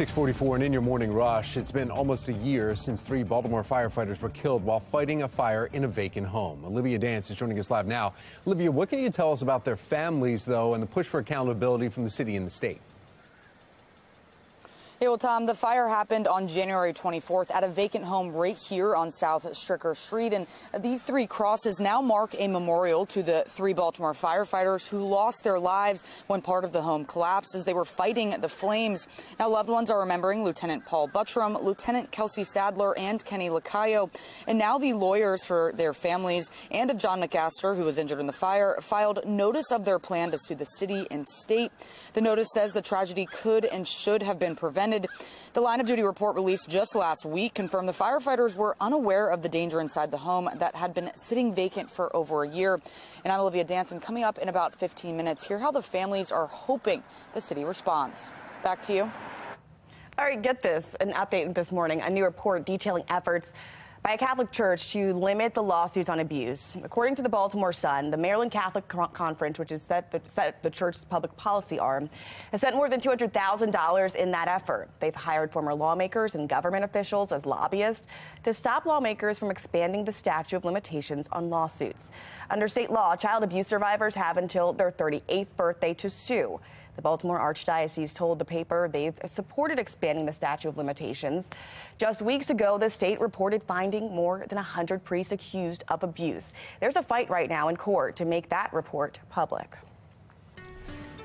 6:44 and in your morning rush. It's been almost a year since 3 Baltimore firefighters were killed while fighting a fire in a vacant home. Olivia Dance is joining us live now. Olivia, what can you tell us about their families, though, and the push for accountability from the city and the state? Yeah, well, Tom, the fire happened on January 24th at a vacant home right here on South Stricker Street. And these 3 crosses now mark a memorial to the 3 Baltimore firefighters who lost their lives when part of the home collapsed as they were fighting the flames. Now, loved ones are remembering Lieutenant Paul Buttram, Lieutenant Kelsey Sadler, and Kenny Lacayo. And now the lawyers for their families and of John McMaster, who was injured in the fire, filed notice of their plan to sue the city and state. The notice says the tragedy could and should have been prevented. The line of duty report released just last week confirmed the firefighters were unaware of the danger inside the home that had been sitting vacant for over a year. And I'm Olivia Danson. Coming up in about 15 minutes, hear how the families are hoping the city responds. Back to you. All right, get this, an update this morning, a new report detailing efforts by a Catholic church to limit the lawsuits on abuse. According to the Baltimore Sun, the Maryland Catholic Conference, which is the church's public policy arm, has spent more than $200,000 in that effort. They've hired former lawmakers and government officials as lobbyists to stop lawmakers from expanding the statute of limitations on lawsuits. Under state law, child abuse survivors have until their 38th birthday to sue. The Baltimore Archdiocese told the paper they've supported expanding the statute of limitations. Just weeks ago, the state reported finding more than 100 priests accused of abuse. There's a fight right now in court to make that report public.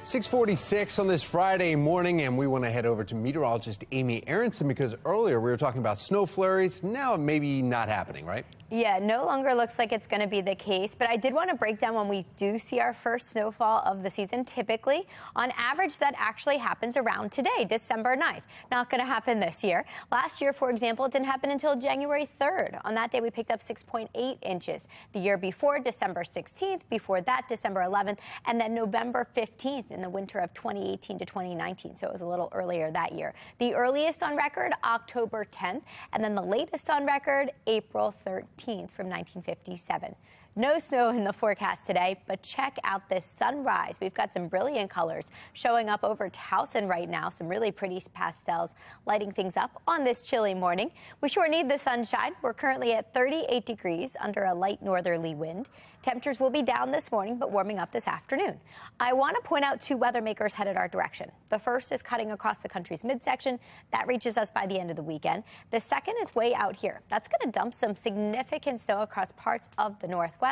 6:46 on this Friday morning, and we want to head over to meteorologist Amy Aronson because earlier we were talking about snow flurries. Now maybe not happening, right? Yeah, no longer looks like it's going to be the case, but I did want to break down when we do see our first snowfall of the season. Typically, on average, that actually happens around today, December 9th. Not going to happen this year. Last year, for example, it didn't happen until January 3rd. On that day, we picked up 6.8 inches. The year before, December 16th, before that, December 11th, and then November 15th in the winter of 2018 to 2019, so it was a little earlier that year. The earliest on record, October 10th, and then the latest on record, April 13th. From 1957. No snow in the forecast today, but check out this sunrise. We've got some brilliant colors showing up over Towson right now. Some really pretty pastels lighting things up on this chilly morning. We sure need the sunshine. We're currently at 38 degrees under a light northerly wind. Temperatures will be down this morning, but warming up this afternoon. I want to point out 2 weather makers headed our direction. The first is cutting across the country's midsection. That reaches us by the end of the weekend. The second is way out here. That's going to dump some significant snow across parts of the Northwest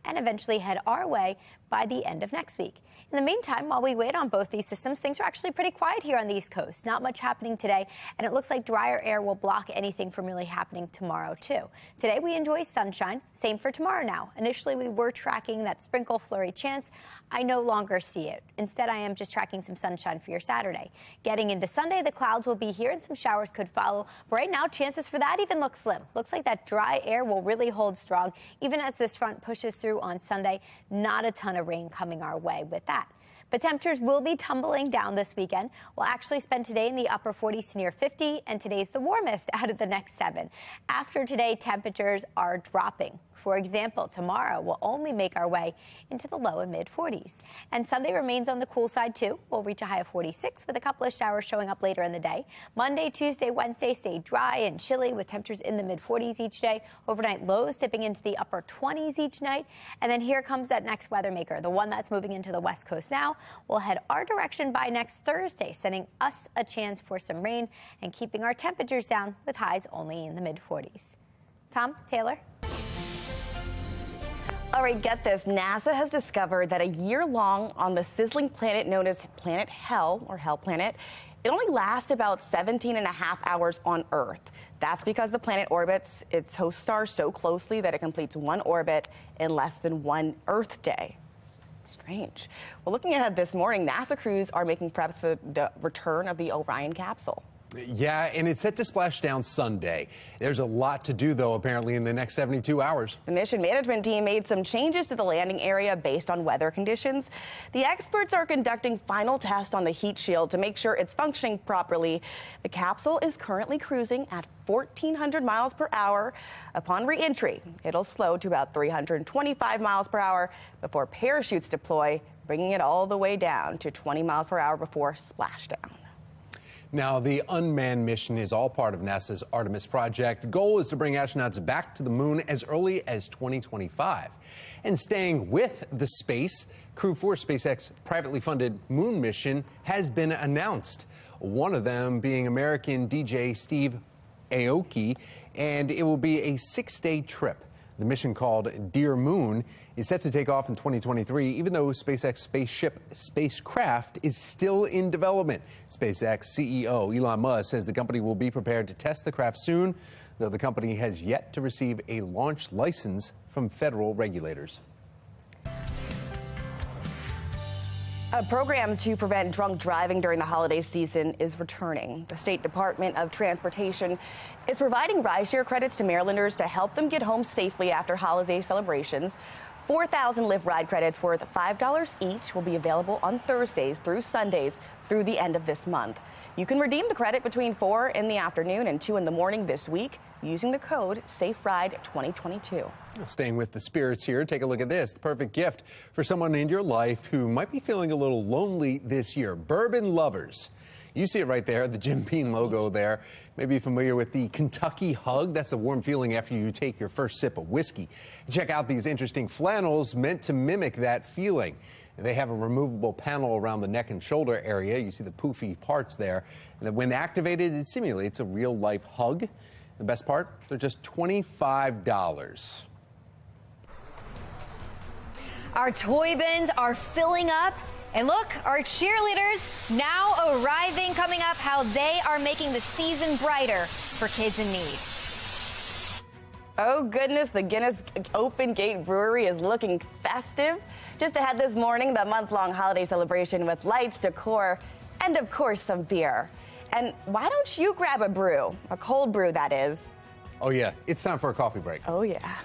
and eventually head our way by the end of next week. In the meantime, while we wait on both these systems, things are actually pretty quiet here on the East Coast. Not much happening today, and it looks like drier air will block anything from really happening tomorrow, too. Today, we enjoy sunshine. Same for tomorrow now. Initially, we were tracking that sprinkle flurry chance. I no longer see it. Instead, I am just tracking some sunshine for your Saturday. Getting into Sunday, the clouds will be here and some showers could follow. But right now, chances for that even look slim. Looks like that dry air will really hold strong, even as this front pushes through on Sunday. Not a ton of rain coming our way with that. But temperatures will be tumbling down this weekend. We'll actually spend today in the upper 40s to near 50, and today's the warmest out of the next 7. After today, temperatures are dropping. For example, tomorrow we'll only make our way into the low and mid 40s. And Sunday remains on the cool side, too. We'll reach a high of 46 with a couple of showers showing up later in the day. Monday, Tuesday, Wednesday stay dry and chilly with temperatures in the mid 40s each day. Overnight lows dipping into the upper 20s each night. And then here comes that next weather maker, the one that's moving into the West Coast now. We'll head our direction by next Thursday, sending us a chance for some rain and keeping our temperatures down with highs only in the mid 40s. Tom, Taylor. All right, get this. NASA has discovered that a year long on the sizzling planet known as Planet Hell, or Hell Planet, it only lasts about 17.5 hours on Earth. That's because the planet orbits its host star so closely that it completes one orbit in less than 1 Earth day. Strange. Well, looking ahead this morning, NASA crews are making preps for the return of the Orion capsule. Yeah, and it's set to splash down Sunday. There's a lot to do, though, apparently, in the next 72 hours. The mission management team made some changes to the landing area based on weather conditions. The experts are conducting final tests on the heat shield to make sure it's functioning properly. The capsule is currently cruising at 1,400 miles per hour. Upon re-entry, it'll slow to about 325 miles per hour before parachutes deploy, bringing it all the way down to 20 miles per hour before splashdown. Now, the unmanned mission is all part of NASA's Artemis project. The goal is to bring astronauts back to the moon as early as 2025. And staying with the space, crew for SpaceX privately funded moon mission has been announced. One of them being American DJ Steve Aoki, and it will be a 6-day trip. The mission, called Dear Moon, is set to take off in 2023, even though SpaceX spacecraft is still in development. SpaceX CEO Elon Musk says the company will be prepared to test the craft soon, though the company has yet to receive a launch license from federal regulators. A program to prevent drunk driving during the holiday season is returning. The State Department of Transportation is providing rideshare credits to Marylanders to help them get home safely after holiday celebrations. 4,000 Lyft ride credits worth $5 each will be available on Thursdays through Sundays through the end of this month. You can redeem the credit between 4 in the afternoon and 2 in the morning this week using the code SAFERIDE2022. Staying with the spirits here, take a look at this. The perfect gift for someone in your life who might be feeling a little lonely this year. Bourbon lovers. You see it right there, the Jim Beam logo there. Maybe you're familiar with the Kentucky Hug. That's a warm feeling after you take your first sip of whiskey. Check out these interesting flannels meant to mimic that feeling. They have a removable panel around the neck and shoulder area. You see the poofy parts there. And then when activated, it simulates a real-life hug. The best part, they're just $25. Our toy bins are filling up. And look, our cheerleaders now arriving, coming up, how they are making the season brighter for kids in need. Oh goodness, the Guinness Open Gate Brewery is looking festive. Just ahead this morning, the month-long holiday celebration with lights, decor, and of course some beer. And why don't you grab a brew? A cold brew, that is. Oh yeah, it's time for a coffee break. Oh yeah.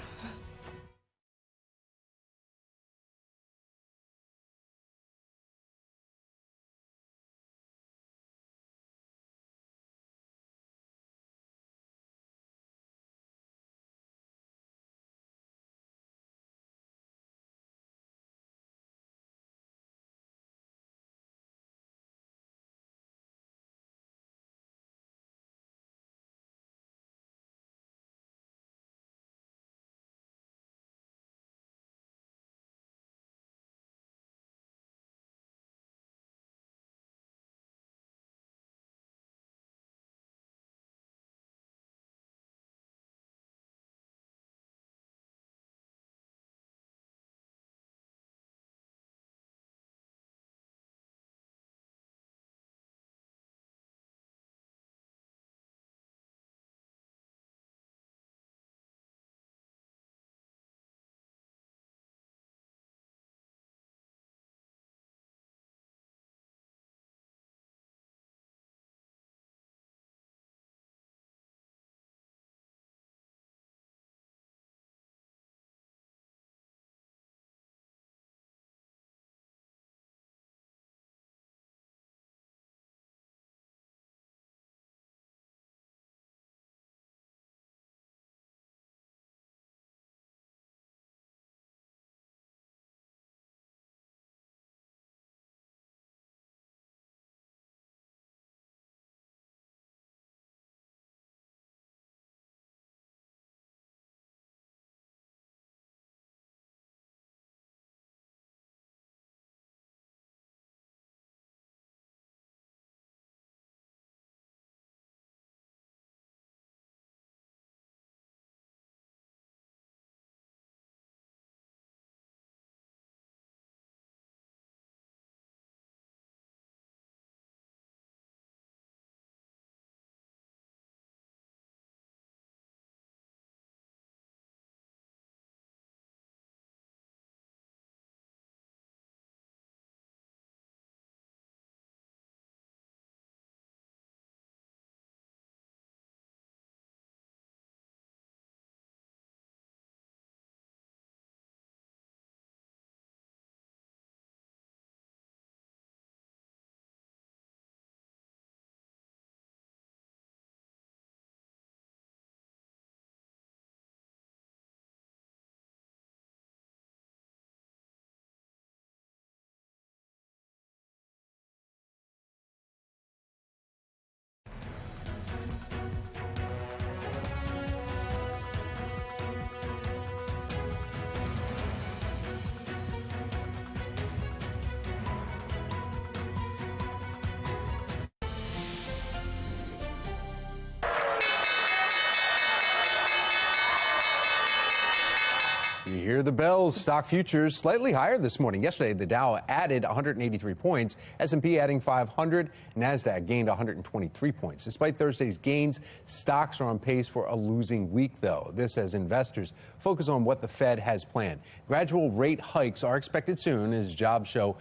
Here are the bells. Stock futures slightly higher this morning. Yesterday, the Dow added 183 points, S&P adding 500, NASDAQ gained 123 points. Despite Thursday's gains, stocks are on pace for a losing week, though. This as investors focus on what the Fed has planned. Gradual rate hikes are expected soon as the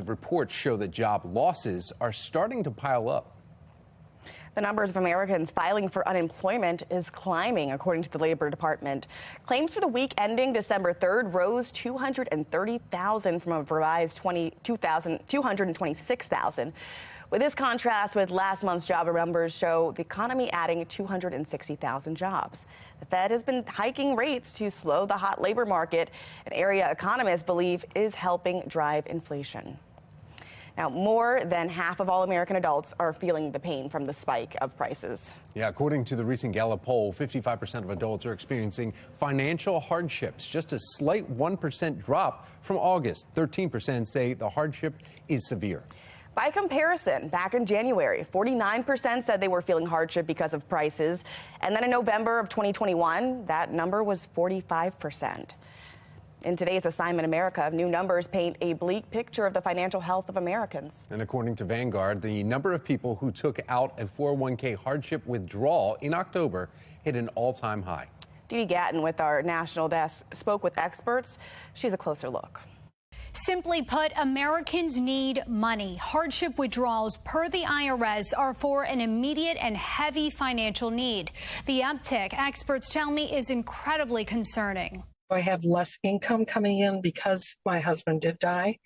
reports show that job losses are starting to pile up. The numbers of Americans filing for unemployment is climbing, according to the Labor Department. Claims for the week ending December 3rd rose 230,000 from a revised 226,000. With this contrast with last month's job numbers show the economy adding 260,000 jobs. The Fed has been hiking rates to slow the hot labor market, an area economists believe is helping drive inflation. Now, more than half of all American adults are feeling the pain from the spike of prices. Yeah, according to the recent Gallup poll, 55% of adults are experiencing financial hardships, just a slight 1% drop from August. 13% say the hardship is severe. By comparison, back in January, 49% said they were feeling hardship because of prices. And then in November of 2021, that number was 45%. In today's Assignment America, new numbers paint a bleak picture of the financial health of Americans. And according to Vanguard, the number of people who took out a 401k hardship withdrawal in October hit an all-time high. Dee Gatton with our national desk spoke with experts. She's a closer look. Simply put, Americans need money. Hardship withdrawals, per the IRS, are for an immediate and heavy financial need. The uptick, experts tell me, is incredibly concerning. I have less income coming in because my husband did die.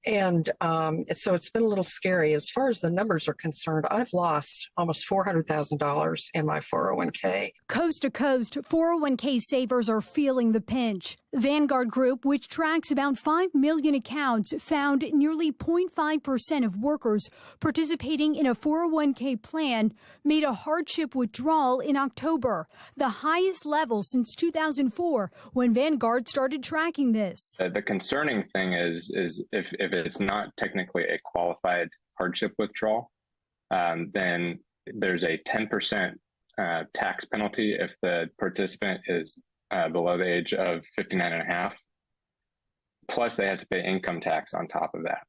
And so it's been a little scary. As far as the numbers are concerned, I've lost almost $400,000 in my 401k. Coast to coast, 401k savers are feeling the pinch. Vanguard Group, which tracks about 5 million accounts, found nearly 0.5% of workers participating in a 401k plan made a hardship withdrawal in October, the highest level since 2004 when Vanguard started tracking this. The concerning thing is if it's not technically a qualified hardship withdrawal, then there's a 10% tax penalty if the participant is below the age of 59 and a half. Plus they have to pay income tax on top of that.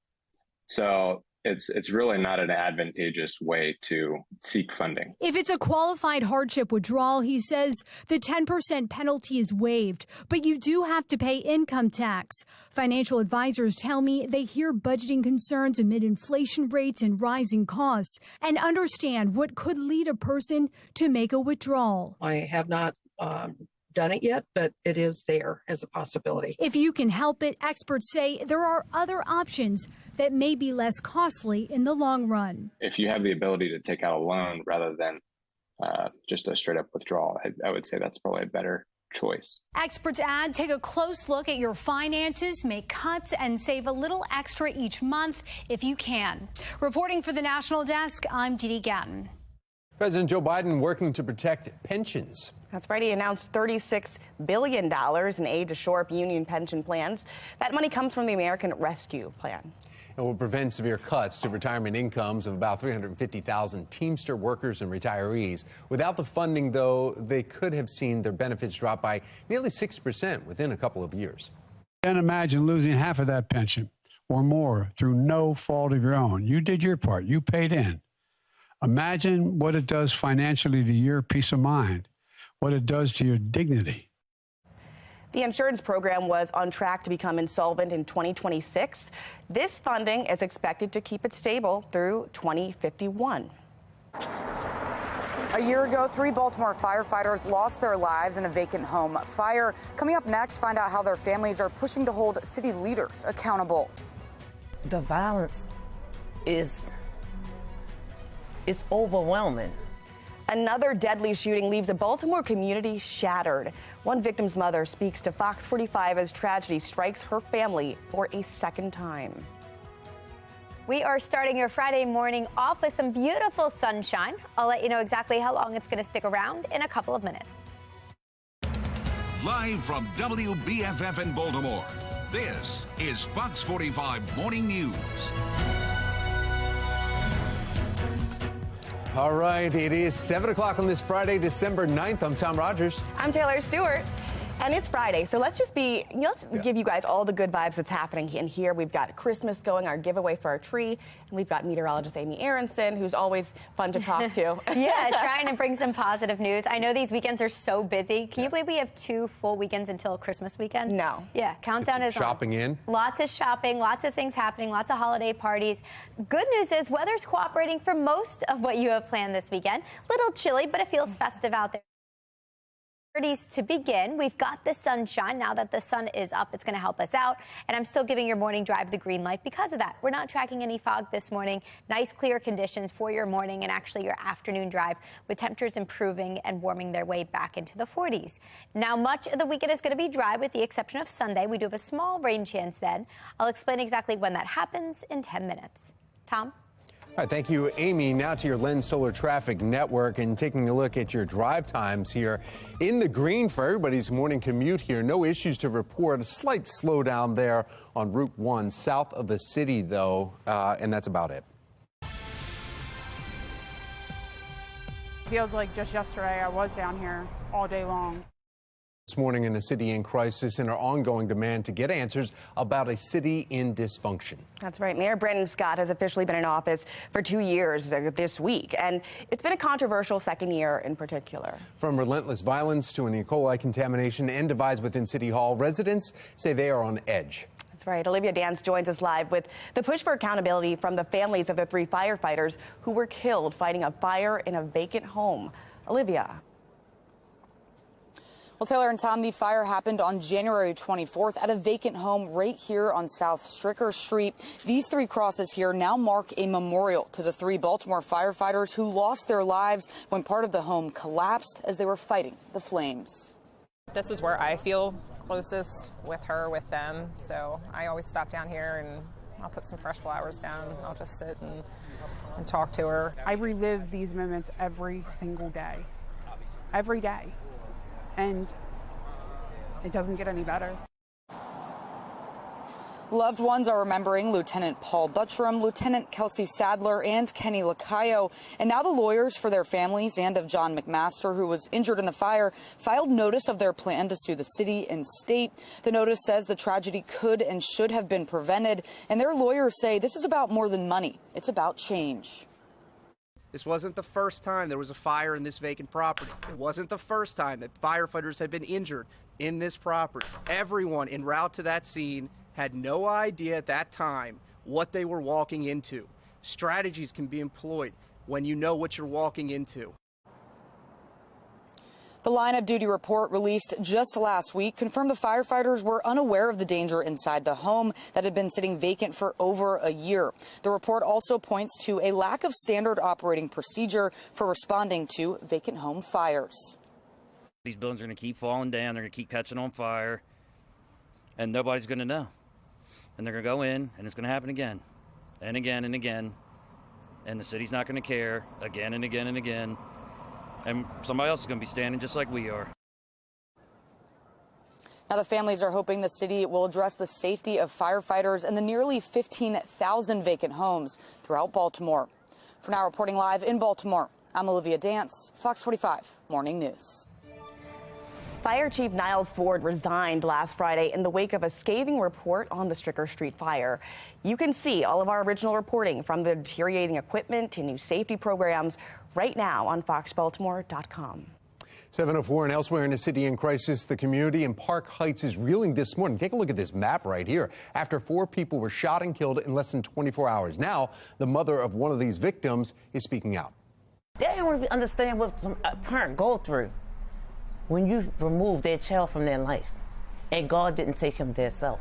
So it's really not an advantageous way to seek funding. If it's a qualified hardship withdrawal, he says the 10% penalty is waived, but you do have to pay income tax. Financial advisors tell me they hear budgeting concerns amid inflation rates and rising costs and understand what could lead a person to make a withdrawal. I have not done it yet, but it is there as a possibility. If you can help it, experts say there are other options that may be less costly in the long run. If you have the ability to take out a loan rather than just a straight up withdrawal, I would say that's probably a better choice. Experts add, take a close look at your finances, make cuts, and save a little extra each month if you can. Reporting for the National Desk, I'm Dee Gatton. President Joe Biden working to protect pensions. That's right. He announced $36 billion in aid to shore up union pension plans. That money comes from the American Rescue Plan. It will prevent severe cuts to retirement incomes of about 350,000 Teamster workers and retirees. Without the funding, though, they could have seen their benefits drop by nearly 6% within a couple of years. Can't imagine losing half of that pension or more through no fault of your own. You did your part. You paid in. Imagine what it does financially to your peace of mind, what it does to your dignity. The insurance program was on track to become insolvent in 2026. This funding is expected to keep it stable through 2051. A year ago, 3 Baltimore firefighters lost their lives in a vacant home fire. Coming up next, find out how their families are pushing to hold city leaders accountable. The violence is overwhelming. Another deadly shooting leaves a Baltimore community shattered. One victim's mother speaks to FOX45 as tragedy strikes her family for a second time. We are starting your Friday morning off with some beautiful sunshine. I'll let you know exactly how long it's going to stick around in a couple of minutes. Live from WBFF in Baltimore, this is Fox 45 Morning News. All right, it is 7 o'clock on this Friday, December 9th. I'm Tom Rogers. I'm Taylor Stewart. And it's Friday, so let's give you guys all the good vibes that's happening in here. We've got Christmas going, our giveaway for our tree, and we've got meteorologist Amy Aronson, who's always fun to talk to. Yeah, trying to bring some positive news. I know these weekends are so busy. Can you believe we have 2 full weekends until Christmas weekend? No. Yeah, countdown is shopping in. Lots of shopping, lots of things happening, lots of holiday parties. Good news is weather's cooperating for most of what you have planned this weekend. Little chilly, but it feels festive out there. To begin, we've got the sunshine. Now that the sun is up, it's going to help us out. And I'm still giving your morning drive the green light because of that. We're not tracking any fog this morning. Nice, clear conditions for your morning and actually your afternoon drive, with temperatures improving and warming their way back into the 40s. Now, much of the weekend is going to be dry with the exception of Sunday. We do have a small rain chance then. I'll explain exactly when that happens in 10 minutes. Tom? All right, thank you, Amy. Now to your Lens Solar Traffic Network and taking a look at your drive times here in the green for everybody's morning commute here. No issues to report. A slight slowdown there on Route 1 south of the city, though, and that's about it. Feels like just yesterday I was down here all day long. This morning in a city in crisis and our ongoing demand to get answers about a city in dysfunction. That's right. Mayor Brandon Scott has officially been in office for 2 years this week, and it's been a controversial second year in particular. From relentless violence to an E. coli contamination and divides within City Hall, residents say they are on edge. That's right. Olivia Dance joins us live with the push for accountability from the families of the 3 firefighters who were killed fighting a fire in a vacant home. Olivia. Well, Taylor and Tom, the fire happened on January 24th at a vacant home right here on South Stricker Street. These 3 crosses here now mark a memorial to the 3 Baltimore firefighters who lost their lives when part of the home collapsed as they were fighting the flames. This is where I feel closest with her, with them. So I always stop down here and I'll put some fresh flowers down. I'll just sit and talk to her. I relive these moments every single day. Every day. And it doesn't get any better. Loved ones are remembering Lieutenant Paul Buttram, Lieutenant Kelsey Sadler, and Kenny Lacayo. And now the lawyers for their families and of John McMaster, who was injured in the fire, filed notice of their plan to sue the city and state. The notice says the tragedy could and should have been prevented. And their lawyers say this is about more than money. It's about change. This wasn't the first time there was a fire in this vacant property. It wasn't the first time that firefighters had been injured in this property. Everyone en route to that scene had no idea at that time what they were walking into. Strategies can be employed when you know what you're walking into. The line of duty report released just last week confirmed the firefighters were unaware of the danger inside the home that had been sitting vacant for over a year. The report also points to a lack of standard operating procedure for responding to vacant home fires. These buildings are going to keep falling down. They're going to keep catching on fire, and nobody's going to know. And they're going to go in, and it's going to happen again and again and again. And the city's not going to care again and again and again. And somebody else is going to be standing just like we are. Now, the families are hoping the city will address the safety of firefighters and the nearly 15,000 vacant homes throughout Baltimore. For now, reporting live in Baltimore, I'm Olivia Dance, Fox 45 Morning News. Fire Chief Niles Ford resigned last Friday in the wake of a scathing report on the Stricker Street fire. You can see all of our original reporting, from the deteriorating equipment to new safety programs, right now on foxbaltimore.com. 7:04 and elsewhere in a city in crisis, the community in Park Heights is reeling this morning. Take a look at this map right here. After 4 people were shot and killed in less than 24 hours. Now, the mother of one of these victims is speaking out. They don't understand what a parent go through when you remove their child from their life, and God didn't take him there himself.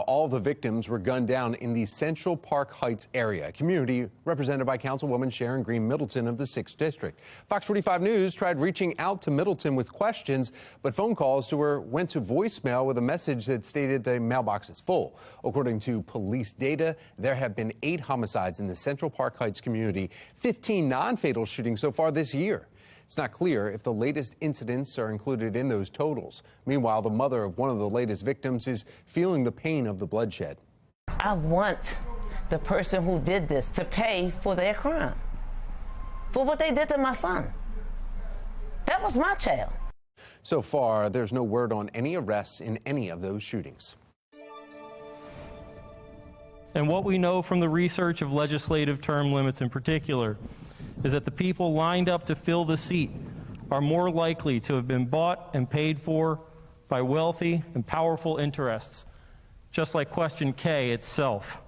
All the victims were gunned down in the Central Park Heights area, a community represented by Councilwoman Sharon Green Middleton of the 6th District. Fox 45 News tried reaching out to Middleton with questions, but phone calls to her went to voicemail with a message that stated the mailbox is full. According to police data, there have been 8 homicides in the Central Park Heights community, 15 non-fatal shootings so far this year. It's not clear if the latest incidents are included in those totals. Meanwhile, the mother of one of the latest victims is feeling the pain of the bloodshed. I want the person who did this to pay for their crime, for what they did to my son. That was my child. So far, there's no word on any arrests in any of those shootings. And what we know from the research of legislative term limits in particular is that the people lined up to fill the seat are more likely to have been bought and paid for by wealthy and powerful interests, just like question K itself.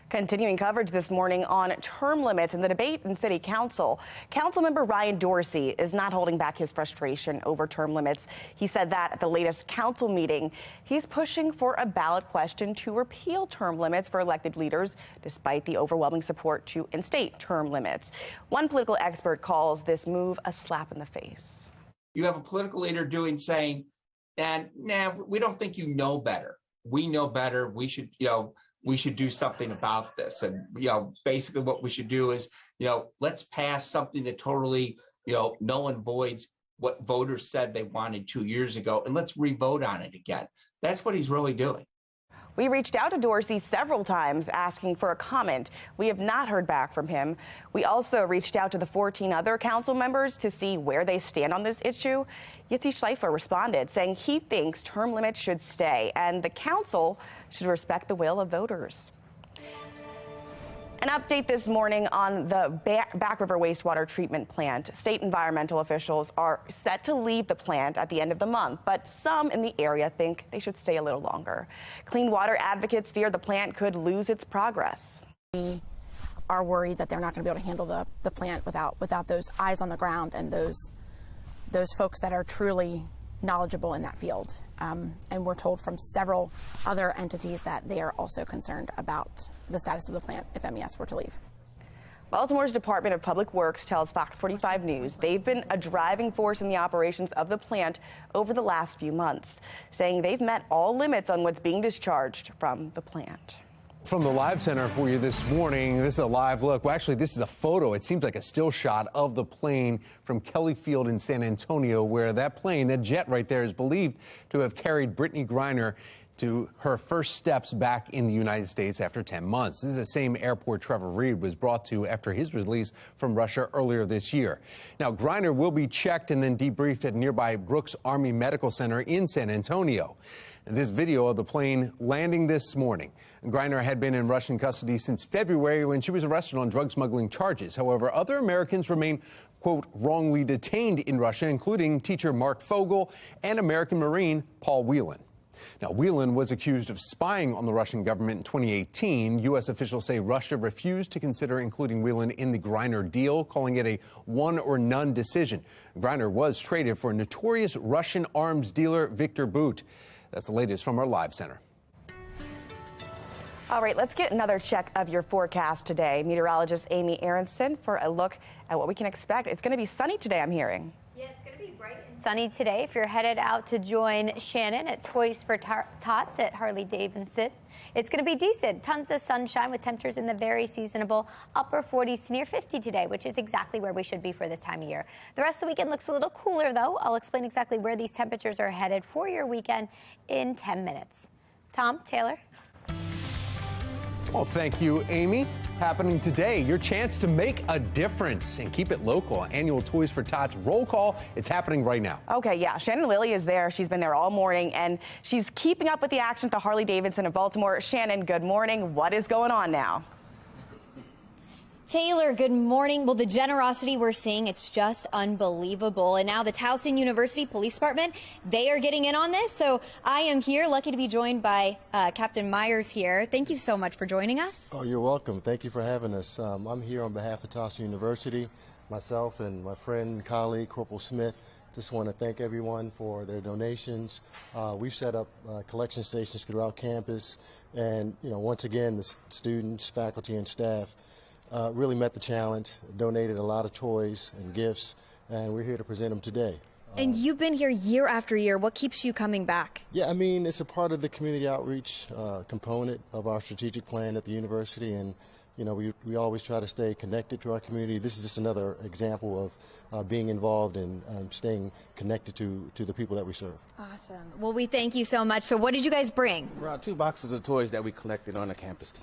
Continuing coverage this morning on term limits and the debate in City Council. Councilmember Ryan Dorsey is not holding back his frustration over term limits. He said that at the latest council meeting. He's pushing for a ballot question to repeal term limits for elected leaders, despite the overwhelming support to instate term limits. One political expert calls this move a slap in the face. You have a political leader saying, and nah, we don't think you know better. We know better. We should, we should do something about this. And, basically what we should do is, let's pass something that totally, null and voids what voters said they wanted 2 years ago, and let's re-vote on it again. That's what he's really doing. We reached out to Dorsey several times asking for a comment. We have not heard back from him. We also reached out to the 14 other council members to see where they stand on this issue. Yitzi Schleifer responded, saying he thinks term limits should stay and the council should respect the will of voters. An update this morning on the Back River wastewater treatment plant. State environmental officials are set to leave the plant at the end of the month, but some in the area think they should stay a little longer. Clean water advocates fear the plant could lose its progress. We are worried that they're not going to be able to handle the plant without those eyes on the ground and those folks that are truly knowledgeable in that field. And we're told from several other entities that they are also concerned about the status of the plant if MES were to leave. Baltimore's Department of Public Works tells FOX45 News they've been a driving force in the operations of the plant over the last few months, saying they've met all limits on what's being discharged from the plant. From the Live Center for you this morning, this is a live look. Well, actually, this is a photo. It seems like a still shot of the plane from Kelly Field in San Antonio, where that plane, that jet right there, is believed to have carried Brittany Griner to her first steps back in the United States after 10 months. This is the same airport Trevor Reed was brought to after his release from Russia earlier this year. Now, Griner will be checked and then debriefed at nearby Brooks Army Medical Center in San Antonio. This video of the plane landing this morning. Griner had been in Russian custody since February when she was arrested on drug smuggling charges. However, other Americans remain, quote, wrongly detained in Russia, including teacher Mark Fogel and American Marine Paul Whelan. Now, Whelan was accused of spying on the Russian government in 2018. U.S. officials say Russia refused to consider including Whelan in the Griner deal, calling it a one or none decision. Griner was traded for notorious Russian arms dealer Victor Bout. That's the latest from our Live Center. All right, let's get another check of your forecast today. Meteorologist Amy Aronson for a look at what we can expect. It's going to be sunny today, I'm hearing. Yeah, it's going to be bright and sunny today if you're headed out to join Shannon at Toys for Tots at Harley Davidson. It's going to be decent. Tons of sunshine with temperatures in the very seasonable upper 40s to near 50 today, which is exactly where we should be for this time of year. The rest of the weekend looks a little cooler, though. I'll explain exactly where these temperatures are headed for your weekend in 10 minutes. Tom, Taylor. Well, thank you, Amy. Happening today, your chance to make a difference and keep it local. Annual Toys for Tots roll call. It's happening right now. Okay, yeah. Shannon Lilly is there. She's been there all morning, and she's keeping up with the action at the Harley Davidson of Baltimore. Shannon, good morning. What is going on now? Taylor, good morning. Well, the generosity we're seeing, it's just unbelievable. And now the Towson University Police Department, they are getting in on this. So I am here, lucky to be joined by Captain Myers here. Thank you so much for joining us. Oh, you're welcome. Thank you for having us. I'm here on behalf of Towson University. Myself and my friend and colleague, Corporal Smith, just want to thank everyone for their donations. We've set up collection stations throughout campus. And, once again, the students, faculty, and staff really met the challenge, donated a lot of toys and gifts, and we're here to present them today. And you've been here year after year. What keeps you coming back? Yeah, it's a part of the community outreach component of our strategic plan at the university, and we always try to stay connected to our community. This is just another example of being involved and staying connected to the people that we serve. Awesome. Well, we thank you so much. So what did you guys bring? We brought 2 boxes of toys that we collected on the campus.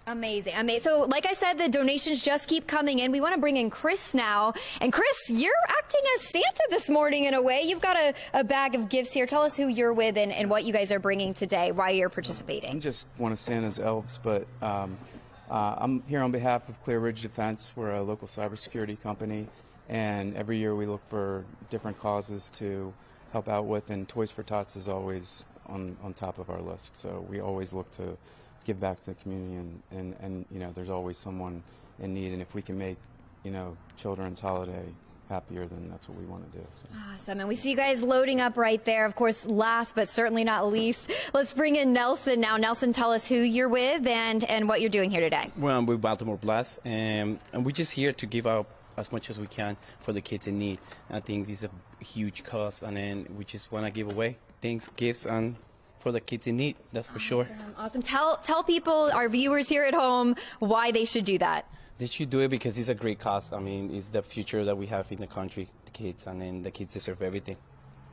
Amazing. Amazing. So like I said, the donations just keep coming in. We want to bring in Chris now. And Chris, you're acting as Santa this morning in a way. You've got a bag of gifts here. Tell us who you're with and what you guys are bringing today, why you're participating. I'm just one of Santa's elves, but I'm here on behalf of Clear Ridge Defense. We're a local cybersecurity company, and every year we look for different causes to help out with, and Toys for Tots is always on top of our list. So we always look to give back to the community, and you know, there's always someone in need, and if we can make, you know, children's holiday happier, then that's what we want to do. So. Awesome. And we see you guys loading up right there. Of course, last but certainly not least, let's bring in Nelson now. Nelson, tell us who you're with and what you're doing here today. Well, I'm with Baltimore Blast, and we're just here to give out as much as we can for the kids in need. I think this is a huge cause, and then we just want to give away things, gifts, and for the kids in need, that's for sure. Awesome. Tell people, our viewers here at home, why they should do that. They should do it because it's a great cause. I mean, it's the future that we have in the country, the kids, and then the kids deserve everything.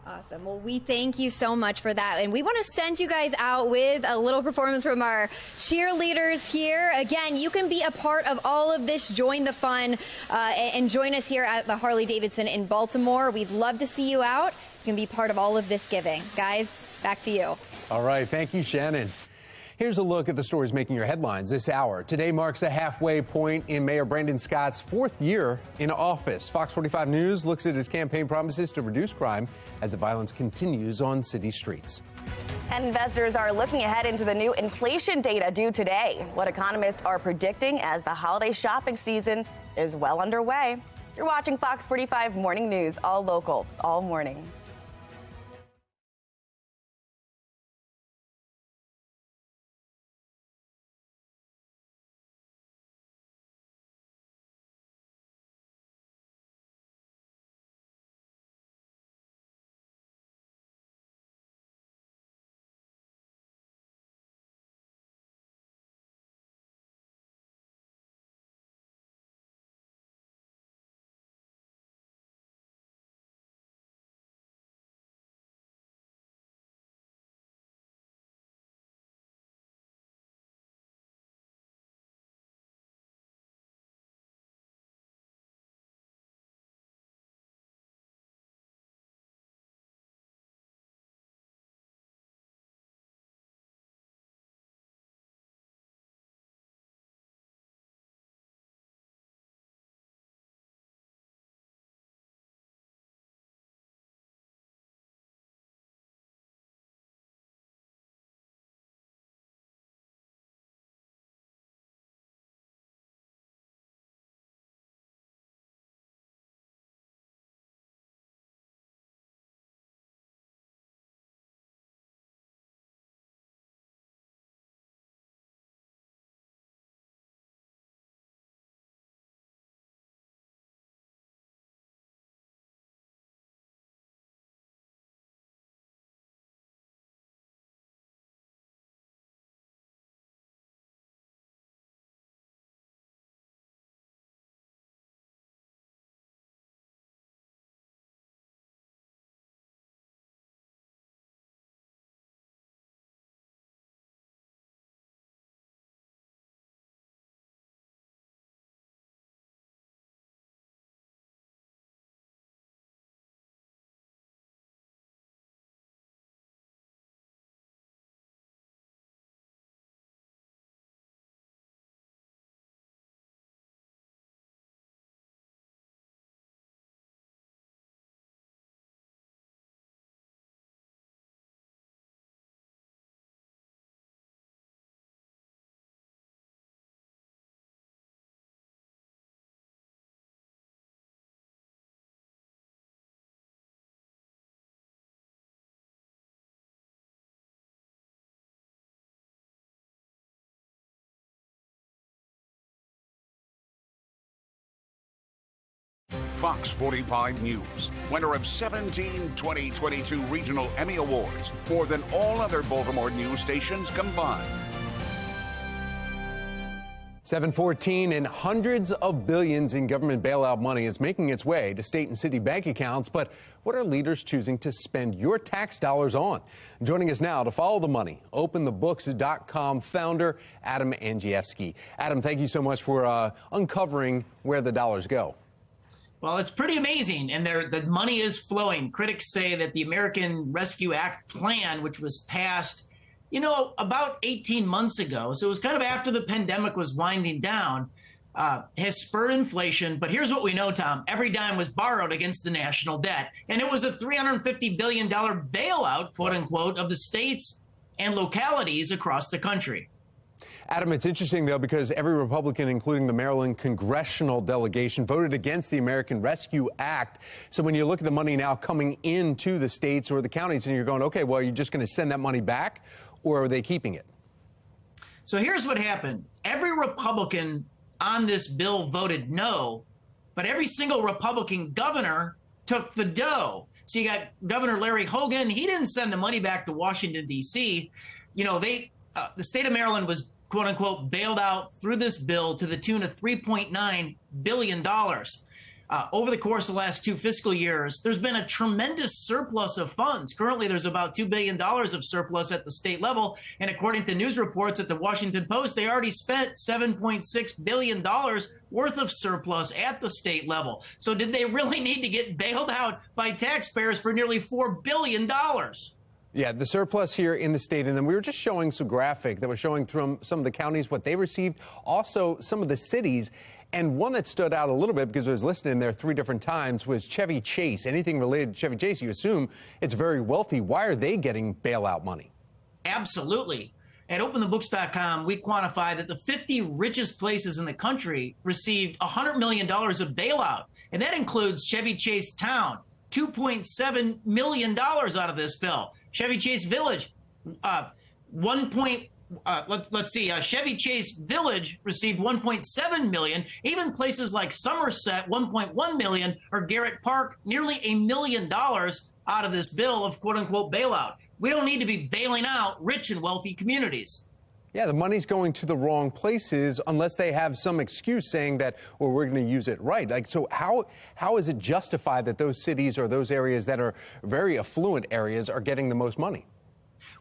Awesome. Well, we thank you so much for that. And we want to send you guys out with a little performance from our cheerleaders here. Again, you can be a part of all of this. Join the fun and join us here at the Harley-Davidson in Baltimore. We'd love to see you out. You can be part of all of this giving. Guys, back to you. All right. Thank you, Shannon. Here's a look at the stories making your headlines this hour. Today marks the halfway point in Mayor Brandon Scott's 4th year in office. Fox 45 News looks at his campaign promises to reduce crime as the violence continues on city streets. And investors are looking ahead into the new inflation data due today. What economists are predicting as the holiday shopping season is well underway. You're watching Fox 45 Morning News, all local, all morning. Fox 45 News, winner of 17 2022 Regional Emmy Awards, more than all other Baltimore news stations combined. 714 and hundreds of billions in government bailout money is making its way to state and city bank accounts. But what are leaders choosing to spend your tax dollars on? Joining us now to follow the money, OpenTheBooks.com founder Adam Andrzejewski. Adam, thank you so much for uncovering where the dollars go. Well, it's pretty amazing, and the money is flowing. Critics say that the American Rescue Act plan, which was passed about 18 months ago, so it was kind of after the pandemic was winding down, has spurred inflation. But here's what we know, Tom. Every dime was borrowed against the national debt. And it was a $350 billion bailout, quote unquote, of the states and localities across the country. Adam, it's interesting, though, because every Republican, including the Maryland congressional delegation, voted against the American Rescue Act. So when you look at the money now coming into the states or the counties and you're going, OK, well, you're just going to send that money back, or are they keeping it? So here's what happened. Every Republican on this bill voted no, but every single Republican governor took the dough. So you got Governor Larry Hogan. He didn't send the money back to Washington, D.C. The state of Maryland was, quote unquote, bailed out through this bill to the tune of $3.9 billion. Over the course of the last 2 fiscal years, there's been a tremendous surplus of funds. Currently, there's about $2 billion of surplus at the state level. And according to news reports at the Washington Post, they already spent $7.6 billion worth of surplus at the state level. So did they really need to get bailed out by taxpayers for nearly $4 billion? Yeah, the surplus here in the state. And then we were just showing some graphic that was showing from some of the counties what they received, also some of the cities. And one that stood out a little bit because it was listed in there 3 different times was Chevy Chase. Anything related to Chevy Chase, you assume it's very wealthy. Why are they getting bailout money? Absolutely. At OpenTheBooks.com, we quantify that the 50 richest places in the country received $100 million of bailout. And that includes Chevy Chase Town, $2.7 million out of this bill. Chevy Chase Village, Chevy Chase Village received $1.7 million. Even places like Somerset, $1.1 million, or Garrett Park, nearly $1 million out of this bill of quote unquote bailout. We don't need to be bailing out rich and wealthy communities. Yeah, the money's going to the wrong places unless they have some excuse saying that, well, we're going to use it right. So how is it justified that those cities or those areas that are very affluent areas are getting the most money?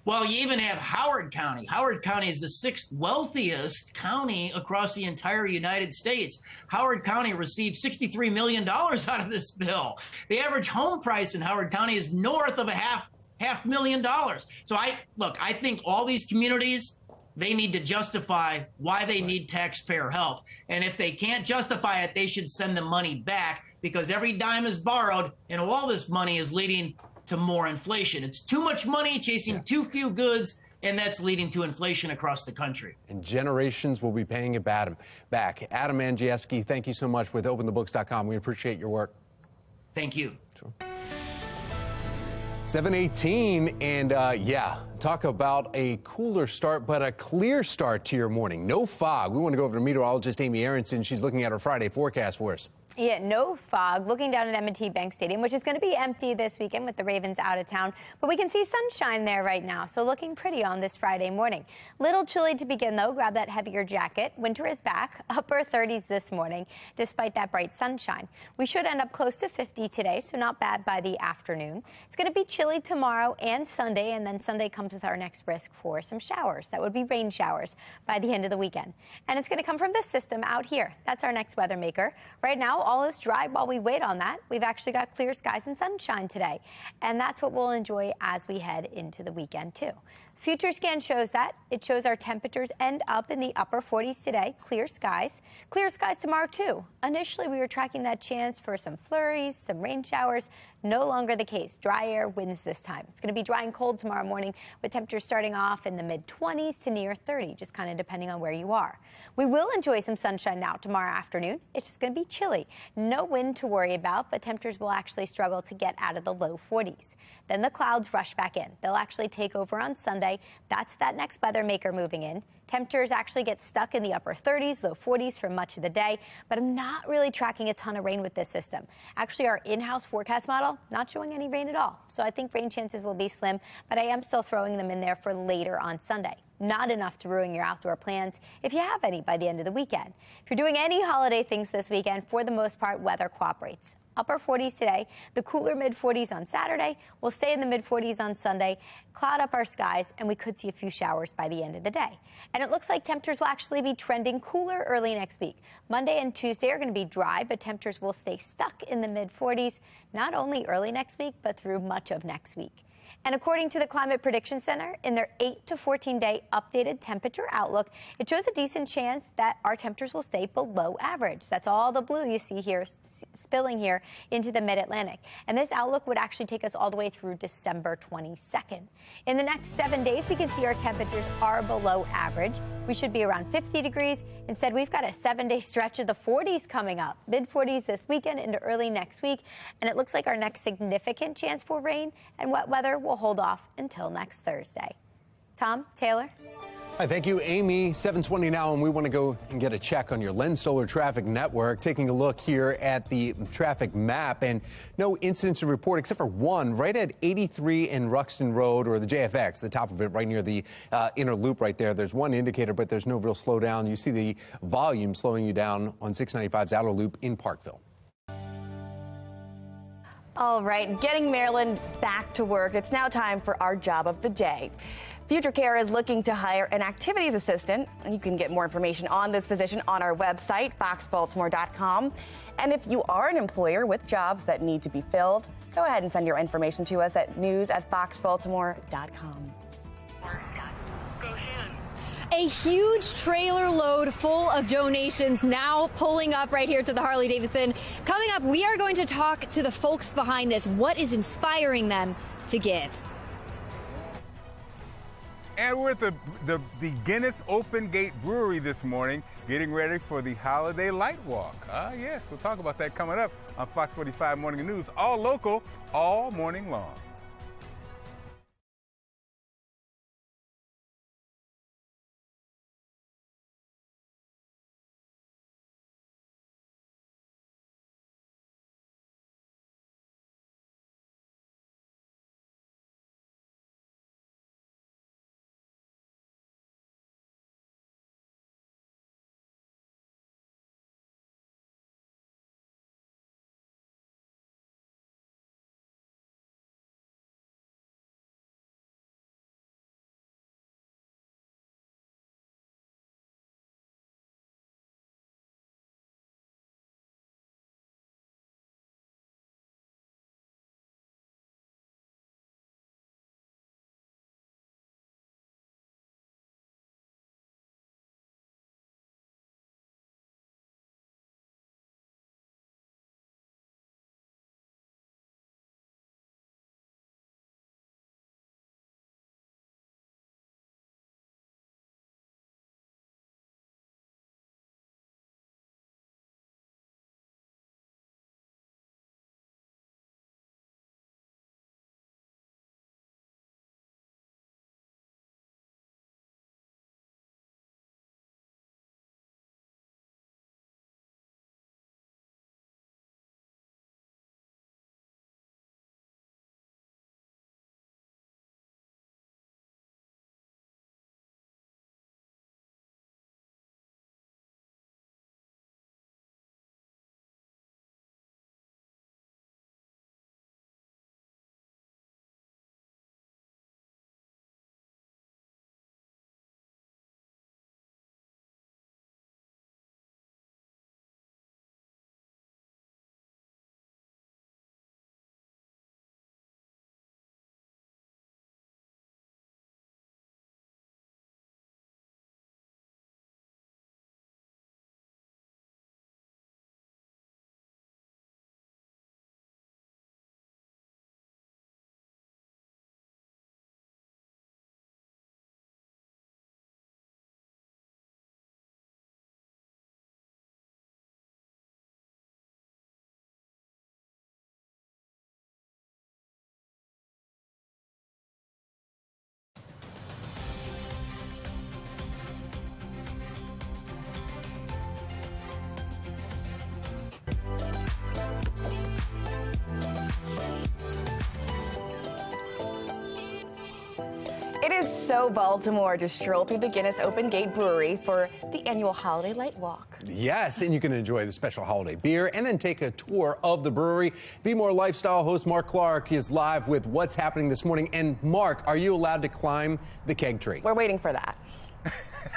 Well, you even have Howard County. Howard County is the 6th wealthiest county across the entire United States. Howard County received $63 million out of this bill. The average home price in Howard County is north of $500,000. So I think all these communities, they need to justify why they need taxpayer help. And if they can't justify it, they should send the money back because every dime is borrowed and all this money is leading to more inflation. It's too much money chasing too few goods, and that's leading to inflation across the country. And generations will be paying it back. Adam Andrzejewski, thank you so much with OpenTheBooks.com. We appreciate your work. Thank you. Sure. 7:18, and talk about a cooler start, but a clear start to your morning. No fog. We want to go over to meteorologist Amy Aronson. She's looking at her Friday forecast for us. Yeah, no fog. Looking down at M&T Bank Stadium, which is going to be empty this weekend with the Ravens out of town. But we can see sunshine there right now, so looking pretty on this Friday morning. Little chilly to begin, though. Grab that heavier jacket. Winter is back. Upper 30s this morning, despite that bright sunshine. We should end up close to 50 today, so not bad by the afternoon. It's going to be chilly tomorrow and Sunday, and then Sunday comes with our next risk for some showers. That would be rain showers by the end of the weekend. And it's going to come from this system out here. That's our next weather maker. Right now, all is dry while we wait on that. We've actually got clear skies and sunshine today, and that's what we'll enjoy as we head into the weekend too. Future scan shows that. It shows our temperatures end up in the upper 40s today. Clear skies. Clear skies tomorrow too. Initially, we were tracking that chance for some flurries, some rain showers. No longer the case. Dry air wins this time. It's going to be dry and cold tomorrow morning with temperatures starting off in the mid-20s to near 30, just kind of depending on where you are. We will enjoy some sunshine now tomorrow afternoon. It's just going to be chilly. No wind to worry about, but temperatures will actually struggle to get out of the low 40s. Then the clouds rush back in. They'll actually take over on Sunday. That's that next weather maker moving in. Temperatures actually get stuck in the upper 30s, low 40s for much of the day, but I'm not really tracking a ton of rain with this system. Actually, our in-house forecast model not showing any rain at all. So I think rain chances will be slim, but I am still throwing them in there for later on Sunday. Not enough to ruin your outdoor plans if you have any by the end of the weekend. If you're doing any holiday things this weekend, for the most part, weather cooperates. Upper 40s today, the cooler mid-40s on Saturday. We'll stay in the mid-40s on Sunday, cloud up our skies, and we could see a few showers by the end of the day. And it looks like temperatures will actually be trending cooler early next week. Monday and Tuesday are going to be dry, but temperatures will stay stuck in the mid-40s, not only early next week, but through much of next week. And according to the Climate Prediction Center, in their 8 to 14-day updated temperature outlook, it shows a decent chance that our temperatures will stay below average. That's all the blue you see here spilling here into the mid-Atlantic. And this outlook would actually take us all the way through December 22nd. In the next 7 days, we can see our temperatures are below average. We should be around 50 degrees. Instead, we've got a 7-day stretch of the 40s coming up, mid-40s this weekend into early next week. And it looks like our next significant chance for rain and wet weather will hold off until next Thursday. Tom, Taylor? Hi, thank you, Amy. 7:20 now, and we want to go and get a check on your Lens Solar traffic network. Taking a look here at the traffic map, and no incidents to report except for one right at 83 and Ruxton Road, or the JFX, the top of it, right near the inner loop right there. There's one indicator, but there's no real slowdown. You see the volume slowing you down on 695's outer loop in Parkville. All right, getting Maryland back to work. It's now time for our job of the day. Future Care is looking to hire an activities assistant, and you can get more information on this position on our website, foxbaltimore.com. And if you are an employer with jobs that need to be filled, go ahead and send your information to us at news@foxbaltimore.com. A huge trailer load full of donations now pulling up right here to the Harley-Davidson. Coming up, we are going to talk to the folks behind this. What is inspiring them to give? And we're at the Guinness Open Gate Brewery this morning, getting ready for the Holiday Light Walk. Yes, we'll talk about that coming up on Fox 45 Morning News, all local, all morning long. It is so Baltimore to stroll through the Guinness Open Gate Brewery for the annual Holiday Light Walk. Yes, and you can enjoy the special holiday beer and then take a tour of the brewery. Be More lifestyle host Mark Clark is live with what's happening this morning. And Mark, are you allowed to climb the keg tree? We're waiting for that.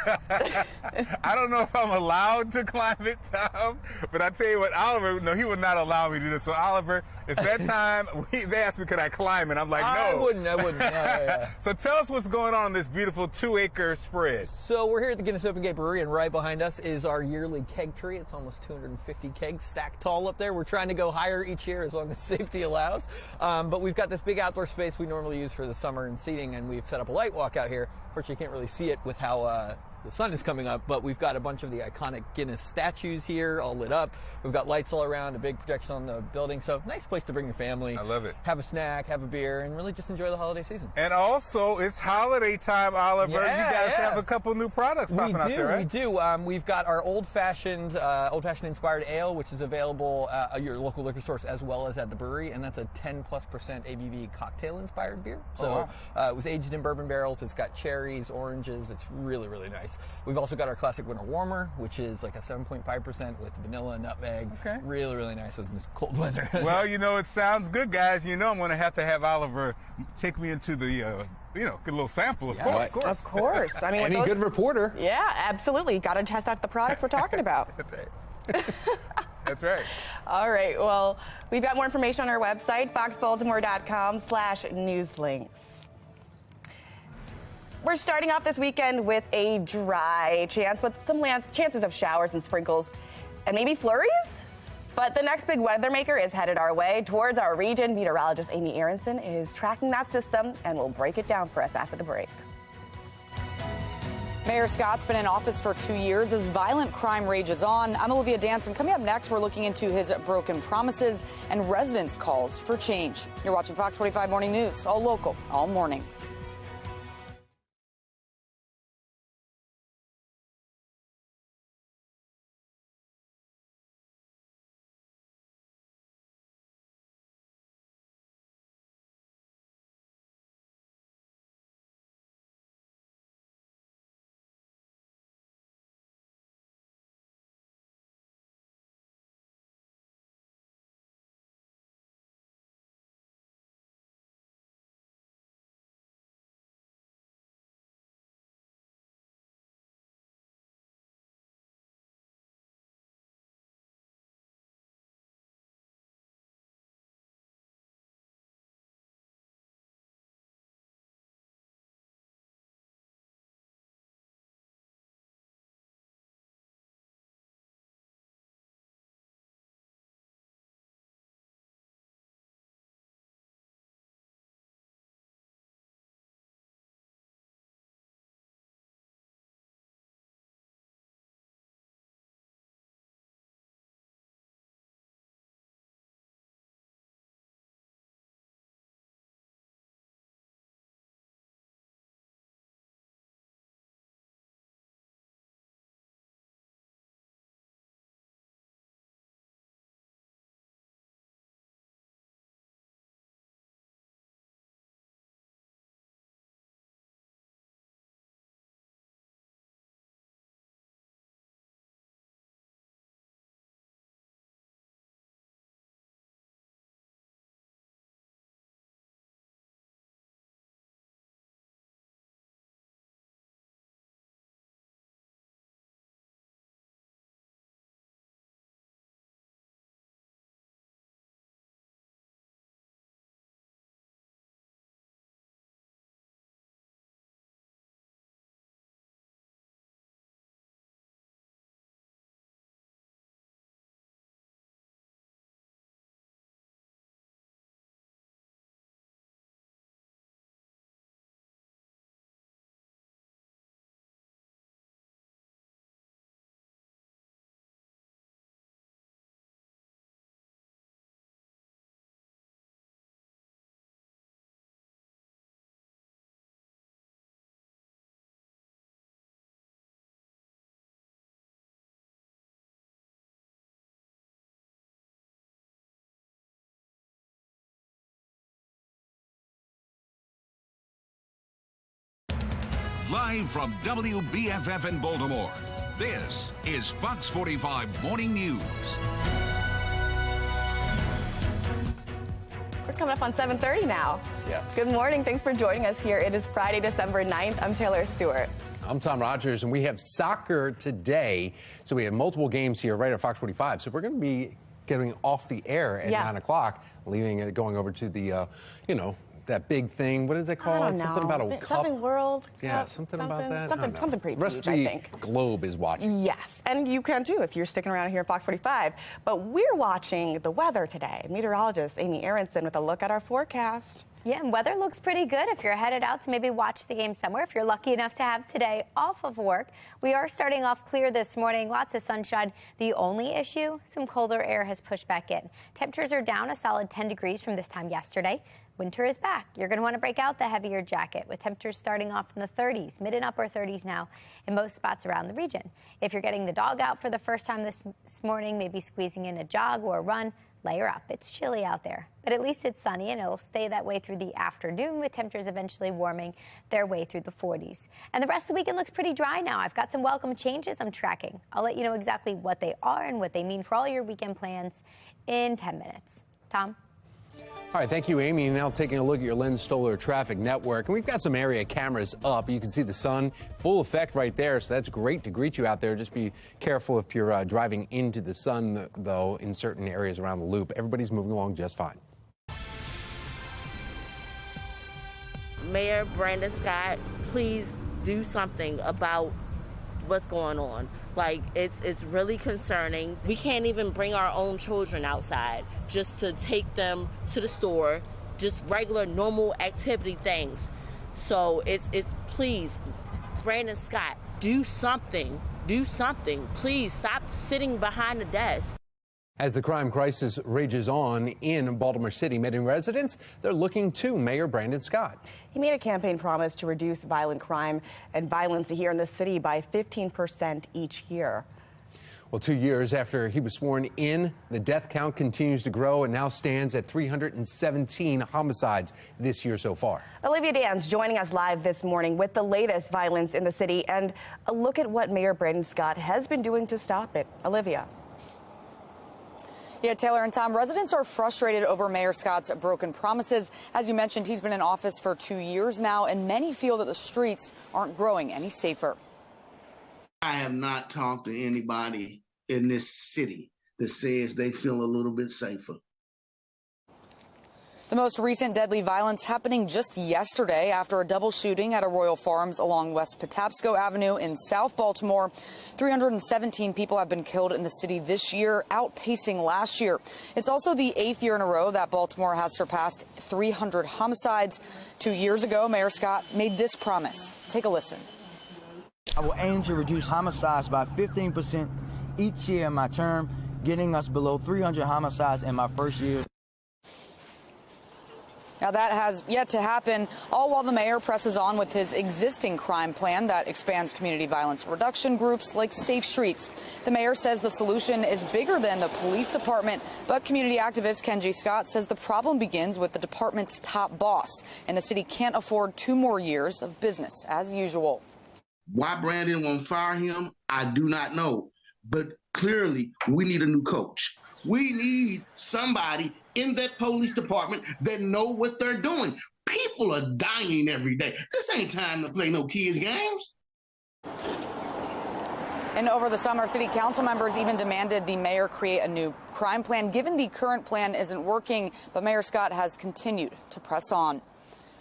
I don't know if I'm allowed to climb it, Tom, but I tell you what, Oliver, no, he would not allow me to do this. So, Oliver, it's that time. They asked me, could I climb it? I'm like, no. I wouldn't. Yeah. So tell us what's going on this beautiful 2-acre spread. So we're here at the Guinness Open Gate Brewery, and right behind us is our yearly keg tree. It's almost 250 kegs stacked tall up there. We're trying to go higher each year as long as safety allows. But we've got this big outdoor space we normally use for the summer and seating, and we've set up a light walk out here. Fortunately, you can't really see it with how the sun is coming up, but we've got a bunch of the iconic Guinness statues here all lit up. We've got lights all around, a big projection on the building. So nice place to bring your family. I love it. Have a snack, have a beer, and really just enjoy the holiday season. And also, it's holiday time, Oliver. Yeah, you guys have a couple new products popping out there, right? We do. We've got our old-fashioned inspired ale, which is available at your local liquor stores as well as at the brewery, and that's a 10+% ABV cocktail-inspired beer. So it was aged in bourbon barrels. It's got cherries, oranges. It's really, really nice. We've also got our classic winter warmer, which is like a 7.5% with vanilla, nutmeg. Okay. Really, really nice in this cold weather. Well, you know, it sounds good, guys. You know, I'm going to have Oliver take me into the, get a little sample, of course. Of course. I mean, any good reporter. Yeah, absolutely. Got to test out the products we're talking about. That's right. That's right. All right. Well, we've got more information on our website, foxbaltimore.com/newslinks. We're starting off this weekend with a dry chance with some chances of showers and sprinkles and maybe flurries. But the next big weather maker is headed our way towards our region. Meteorologist Amy Aronson is tracking that system and will break it down for us after the break. Mayor Scott's been in office for 2 years as violent crime rages on. I'm Olivia Danson. Coming up next, we're looking into his broken promises and residents' calls for change. You're watching Fox 45 Morning News, all local, all morning. Live from WBFF in Baltimore, this is Fox 45 Morning News. We're coming up on 7:30 now. Yes. Good morning. Thanks for joining us here. It is Friday, December 9th. I'm Taylor Stewart. I'm Tom Rogers, and we have soccer today. So we have multiple games here right at Fox 45. So we're going to be getting off the air at 9 o'clock, leaving it going over to the, that big thing. What is it called? I don't know. Something about a cup. Something World Cup. Yeah, something about that. Something pretty The rest huge, of the I think. globe is watching. Yes, and you can too if you're sticking around here at Fox 45. But we're watching the weather today. Meteorologist Amy Aronson with a look at our forecast. Yeah, and weather looks pretty good if you're headed out to maybe watch the game somewhere. If you're lucky enough to have today off of work, we are starting off clear this morning. Lots of sunshine. The only issue, some colder air has pushed back in. Temperatures are down a solid 10 degrees from this time yesterday. Winter is back. You're going to want to break out the heavier jacket with temperatures starting off in the 30s, mid and upper 30s now in most spots around the region. If you're getting the dog out for the first time this morning, maybe squeezing in a jog or a run, layer up. It's chilly out there, but at least it's sunny and it'll stay that way through the afternoon with temperatures eventually warming their way through the 40s. And the rest of the weekend looks pretty dry now. I've got some welcome changes I'm tracking. I'll let you know exactly what they are and what they mean for all your weekend plans in 10 minutes. Tom? All right, thank you, Amy. Now taking a look at your Lens Stoller traffic network. And we've got some area cameras up. You can see the sun full effect right there, so that's great to greet you out there. Just be careful if you're driving into the sun, though, in certain areas around the loop. Everybody's moving along just fine. Mayor Brandon Scott, please do something about what's going on. Like, it's really concerning. We can't even bring our own children outside just to take them to the store, just regular, normal activity things. So it's please, Brandon Scott, do something. Do something. Please stop sitting behind the desk. As the crime crisis rages on in Baltimore City, many residents, they're looking to Mayor Brandon Scott. He made a campaign promise to reduce violent crime and violence here in the city by 15% each year. Well, 2 years after he was sworn in, the death count continues to grow and now stands at 317 homicides this year so far. Olivia Danz joining us live this morning with the latest violence in the city and a look at what Mayor Brandon Scott has been doing to stop it. Olivia. Yeah, Taylor and Tom, residents are frustrated over Mayor Scott's broken promises. As you mentioned, he's been in office for 2 years now, and many feel that the streets aren't growing any safer. I have not talked to anybody in this city that says they feel a little bit safer. The most recent deadly violence happening just yesterday after a double shooting at a Royal Farms along West Patapsco Avenue in South Baltimore. 317 people have been killed in the city this year, outpacing last year. It's also the 8th year in a row that Baltimore has surpassed 300 homicides. 2 years ago, Mayor Scott made this promise. Take a listen. I will aim to reduce homicides by 15% each year in my term, getting us below 300 homicides in my first year. Now, that has yet to happen, all while the mayor presses on with his existing crime plan that expands community violence reduction groups like Safe Streets. The mayor says the solution is bigger than the police department, but community activist Kenji Scott says the problem begins with the department's top boss, and the city can't afford 2 more years of business as usual. Why Brandon won't fire him, I do not know. But clearly, we need a new coach. We need somebody in that police department that know what they're doing. People are dying every day. This ain't time to play no kids games. And over the summer, city council members even demanded the mayor create a new crime plan, given the current plan isn't working. But Mayor Scott has continued to press on.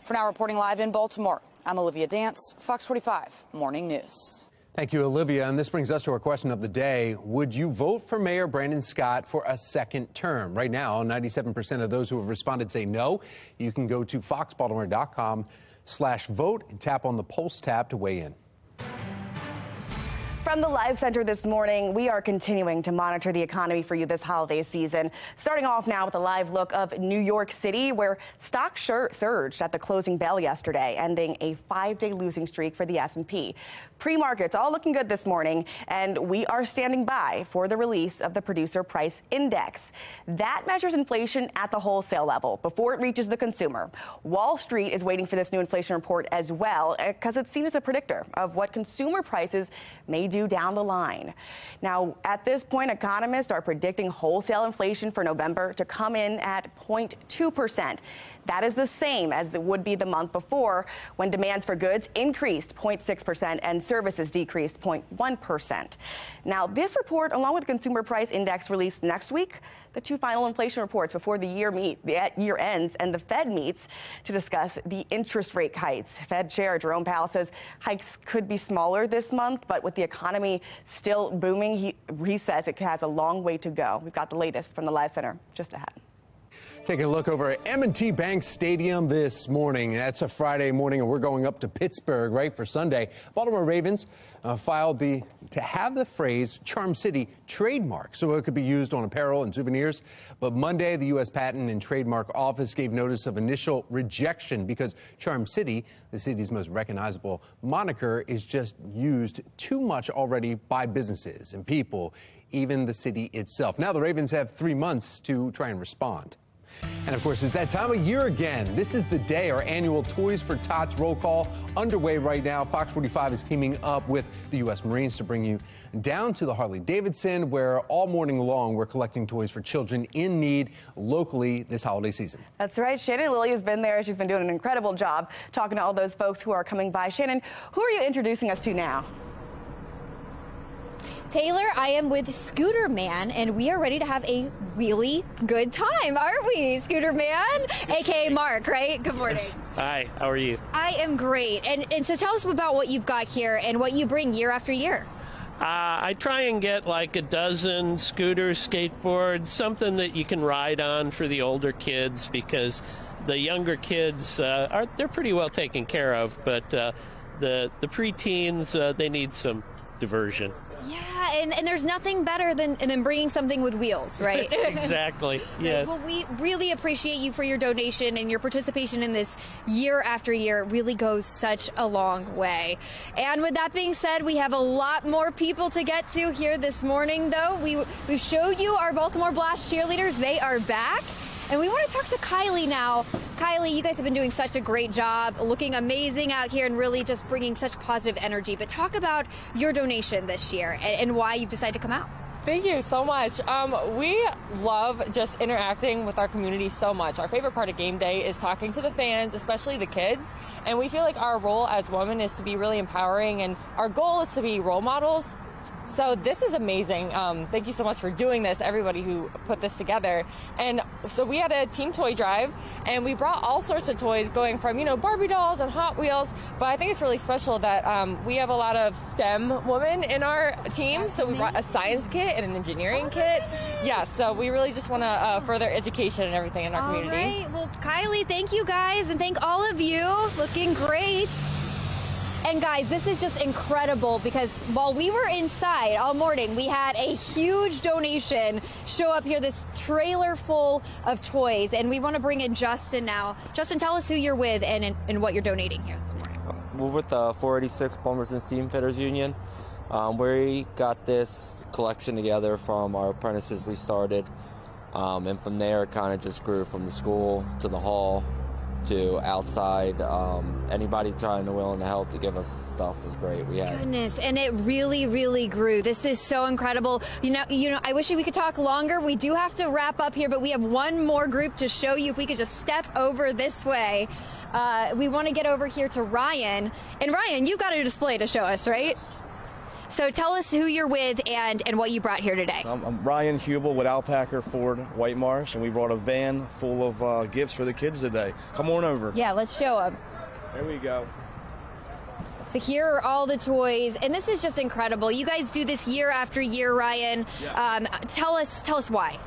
For now, reporting live in Baltimore, I'm Olivia Dance, Fox 45 Morning News. Thank you, Olivia. And this brings us to our question of the day. Would you vote for Mayor Brandon Scott for a second term? Right now, 97% of those who have responded say no. You can go to foxbaltimore.com/vote and tap on the Pulse tab to weigh in. From the Live Center this morning, we are continuing to monitor the economy for you this holiday season. Starting off now with a live look of New York City, where stocks surged at the closing bell yesterday, ending a 5-day losing streak for the S&P. Pre-markets all looking good this morning, and we are standing by for the release of the Producer Price Index. That measures inflation at the wholesale level before it reaches the consumer. Wall Street is waiting for this new inflation report as well, because it's seen as a predictor of what consumer prices may do down the line. Now, at this point, economists are predicting wholesale inflation for November to come in at 0.2%. That is the same as it would be the month before, when demands for goods increased 0.6% and services decreased 0.1%. Now, this report, along with the Consumer Price Index released next week, the two final inflation reports before the year ends, and the Fed meets to discuss the interest rate hikes. Fed Chair Jerome Powell says hikes could be smaller this month, but with the economy still booming, he says it has a long way to go. We've got the latest from the Live Center just ahead. Taking a look over at M&T Bank Stadium this morning. That's a Friday morning, and we're going up to Pittsburgh, right, for Sunday. Baltimore Ravens filed to have the phrase Charm City trademark so it could be used on apparel and souvenirs. But Monday, the U.S. Patent and Trademark Office gave notice of initial rejection because Charm City, the city's most recognizable moniker, is just used too much already by businesses and people, even the city itself. Now the Ravens have 3 months to try and respond. And of course, it's that time of year again. This is the day our annual Toys for Tots roll call underway right now. Fox 45 is teaming up with the U.S. Marines to bring you down to the Harley-Davidson, where all morning long we're collecting toys for children in need locally this holiday season. That's right. Shannon Lilly has been there. She's been doing an incredible job talking to all those folks who are coming by. Shannon, who are you introducing us to now? Taylor, I am with Scooter Man, and we are ready to have a really good time, aren't we, Scooter Man? AKA Mark, right? Good morning. Yes. Hi, how are you? I am great. And so tell us about what you've got here and what you bring year after year. I try and get like a dozen scooters, skateboards, something that you can ride on for the older kids, because the younger kids, they're pretty well taken care of, but the preteens, they need some diversion. Yeah, and there's nothing better than bringing something with wheels, right? Exactly, yes. Well, we really appreciate you for your donation, and your participation in this year after year really goes such a long way. And with that being said, we have a lot more people to get to here this morning, though. We showed you our Baltimore Blast cheerleaders. They are back. And we want to talk to Kylie now. Kylie, you guys have been doing such a great job, looking amazing out here and really just bringing such positive energy. But talk about your donation this year and why you've decided to come out. Thank you so much. We love just interacting with our community so much. Our favorite part of game day is talking to the fans, especially the kids. And we feel like our role as women is to be really empowering, and our goal is to be role models. So this is amazing. Thank you so much for doing this, everybody who put this together. And so we had a team toy drive, and we brought all sorts of toys, going from, Barbie dolls and Hot Wheels. But I think it's really special that we have a lot of STEM women in our team. So we brought a science kit and an engineering kit. Yeah, so we really just want to further education and everything in our community. All right. Well, Kylie, thank you guys, and thank all of you. Looking great. And guys, this is just incredible, because while we were inside all morning, we had a huge donation show up here, this trailer full of toys. And we want to bring in Justin now. Justin, tell us who you're with and what you're donating here this morning. We're with the 486 Plumbers and Steam Fitters Union. We got this collection together from our apprentices we started. And from there, it kind of just grew from the school to the hall to outside. Anybody trying to willing to help to give us stuff was great. We had goodness, and it really, really grew. This is so incredible. You know, I wish we could talk longer. We do have to wrap up here, but we have one more group to show you. If we could just step over this way. We want to get over here to Ryan. And Ryan, you've got a display to show us, right? So tell us who you're with and what you brought here today. I'm Ryan Hubel with Alpacker Ford White Marsh, and we brought a van full of gifts for the kids today. Come on over. Yeah, let's show them. There we go. So here are all the toys, and this is just incredible. You guys do this year after year, Ryan. Yeah. Tell us why.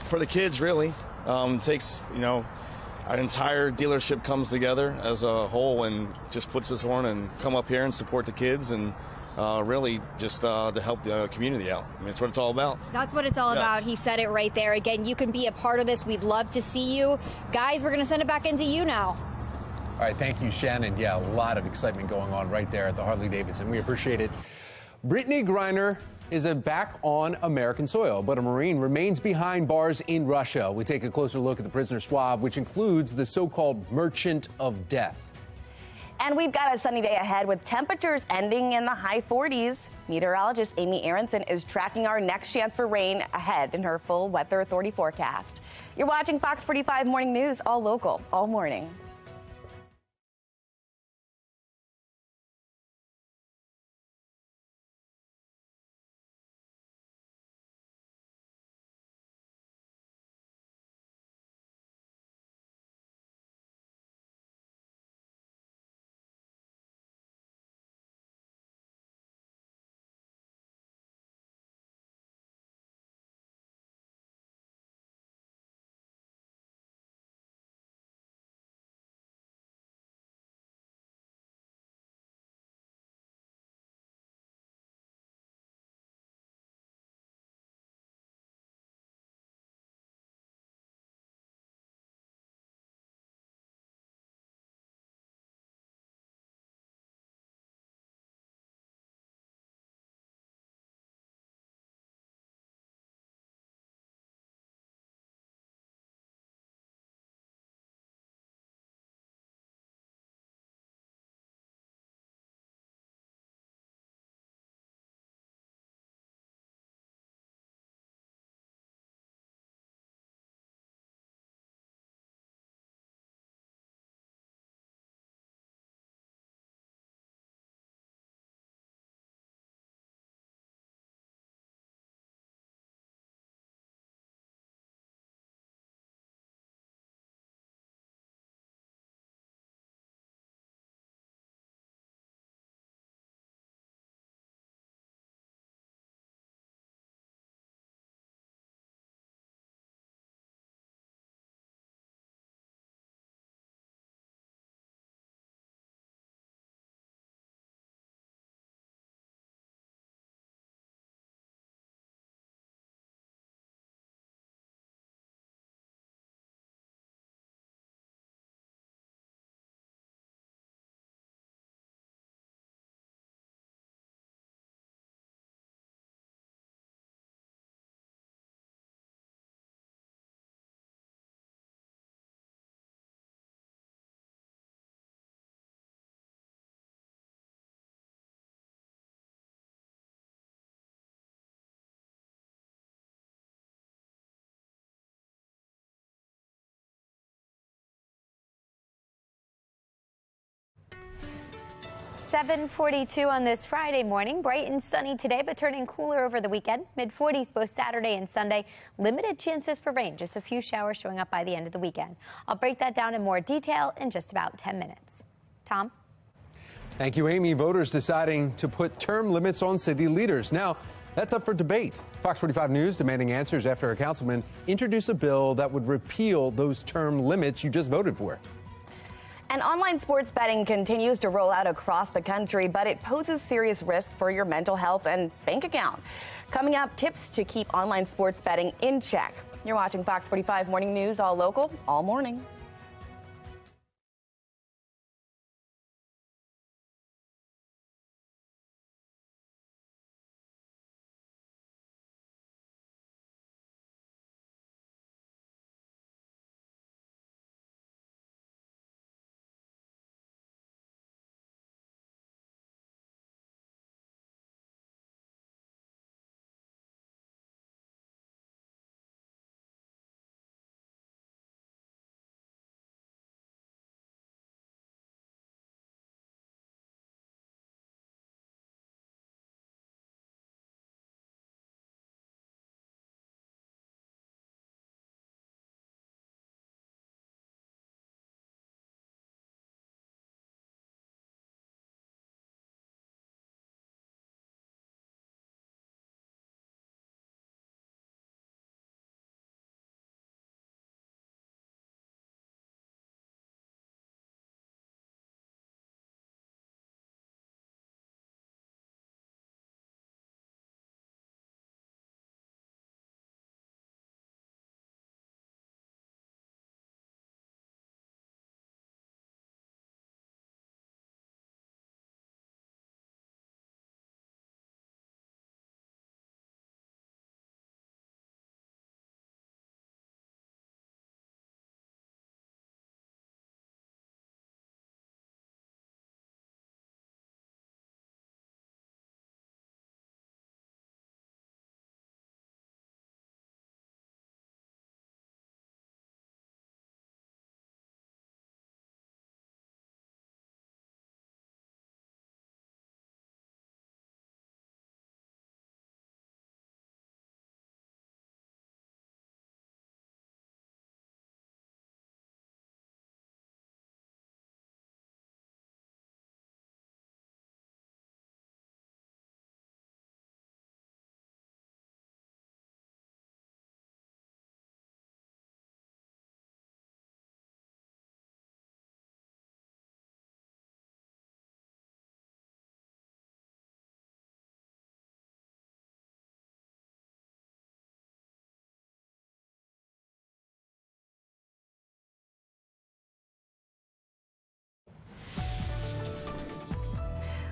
For the kids, really. It takes, an entire dealership comes together as a whole and just puts us on and come up here and support the kids and really just to help the community out. I mean, that's what it's all about. That's what it's all about. He said it right there. Again, you can be a part of this. We'd love to see you. Guys, we're going to send it back into you now. All right, thank you, Shannon. Yeah, a lot of excitement going on right there at the Harley-Davidson. We appreciate it. Brittany Griner is back on American soil, but a Marine remains behind bars in Russia. We take a closer look at the prisoner swab, which includes the so-called merchant of death. And we've got a sunny day ahead with temperatures ending in the high 40s. Meteorologist Amy Aronson is tracking our next chance for rain ahead in her full Weather Authority forecast. You're watching Fox 45 Morning News, all local, all morning. .42 on this Friday morning. Bright and sunny today, but turning cooler over the weekend. Mid-40s both Saturday and Sunday. Limited chances for rain. Just a few showers showing up by the end of the weekend. I'll break that down in more detail in just about 10 minutes. Tom? Thank you, Amy. Voters deciding to put term limits on city leaders. Now, that's up for debate. Fox 45 News demanding answers after a councilman introduced a bill that would repeal those term limits you just voted for. And online sports betting continues to roll out across the country, but it poses serious risk for your mental health and bank account. Coming up, tips to keep online sports betting in check. You're watching Fox 45 Morning News, all local, all morning.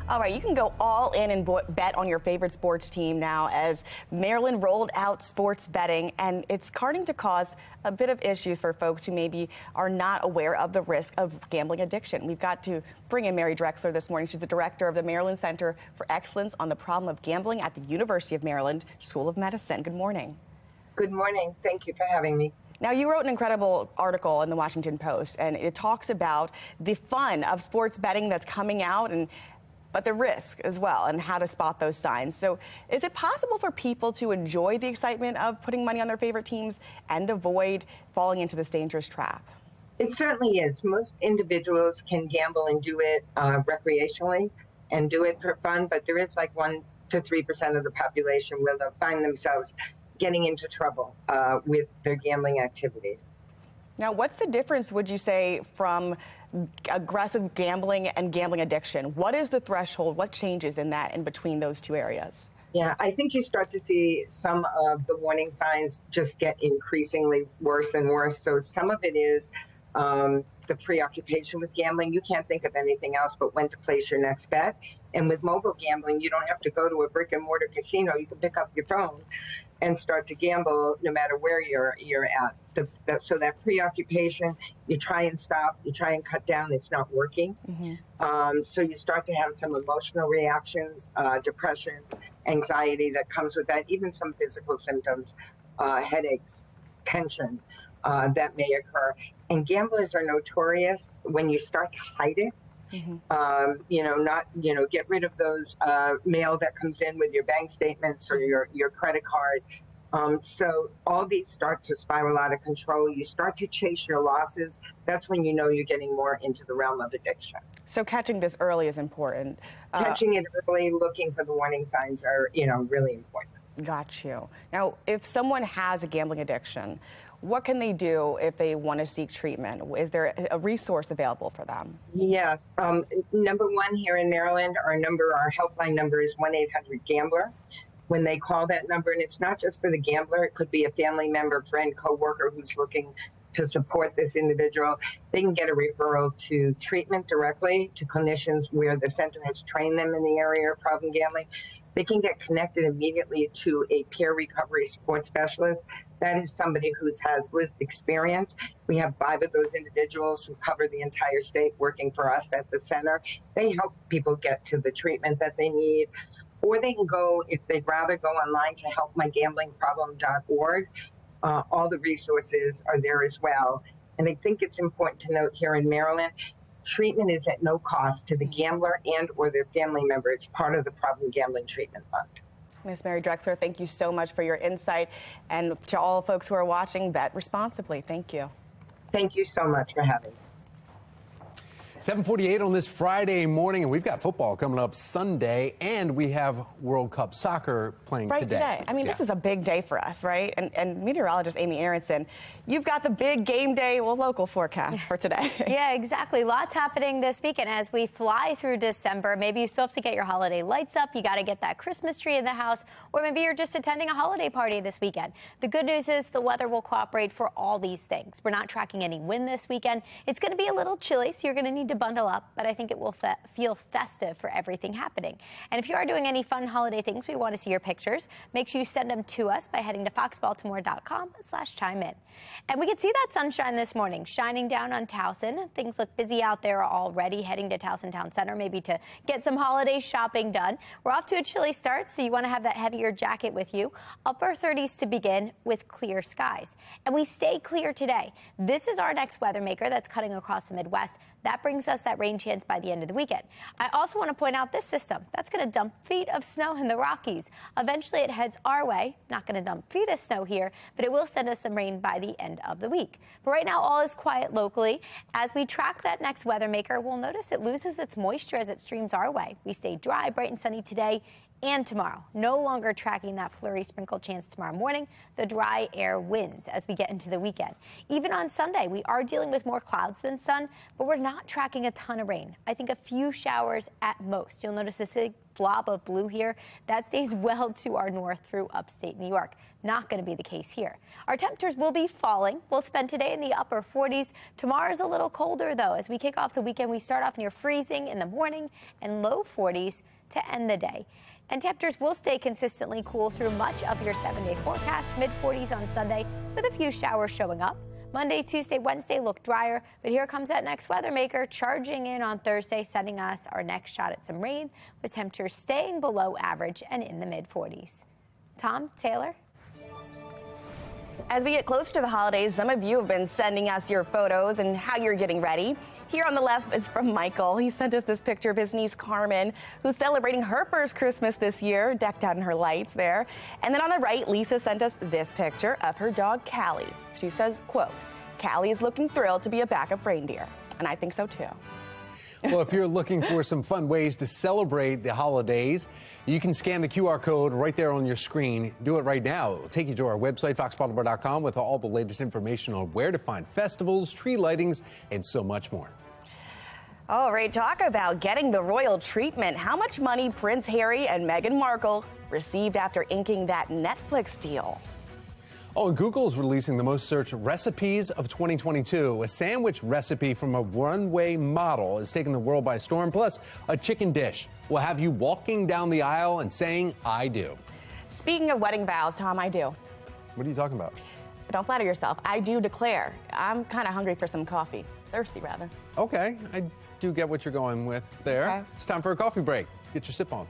All right, you can go all in and bet on your favorite sports team now as Maryland rolled out sports betting, and it's starting to cause a bit of issues for folks who maybe are not aware of the risk of gambling addiction. We've got to bring in Mary Drexler this morning. She's the director of the Maryland Center for Excellence on the Problem of Gambling at the University of Maryland School of Medicine. Good morning. Good morning. Thank you for having me. Now, you wrote an incredible article in the Washington Post, and it talks about the fun of sports betting that's coming out, but the risk as well, and how to spot those signs. So is it possible for people to enjoy the excitement of putting money on their favorite teams and avoid falling into this dangerous trap? It certainly is. Most individuals can gamble and do it recreationally and do it for fun, but there is like 1 to 3% of the population where they'll find themselves getting into trouble with their gambling activities. Now, what's the difference, would you say, from aggressive gambling and gambling addiction? What is the threshold? What changes in between those two areas? Yeah, I think you start to see some of the warning signs just get increasingly worse and worse. So some of it is the preoccupation with gambling. You can't think of anything else but when to place your next bet. And with mobile gambling, you don't have to go to a brick and mortar casino. You can pick up your phone and start to gamble no matter where you're at. So that preoccupation, you try and stop, you try and cut down, it's not working. So you start to have some emotional reactions, depression, anxiety that comes with that, even some physical symptoms, headaches, tension that may occur. And gamblers are notorious when you start to hide it. Get rid of those mail that comes in with your bank statements or your credit card. So all these start to spiral out of control. You start to chase your losses. That's when you know you're getting more into the realm of addiction. So catching this early is important. Catching it early, looking for the warning signs are, really important. Got you. Now, if someone has a gambling addiction, what can they do if they want to seek treatment? Is there a resource available for them? Yes. Number one here in Maryland, our helpline number is 1-800-GAMBLER. When they call that number, and it's not just for the gambler, it could be a family member, friend, coworker who's looking to support this individual, they can get a referral to treatment directly to clinicians where the center has trained them in the area of problem gambling. They can get connected immediately to a peer recovery support specialist. That is somebody who has lived experience. We have 5 of those individuals who cover the entire state working for us at the center. They help people get to the treatment that they need. Or they can go, if they'd rather, go online to helpmygamblingproblem.org. All the resources are there as well. And I think it's important to note here in Maryland, treatment is at no cost to the gambler and or their family member. It's part of the Problem Gambling Treatment Fund. Ms. Mary Drexler, thank you so much for your insight. And to all folks who are watching, bet responsibly. Thank you. Thank you so much for having me. 7:48 on this Friday morning, and we've got football coming up Sunday, and we have World Cup soccer playing today. I mean, this is a big day for us, right? And meteorologist Amy Aronson, you've got the big game day, local forecast for today. Yeah, exactly. Lots happening this weekend as we fly through December. Maybe you still have to get your holiday lights up. You got to get that Christmas tree in the house, or maybe you're just attending a holiday party this weekend. The good news is the weather will cooperate for all these things. We're not tracking any wind this weekend. It's going to be a little chilly, so you're going to need to bundle up, but I think it will feel festive for everything happening. And if you are doing any fun holiday things, we want to see your pictures. Make sure you send them to us by heading to foxbaltimore.com/chime in. And we can see that sunshine this morning shining down on Towson. Things look busy out there already, heading to Towson Town Center, maybe to get some holiday shopping done. We're off to a chilly start, so you want to have that heavier jacket with you. Upper 30s to begin with clear skies. And we stay clear today. This is our next weather maker that's cutting across the Midwest. That brings us that rain chance by the end of the weekend. I also want to point out this system. That's going to dump feet of snow in the Rockies. Eventually it heads our way. Not going to dump feet of snow here, but it will send us some rain by the end of the week. But right now all is quiet locally. As we track that next weather maker, we'll notice it loses its moisture as it streams our way. We stay dry, bright and sunny today And tomorrow, no longer tracking that flurry sprinkle chance tomorrow morning. The dry air wins as we get into the weekend. Even on Sunday, we are dealing with more clouds than sun, but we're not tracking a ton of rain. I think a few showers at most. You'll notice this big blob of blue here. That stays well to our north through upstate New York. Not going to be the case here. Our temperatures will be falling. We'll spend today in the upper 40s. Tomorrow's a little colder, though. As we kick off the weekend, we start off near freezing in the morning and low 40s to end the day. And temperatures will stay consistently cool through much of your 7-day forecast. Mid-40s on Sunday with a few showers showing up. Monday, Tuesday, Wednesday look drier, but here comes that next weather maker charging in on Thursday, sending us our next shot at some rain, with temperatures staying below average and in the mid-40s. Tom, Taylor? As we get closer to the holidays, some of you have been sending us your photos and how you're getting ready. Here on the left is from Michael. He sent us this picture of his niece Carmen, who's celebrating her first Christmas this year, decked out in her lights there. And then on the right, Lisa sent us this picture of her dog Callie. She says, quote, "Callie is looking thrilled to be a backup reindeer." And I think so too. Well, if you're looking for some fun ways to celebrate the holidays, you can scan the QR code right there on your screen. Do it right now. It will take you to our website, foxbaltimore.com, with all the latest information on where to find festivals, tree lightings, and so much more. All right, talk about getting the royal treatment. How much money Prince Harry and Meghan Markle received after inking that Netflix deal. Oh, and Google is releasing the most searched recipes of 2022. A sandwich recipe from a runway model is taking the world by storm, plus a chicken dish will have you walking down the aisle and saying, "I do." Speaking of wedding vows, Tom, I do. What are you talking about? Don't flatter yourself. I do declare. I'm kind of hungry for some coffee. Thirsty, rather. Okay, I do get what you're going with there. Okay. It's time for a coffee break. Get your sip on.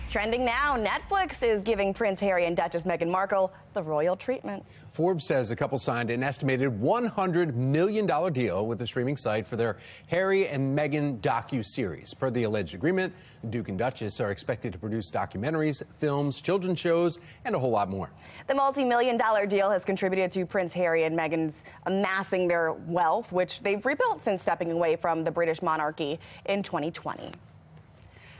Trending now, Netflix is giving Prince Harry and Duchess Meghan Markle the royal treatment. Forbes says the couple signed an estimated $100 million deal with the streaming site for their Harry and Meghan docu-series. Per the alleged agreement, the Duke and Duchess are expected to produce documentaries, films, children's shows, and a whole lot more. The multi-million-dollar deal has contributed to Prince Harry and Meghan's amassing their wealth, which they've rebuilt since stepping away from the British monarchy in 2020.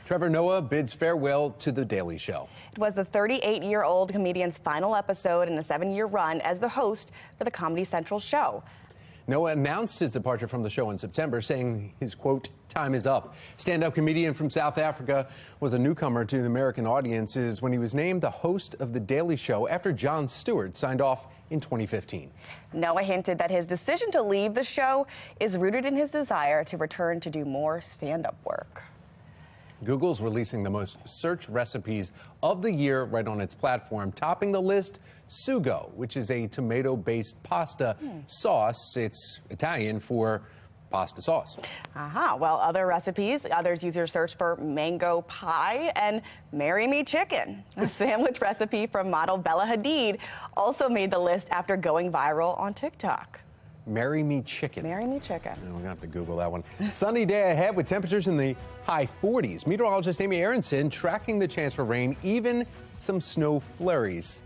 Trevor Noah bids farewell to The Daily Show. It was the 38-year-old comedian's final episode in a 7-year run as the host for the Comedy Central show. Noah announced his departure from the show in September, saying his, quote, time is up. Stand-up comedian from South Africa was a newcomer to the American audiences when he was named the host of The Daily Show after Jon Stewart signed off in 2015. Noah hinted that his decision to leave the show is rooted in his desire to return to do more stand-up work. Google's releasing the most searched recipes of the year right on its platform. Topping the list, sugo, which is a tomato-based pasta sauce. It's Italian for pasta sauce. Well, other recipes, others users search for mango pie and marry me chicken. A sandwich recipe from model Bella Hadid also made the list after going viral on TikTok. Marry me chicken. Marry me chicken. We're going to have to Google that one. Sunny day ahead with temperatures in the high 40s. Meteorologist Amy Aronson tracking the chance for rain, even some snow flurries.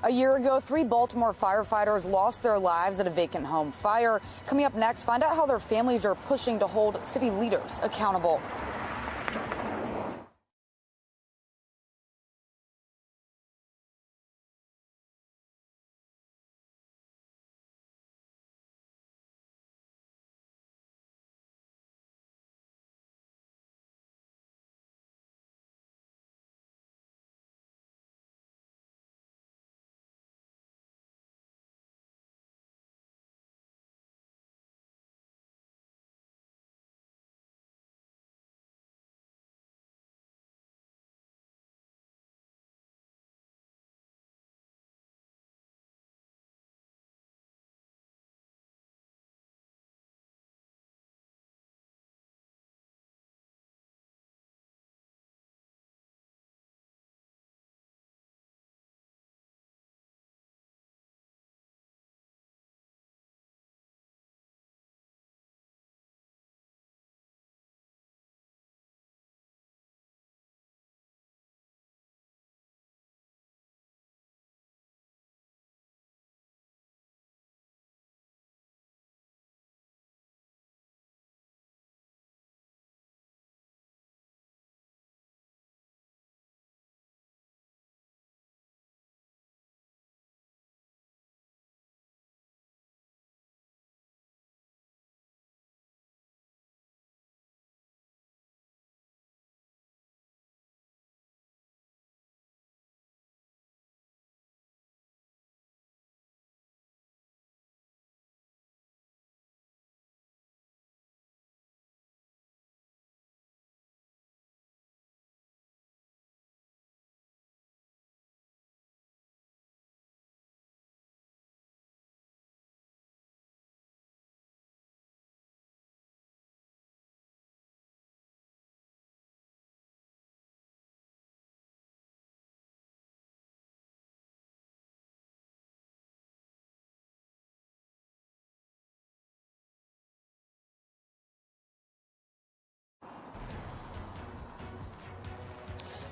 A year ago, 3 Baltimore firefighters lost their lives at a vacant home fire. Coming up next, find out how their families are pushing to hold city leaders accountable.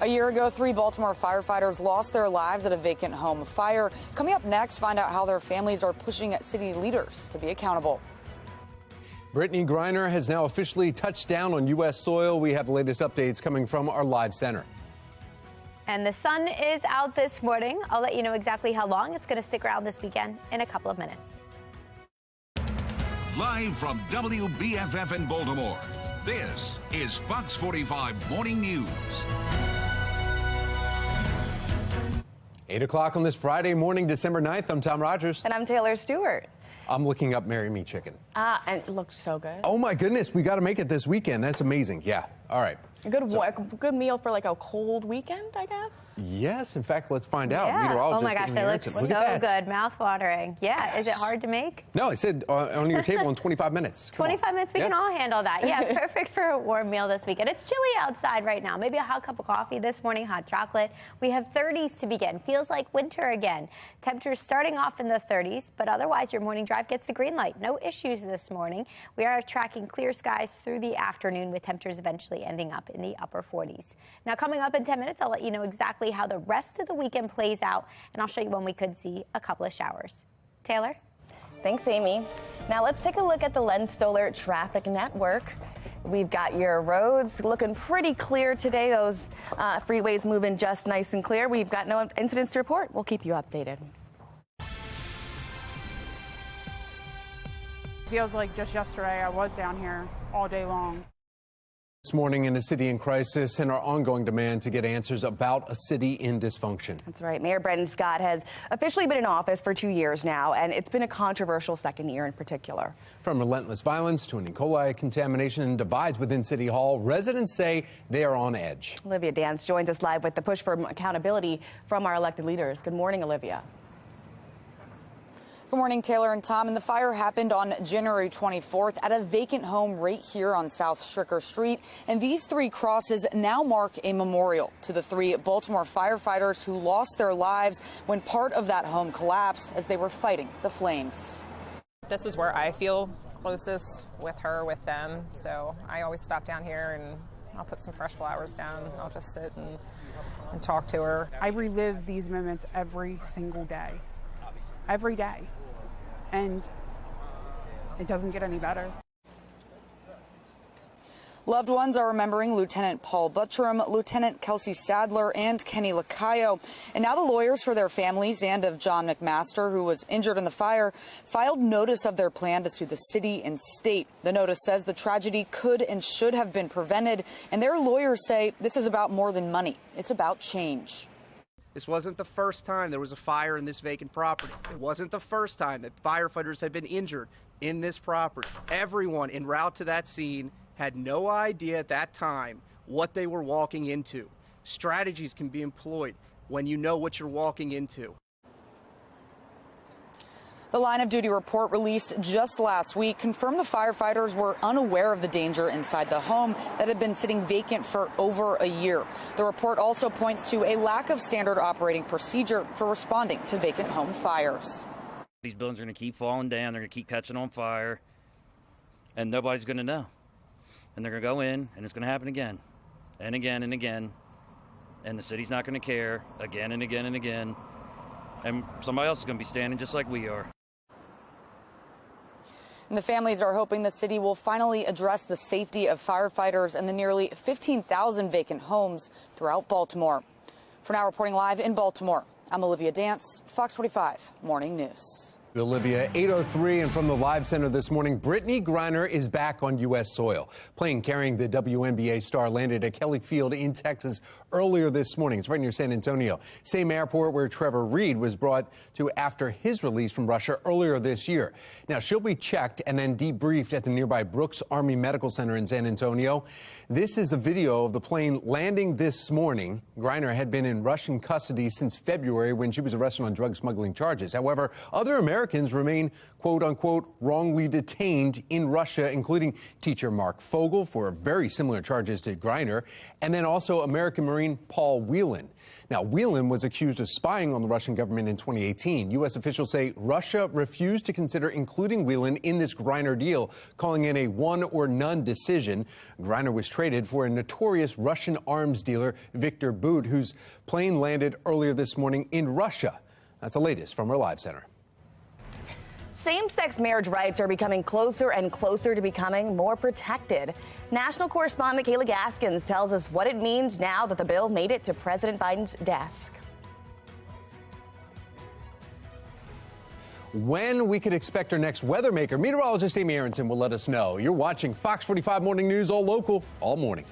A year ago, 3 Baltimore firefighters lost their lives at a vacant home fire. Coming up next, find out how their families are pushing city leaders to be accountable. Brittany Griner has now officially touched down on U.S. soil. We have the latest updates coming from our live center. And the sun is out this morning. I'll let you know exactly how long it's going to stick around this weekend in a couple of minutes. Live from WBFF in Baltimore, this is Fox 45 Morning News. 8 o'clock on this Friday morning, December 9th. I'm Tom Rogers. And I'm Taylor Stewart. I'm looking up Marry Me Chicken. And it looks so good. Oh, my goodness. We got to make it this weekend. That's amazing. Yeah. All right. A good meal for like a cold weekend, I guess? Yes, in fact, let's find out. Yeah. Meteorologist Oh my gosh, Amy that looks Aronson. so Look at that. good. Mouth-watering. Yeah, is it hard to make? No, I said on your table in 25 minutes. Come 25 minutes, we Yeah. can all handle that. Yeah, perfect for a warm meal this weekend. It's chilly outside right now. Maybe a hot cup of coffee this morning, hot chocolate. We have 30s to begin. Feels like winter again. Temperatures starting off in the 30s, but otherwise your morning drive gets the green light. No issues this morning. We are tracking clear skies through the afternoon with temperatures eventually ending up in the upper 40s. Now coming up in 10 minutes, I'll let you know exactly how the rest of the weekend plays out, and I'll show you when we could see a couple of showers. Taylor? Thanks, Amy. Now let's take a look at the Len-Stoller traffic network. We've got your roads looking pretty clear today. Those freeways moving just nice and clear. We've got no incidents to report. We'll keep you updated. Feels like just yesterday I was down here all day long. This morning in a city in crisis and our ongoing demand to get answers about a city in dysfunction. That's right. Mayor Brendan Scott has officially been in office for 2 years now, and it's been a controversial second year in particular. From relentless violence to an E. coli contamination and divides within City Hall, residents say they are on edge. Olivia Dance joins us live with the push for accountability from our elected leaders. Good morning, Olivia. Good morning, Taylor and Tom. And the fire happened on January 24th at a vacant home right here on South Stricker Street. And these 3 crosses now mark a memorial to the 3 Baltimore firefighters who lost their lives when part of that home collapsed as they were fighting the flames. This is where I feel closest with her, with them. So I always stop down here and I'll put some fresh flowers down. I'll just sit and talk to her. I relive these moments every single day. Every day. And it doesn't get any better. Loved ones are remembering Lieutenant Paul Buttram, Lieutenant Kelsey Sadler, and Kenny Lacayo. And now the lawyers for their families and of John McMaster, who was injured in the fire, filed notice of their plan to sue the city and state. The notice says the tragedy could and should have been prevented, and their lawyers say this is about more than money. It's about change. This wasn't the first time there was a fire in this vacant property. It wasn't the first time that firefighters had been injured in this property. Everyone en route to that scene had no idea at that time what they were walking into. Strategies can be employed when you know what you're walking into. The line of duty report released just last week confirmed the firefighters were unaware of the danger inside the home that had been sitting vacant for over a year. The report also points to a lack of standard operating procedure for responding to vacant home fires. These buildings are going to keep falling down. They're going to keep catching on fire, and nobody's going to know. And they're going to go in, and it's going to happen again and again and again. And the city's not going to care again and again and again. And somebody else is going to be standing just like we are. And the families are hoping the city will finally address the safety of firefighters and the nearly 15,000 vacant homes throughout Baltimore. For now, reporting live in Baltimore, I'm Olivia Dance, Fox 45 Morning News. Olivia, 8:03, and from the Live Center this morning, Brittany Griner is back on U.S. soil. Plane carrying the WNBA star landed at Kelly Field in Texas earlier this morning. It's right near San Antonio, same airport where Trevor Reed was brought to after his release from Russia earlier this year. Now, she'll be checked and then debriefed at the nearby Brooks Army Medical Center in San Antonio. This is the video of the plane landing this morning. Griner had been in Russian custody since February when she was arrested on drug smuggling charges. However, other Americans remain, quote unquote, wrongly detained in Russia, including teacher Mark Fogel for very similar charges to Griner, and then also American Marine Paul Whelan. Now, Whelan was accused of spying on the Russian government in 2018. U.S. officials say Russia refused to consider including Whelan in this Griner deal, calling it a one or none decision. Griner was traded for a notorious Russian arms dealer, Victor Bout, whose plane landed earlier this morning in Russia. That's the latest from our Live Center. Same-sex marriage rights are becoming closer and closer to becoming more protected. National correspondent Kayla Gaskins tells us what it means now that the bill made it to President Biden's desk. When we could expect our next weather maker, meteorologist Amy Aronson will let us know. You're watching Fox 45 Morning News, all local, all morning.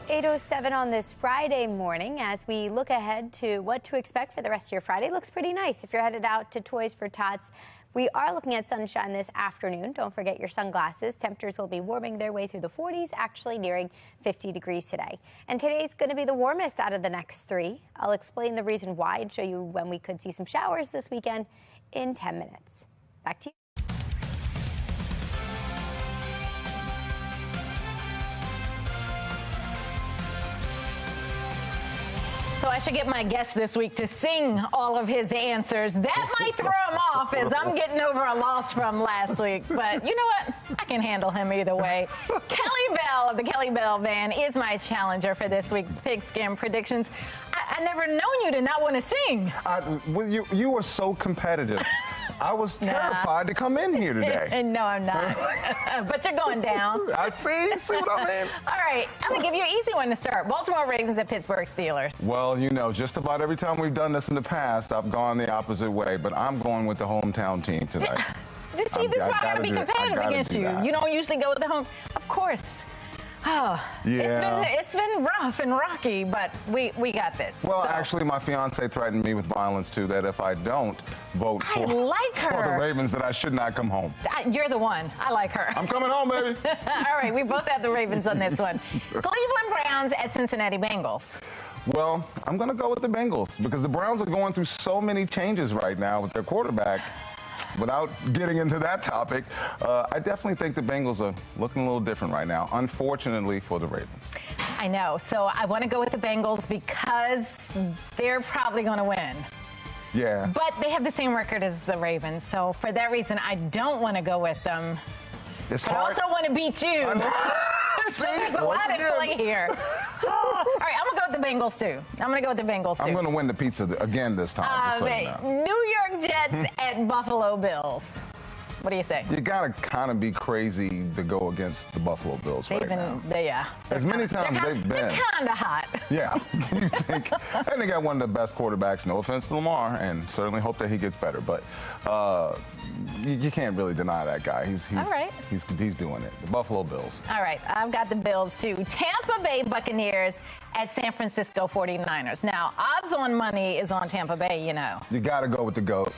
8:07 on this Friday morning as we look ahead to what to expect for the rest of your Friday. Looks pretty nice if you're headed out to Toys for Tots. We are looking at sunshine this afternoon. Don't forget your sunglasses. Temperatures will be warming their way through the 40s, actually nearing 50 degrees today. And today's going to be the warmest out of the next 3. I'll explain the reason why and show you when we could see some showers this weekend in 10 minutes. Back to you. So I should get my guest this week to sing all of his answers. That might throw him off as I'm getting over a loss from last week. But you know what? I can handle him either way. Kelly Bell of the Kelly Bell Band is my challenger for this week's Pigskin Predictions. I never known you to not want to sing. You were so competitive. I was terrified to come in here today. No, I'm not. But you're going down. I see what I mean? All right, I'm going to give you an easy one to start. Baltimore Ravens at Pittsburgh Steelers. Well, you know, just about every time we've done this in the past, I've gone the opposite way, but I'm going with the hometown team today. See, this is why I got to be competitive against you. You don't usually go with the home. Of course. Oh, yeah. It's been rough and rocky, but we got this. Well, actually, my fiance threatened me with violence, too, that if I don't vote for the Ravens, that I should not come home. You're the one. I like her. I'm coming home, baby. All right, we both have the Ravens on this one. Cleveland Browns at Cincinnati Bengals. Well, I'm going to go with the Bengals because the Browns are going through so many changes right now with their quarterback. Without getting into that topic, I definitely think the Bengals are looking a little different right now, unfortunately for the Ravens. I know. So I want to go with the Bengals because they're probably going to win. Yeah. But they have the same record as the Ravens. So for that reason, I don't want to go with them. It's I also want to beat you. So there's a lot at play here. All right, I'm going to go with the Bengals, too. I'm going to win the pizza again this time. New York Jets at Buffalo Bills. What do you say? You got to kind of be crazy to go against the Buffalo Bills right now. As many times they've been. They're kind of hot. Yeah. You think, and they got one of the best quarterbacks, no offense to Lamar, and certainly hope that he gets better. But you can't really deny that guy. All right. He's doing it. The Buffalo Bills. All right. I've got the Bills, too. Tampa Bay Buccaneers at San Francisco 49ers. Now, odds on money is on Tampa Bay, you know. You got to go with the GOAT.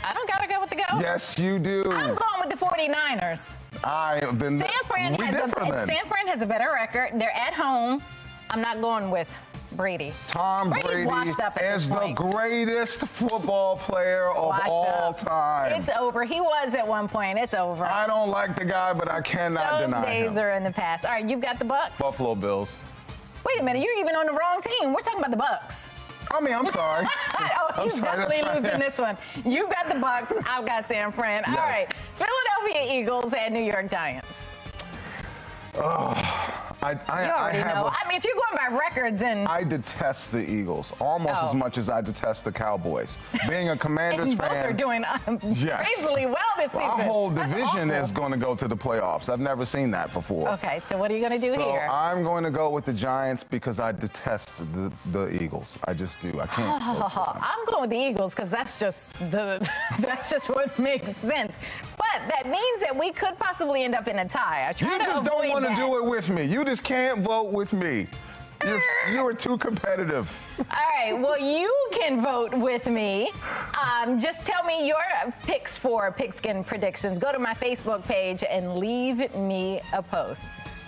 I don't got to go with the GOAT. Yes, you do. I'm going with the 49ers. San Fran has a better record. They're at home. I'm not going with Brady. Tom Brady is the greatest football player of all time. It's over. He was at one point. It's over. I don't like the guy, but I cannot deny him. Those days are in the past. All right, you've got the Bucs. Buffalo Bills. Wait a minute. You're even on the wrong team. We're talking about the Bucs. I mean, I'm sorry. He's definitely losing this one. You got the Bucs. I've got San Fran. All right. Philadelphia Eagles and New York Giants. You already know. I mean, if you're going by records and I detest the Eagles almost as much as I detest the Cowboys. Being a Commanders and fan, both are doing crazily well this season. Our whole division is going to go to the playoffs. I've never seen that before. Okay, so what are you going to do here? I'm going to go with the Giants because I detest the Eagles. I just do. I can't. I'm going with the Eagles because that's just what makes sense. But that means that we could possibly end up in a tie. You just don't want to do it with me. You just can't vote with me. You are too competitive. All right. Well, you can vote with me. Just tell me your picks for Pigskin Predictions. Go to my Facebook page and leave me a post.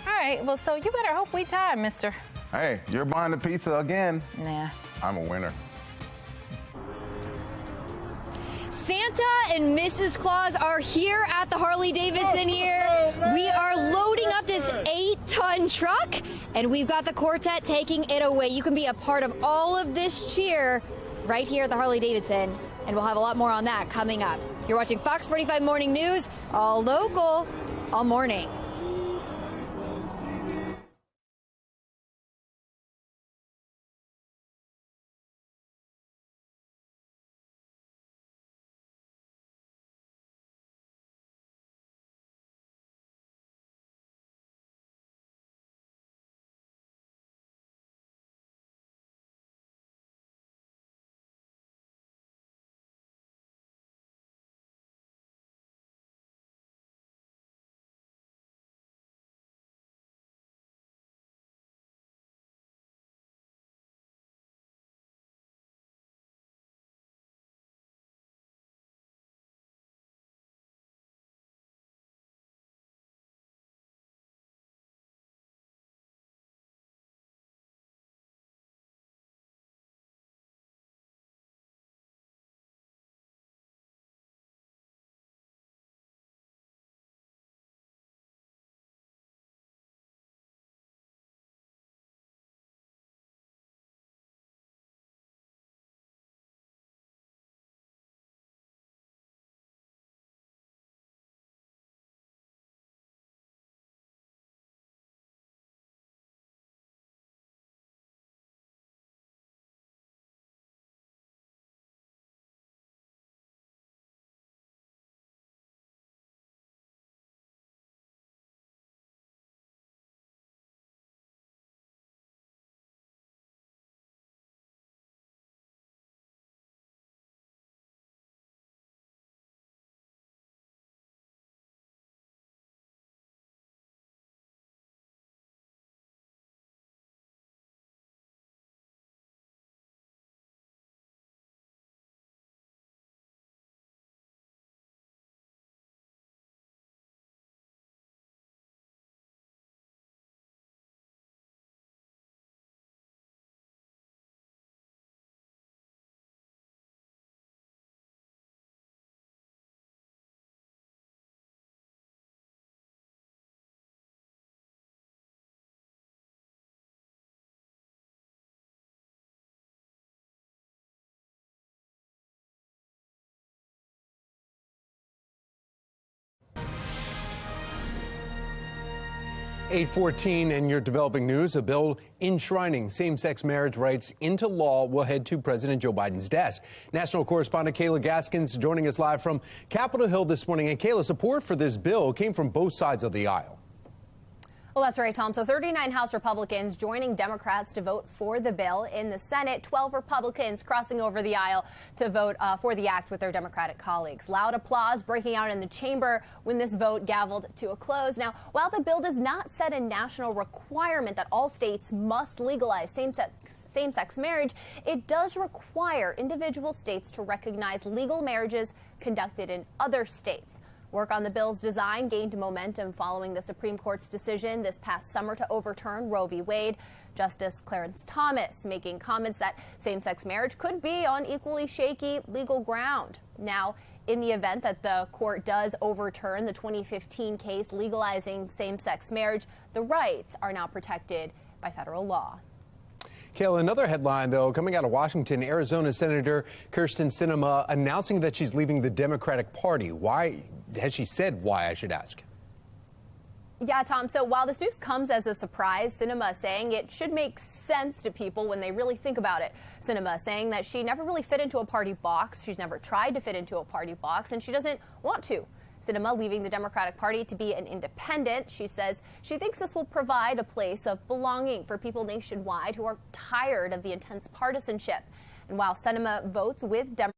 All right. Well, so you better hope we tie, mister. Hey, you're buying the pizza again. Nah. I'm a winner. Santa and Mrs. Claus are here at the Harley-Davidson here. We are loading up this 8-ton truck, and we've got the quartet taking it away. You can be a part of all of this cheer right here at the Harley-Davidson, and we'll have a lot more on that coming up. You're watching Fox 45 Morning News, all local, all morning. 8:14 in your developing news, a bill enshrining same-sex marriage rights into law will head to President Joe Biden's desk. National correspondent Kayla Gaskins joining us live from Capitol Hill this morning. And Kayla, support for this bill came from both sides of the aisle. Well, that's right, Tom. So 39 House Republicans joining Democrats to vote for the bill. In the Senate, 12 Republicans crossing over the aisle to vote for the act with their Democratic colleagues. Loud applause breaking out in the chamber when this vote gavelled to a close. Now, while the bill does not set a national requirement that all states must legalize same-sex marriage, it does require individual states to recognize legal marriages conducted in other states. Work on the bill's design gained momentum following the Supreme Court's decision this past summer to overturn Roe v. Wade. Justice Clarence Thomas making comments that same-sex marriage could be on equally shaky legal ground. Now, in the event that the court does overturn the 2015 case legalizing same-sex marriage, the rights are now protected by federal law. Kayla, another headline, though, coming out of Washington, Arizona Senator Kyrsten Sinema announcing that she's leaving the Democratic Party. Why? Has she said why, I should ask? Yeah, Tom. So while this news comes as a surprise, Sinema saying it should make sense to people when they really think about it. Sinema saying that she never really fit into a party box. She's never tried to fit into a party box, and she doesn't want to. Sinema leaving the Democratic Party to be an independent. She says she thinks this will provide a place of belonging for people nationwide who are tired of the intense partisanship. And while Sinema votes with Democrats,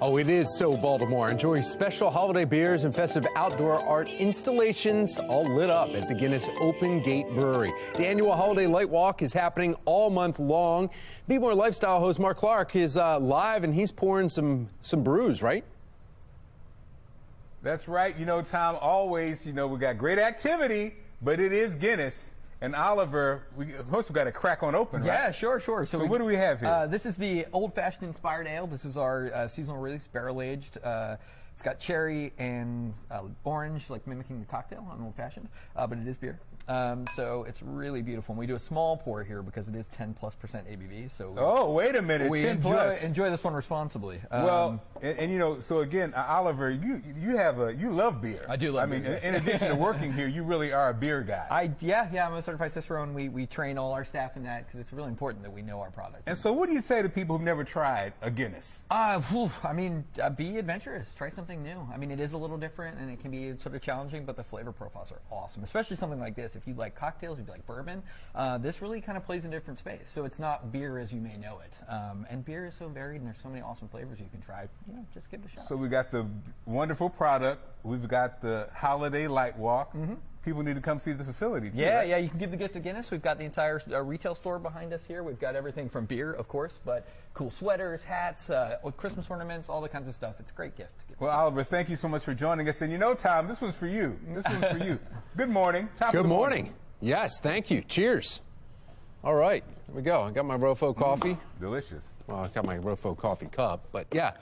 Oh, it is so Baltimore. Enjoy special holiday beers and festive outdoor art installations all lit up at the Guinness Open Gate Brewery. The annual Holiday Light Walk is happening all month long. Be More Lifestyle host Mark Clark is live, and he's pouring some brews, right? That's right. You know, Tom, always, we got great activity, but it is Guinness. And Oliver, of course, we got to crack on open, right? Yeah, sure. So what do we have here? This is the old-fashioned inspired ale. This is our seasonal release, barrel-aged. It's got cherry and orange, like mimicking the cocktail on old-fashioned, but it is beer. So it's really beautiful. And we do a small pour here because it is 10+% ABV. So oh, wait a minute, we 10+. enjoy this one responsibly. Well, and so again, Oliver, you love beer. I do love beer. I mean, in addition to working here, you really are a beer guy. Yeah, I'm a certified cicerone. We train all our staff in that because it's really important that we know our product. And so, what do you say to people who've never tried a Guinness? Be adventurous. Try something new. I mean, it is a little different and it can be sort of challenging, but the flavor profiles are awesome, especially something like this. If you like cocktails, if you like bourbon, this really kind of plays in a different space. So it's not beer as you may know it. And beer is so varied and there's so many awesome flavors you can try. Just give it a shot. So we got the wonderful product. We've got the Holiday Light Walk. Mm-hmm. People need to come see the facility too. Yeah, right? yeah, you can give the gift to Guinness. We've got the entire retail store behind us here. We've got everything from beer, of course, but cool sweaters, hats, Christmas ornaments, all the kinds of stuff. It's a great gift. Well, Oliver, thank you so much for joining us. And Tom, this one's for you. Good morning. Good morning. Yes, thank you. Cheers. All right, here we go. I got my Rofo coffee. Delicious. Well, I got my Rofo coffee cup, but yeah,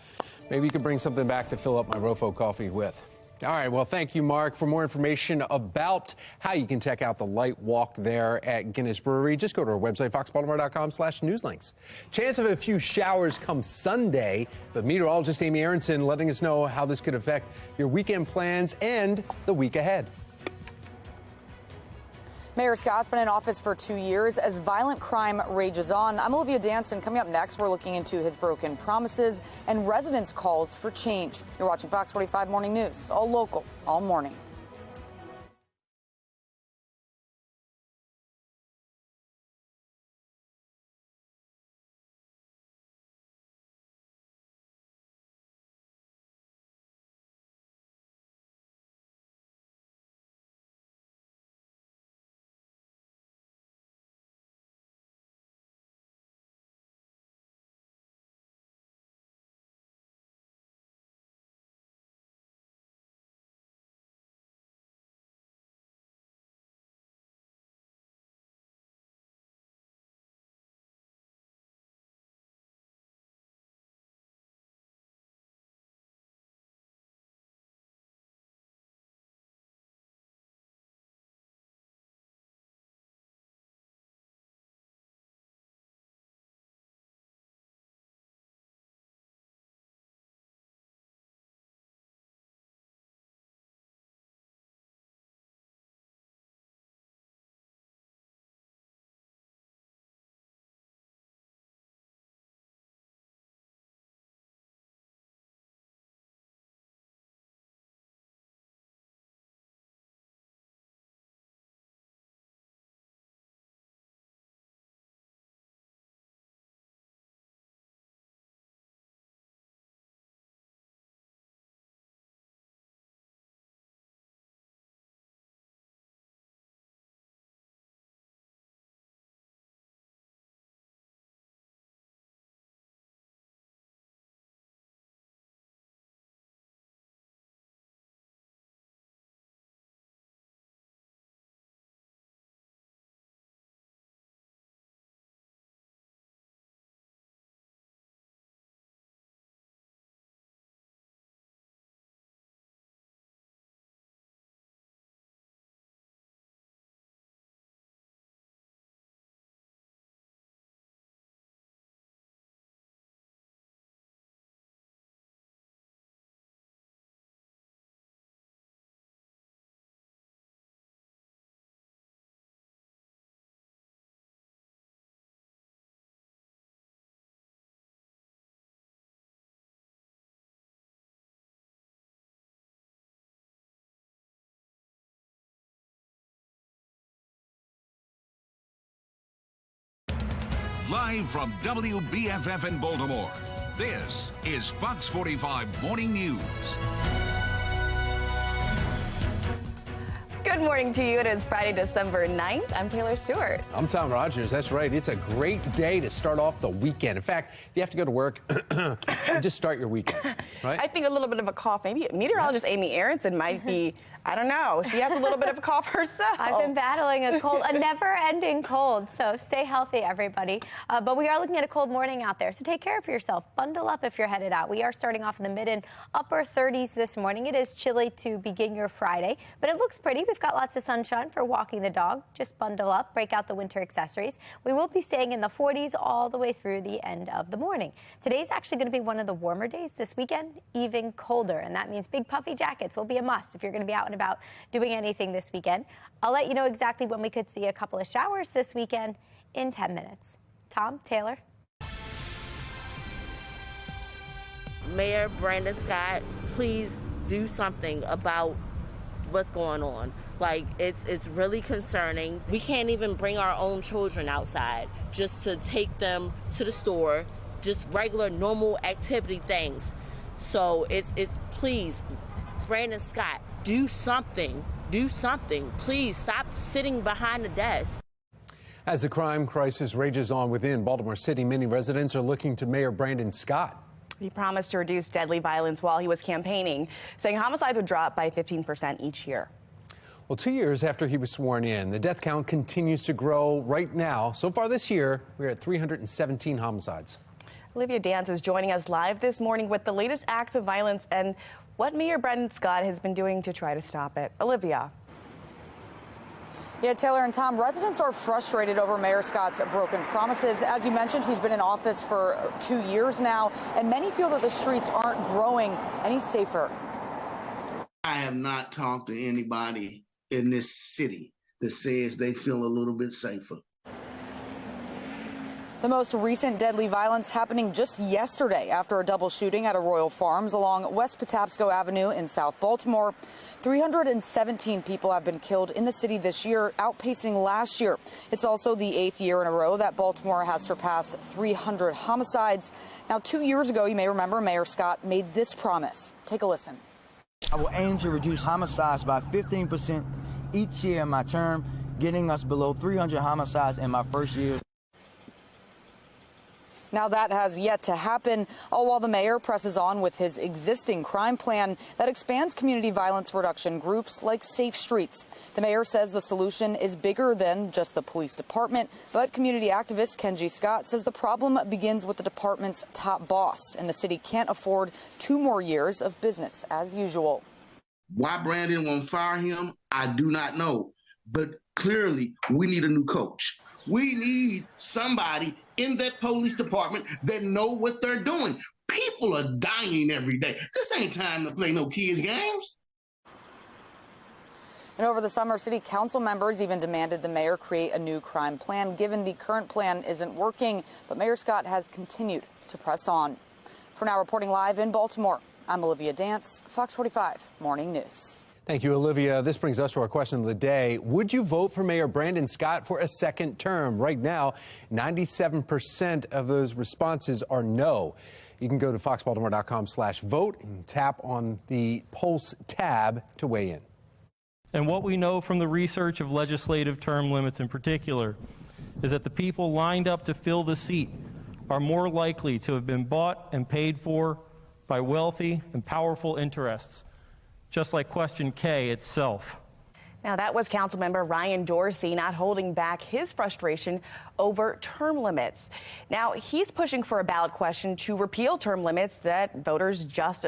maybe you could bring something back to fill up my Rofo coffee with. All right, well, thank you, Mark. For more information about how you can check out the Light Walk there at Guinness Brewery, just go to our website, foxbaltimore.com/newslinks. Chance of a few showers come Sunday, but meteorologist Amy Aronson letting us know how this could affect your weekend plans and the week ahead. Mayor Scott's been in office for 2 years as violent crime rages on. I'm Olivia Danson. Coming up next, we're looking into his broken promises and residents' calls for change. You're watching Fox 45 Morning News, all local, all morning. Live from WBFF in Baltimore, this is Fox 45 Morning News. Good morning to you. It is Friday, December 9th. I'm Taylor Stewart. I'm Tom Rogers. That's right. It's a great day to start off the weekend. In fact, if you have to go to work, just start your weekend, right? I think a little bit of a cough. Maybe meteorologist Amy Aronson might be, I don't know. She has a little bit of a cough herself. I've been battling a cold, a never-ending cold, so stay healthy, everybody. But we are looking at a cold morning out there, so take care of yourself. Bundle up if you're headed out. We are starting off in the mid and upper 30s this morning. It is chilly to begin your Friday, but it looks pretty. We've got lots of sunshine for walking the dog. Just bundle up, break out the winter accessories. We will be staying in the 40s all the way through the end of the morning. Today's actually going to be one of the warmer days. This weekend, even colder, and that means big puffy jackets will be a must if you're going to be out and about doing anything this weekend. I'll let you know exactly when we could see a couple of showers this weekend in 10 minutes. Tom, Taylor. Mayor Brandon Scott, please do something about what's going on. Like, it's really concerning. We can't even bring our own children outside just to take them to the store, just regular, normal activity things. So it's please, Brandon Scott, do something. Do something. Please stop sitting behind the desk. As the crime crisis rages on within Baltimore City, many residents are looking to Mayor Brandon Scott. He promised to reduce deadly violence while he was campaigning, saying homicides would drop by 15% each year. Well, 2 years after he was sworn in, the death count continues to grow right now. So far this year, we're at 317 homicides. Olivia Dance is joining us live this morning with the latest acts of violence and what Mayor Brandon Scott has been doing to try to stop it. Olivia. Yeah, Taylor and Tom, residents are frustrated over Mayor Scott's broken promises. As you mentioned, he's been in office for 2 years now, and many feel that the streets aren't growing any safer. I have not talked to anybody in this city that says they feel a little bit safer. The most recent deadly violence happening just yesterday after a double shooting at a Royal Farms along West Patapsco Avenue in South Baltimore. 317 people have been killed in the city this year, outpacing last year. It's also the 8th year in a row that Baltimore has surpassed 300 homicides. Now, 2 years ago, you may remember, Mayor Scott made this promise. Take a listen. I will aim to reduce homicides by 15% each year in my term, getting us below 300 homicides in my first year. Now that has yet to happen, all while the mayor presses on with his existing crime plan that expands community violence reduction groups like Safe Streets. The mayor says the solution is bigger than just the police department, but community activist Kenji Scott says the problem begins with the department's top boss, and the city can't afford 2 more years of business as usual. Why Brandon won't fire him, I do not know. But clearly, we need a new coach. We need somebody in that police department that know what they're doing. People are dying every day. This ain't time to play no kids' games. And over the summer, city council members even demanded the mayor create a new crime plan, given the current plan isn't working. But Mayor Scott has continued to press on. For now, reporting live in Baltimore, I'm Olivia Dance, Fox 45 Morning News. Thank you, Olivia. This brings us to our question of the day. Would you vote for Mayor Brandon Scott for a second term? Right now, 97% of those responses are no. You can go to foxbaltimore.com/vote and tap on the Pulse tab to weigh in. And what we know from the research of legislative term limits in particular is that the people lined up to fill the seat are more likely to have been bought and paid for by wealthy and powerful interests, just like question K itself. Now, that was Councilmember Ryan Dorsey not holding back his frustration over term limits. Now, he's pushing for a ballot question to repeal term limits that voters just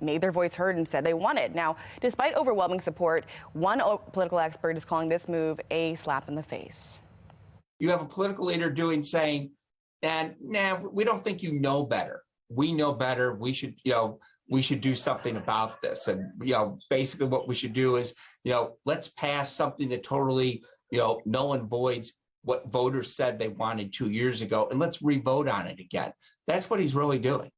made their voice heard and said they wanted. Now, despite overwhelming support, one political expert is calling this move a slap in the face. You have a political leader saying, and we don't think you know better. We know better. We should do something about this. And, basically what we should do is, let's pass something that totally, null and voids what voters said they wanted 2 years ago, and let's re-vote on it again. That's what he's really doing.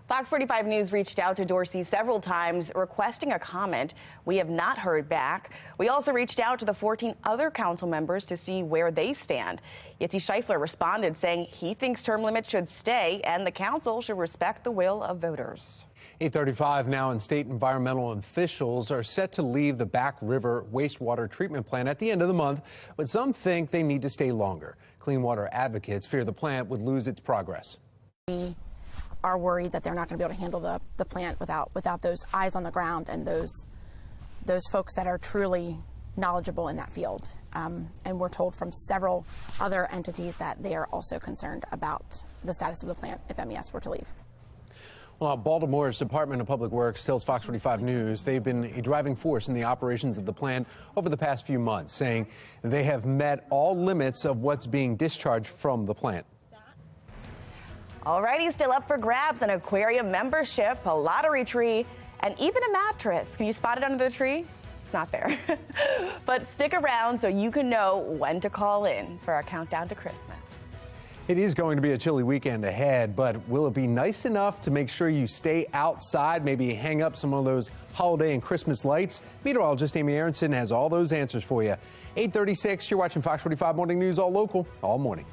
Fox 45 News reached out to Dorsey several times requesting a comment. We have not heard back. We also reached out to the 14 other council members to see where they stand. Yitzi Scheifler responded saying he thinks term limits should stay and the council should respect the will of voters. 8:35 now, and state environmental officials are set to leave the Back River wastewater treatment plant at the end of the month, but some think they need to stay longer. Clean water advocates fear the plant would lose its progress. We are worried that they're not going to be able to handle the plant without those eyes on the ground and those folks that are truly knowledgeable in that field. And we're told from several other entities that they are also concerned about the status of the plant if MES were to leave. Well, Baltimore's Department of Public Works tells Fox 45 News they've been a driving force in the operations of the plant over the past few months, saying they have met all limits of what's being discharged from the plant. Alrighty, still up for grabs: an aquarium membership, a lottery tree, and even a mattress. Can you spot it under the tree? It's not fair. But stick around so you can know when to call in for our countdown to Christmas. It is going to be a chilly weekend ahead, but will it be nice enough to make sure you stay outside, maybe hang up some of those holiday and Christmas lights? Meteorologist Amy Aronson has all those answers for you. 8:36, you're watching Fox 45 Morning News, all local, all morning.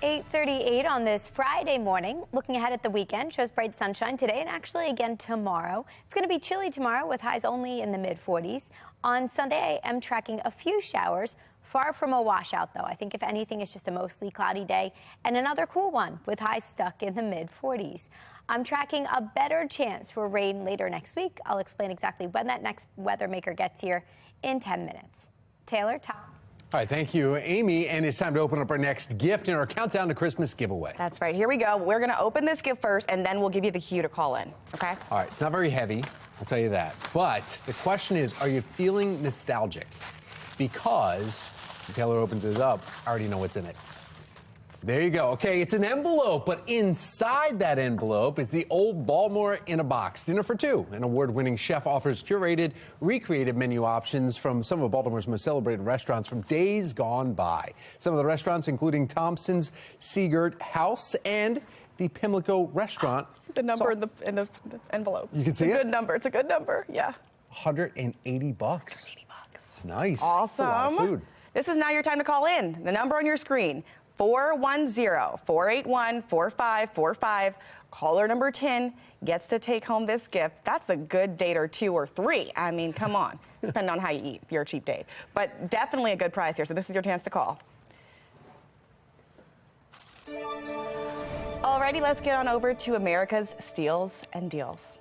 .38 on this Friday morning. Looking ahead at the weekend, shows bright sunshine today and actually again tomorrow. It's going to be chilly tomorrow with highs only in the mid-40s. On Sunday, I am tracking a few showers, far from a washout though. I think if anything, it's just a mostly cloudy day and another cool one with highs stuck in the mid-40s. I'm tracking a better chance for rain later next week. I'll explain exactly when that next weather maker gets here in 10 minutes. Taylor, Tom. All right, thank you, Amy. And it's time to open up our next gift in our countdown to Christmas giveaway. That's right. Here we go. We're going to open this gift first, and then we'll give you the cue to call in. Okay? All right, it's not very heavy, I'll tell you that. But the question is, are you feeling nostalgic? Because when Taylor opens it up, I already know what's in it. There you go. Okay, it's an envelope, but inside that envelope is the Old Baltimore in a Box. Dinner for two. An award-winning chef offers curated, recreated menu options from some of Baltimore's most celebrated restaurants from days gone by. Some of the restaurants, including Thompson's Seagert House and the Pimlico Restaurant. The number in the envelope. You can see it? It's a good number. It's a good number. Yeah. $180. Nice. Awesome. That's a lot of food. This is now your time to call in. The number on your screen, 410-481-4545. Caller number 10 gets to take home this gift. That's a good date or two or three. I mean, come on. Depending on how you eat, if you're a cheap date. But definitely a good prize here, so this is your chance to call. Alrighty, let's get on over to America's Steals and Deals.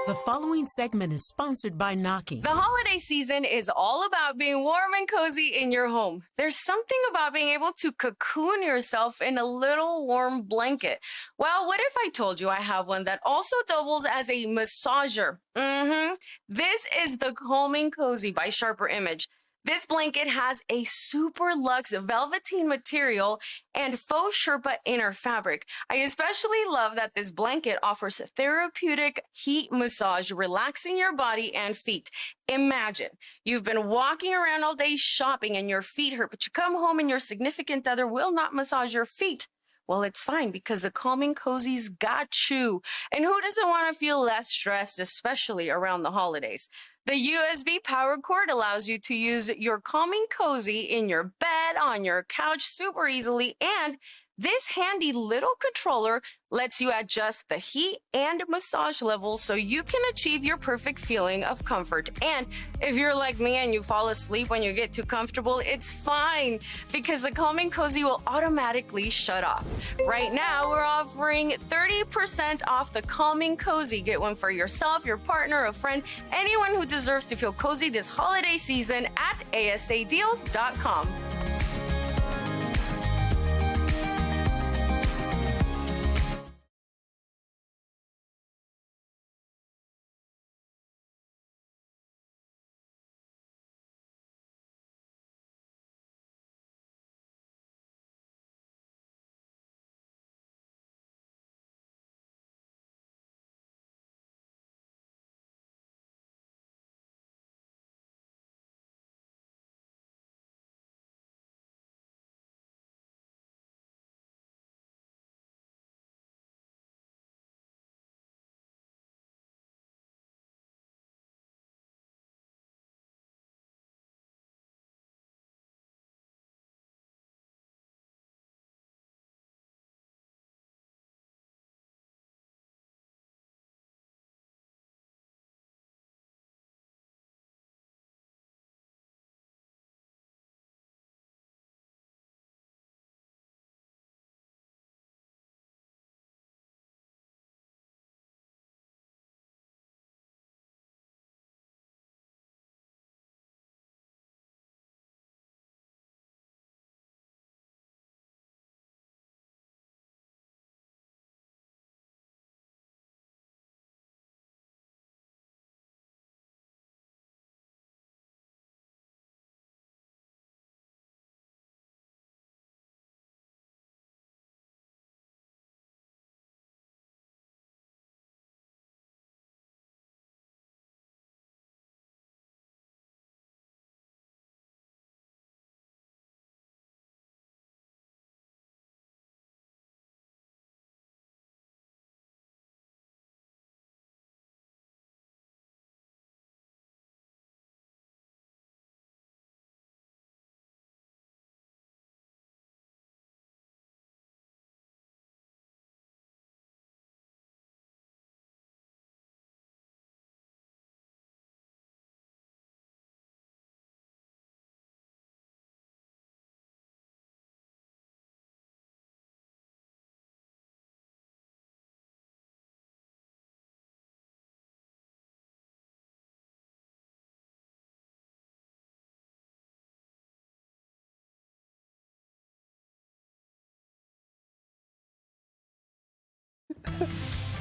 The following segment is sponsored by Knocking. The holiday season is all about being warm and cozy in your home. There's something about being able to cocoon yourself in a little warm blanket. Well, what if I told you I have one that also doubles as a massager? This is the Calming Cozy by Sharper Image. This blanket has a super luxe velveteen material and faux Sherpa inner fabric. I especially love that this blanket offers therapeutic heat massage, relaxing your body and feet. Imagine you've been walking around all day shopping and your feet hurt, but you come home and your significant other will not massage your feet. Well, it's fine because the Calming Cozy's got you. And who doesn't want to feel less stressed, especially around the holidays? The USB power cord allows you to use your Calming Cozy in your bed, on your couch super easily, and this handy little controller lets you adjust the heat and massage level so you can achieve your perfect feeling of comfort. And if you're like me and you fall asleep when you get too comfortable, it's fine because the Calming Cozy will automatically shut off. Right now, we're offering 30% off the Calming Cozy. Get one for yourself, your partner, a friend, anyone who deserves to feel cozy this holiday season at asadeals.com.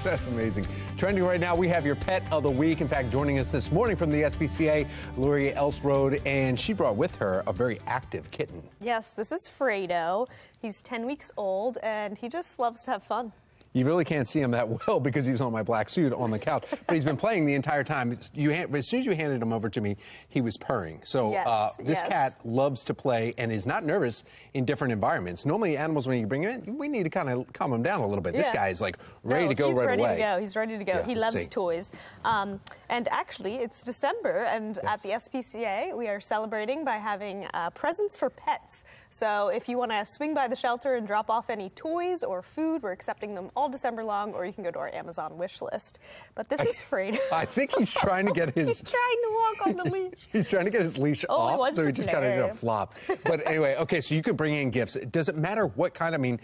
That's amazing. Trending right now, we have your pet of the week. In fact, joining us this morning from the SPCA, Lori Elsrode, and she brought with her a very active kitten. Yes, this is Fredo. He's 10 weeks old, and he just loves to have fun. You really can't see him that well because he's on my black suit on the couch, but he's been playing the entire time. As soon as you handed him over to me, he was purring. So this cat loves to play and is not nervous in different environments. Normally, animals, when you bring him in, we need to kind of calm him down a little bit. This guy is like ready to go right away. He's ready to go. He's ready to go. Yeah, he loves toys. And actually, it's December, and at the SPCA, we are celebrating by having presents for pets. So if you want to swing by the shelter and drop off any toys or food, we're accepting them all December long, or you can go to our Amazon wish list. But this is Fredo. I think he's trying to get his... He's trying to walk on the leash. He's trying to get his leash off, so he just kind of did a flop. But anyway, okay, so you could bring in gifts. Does it matter what kind? I mean,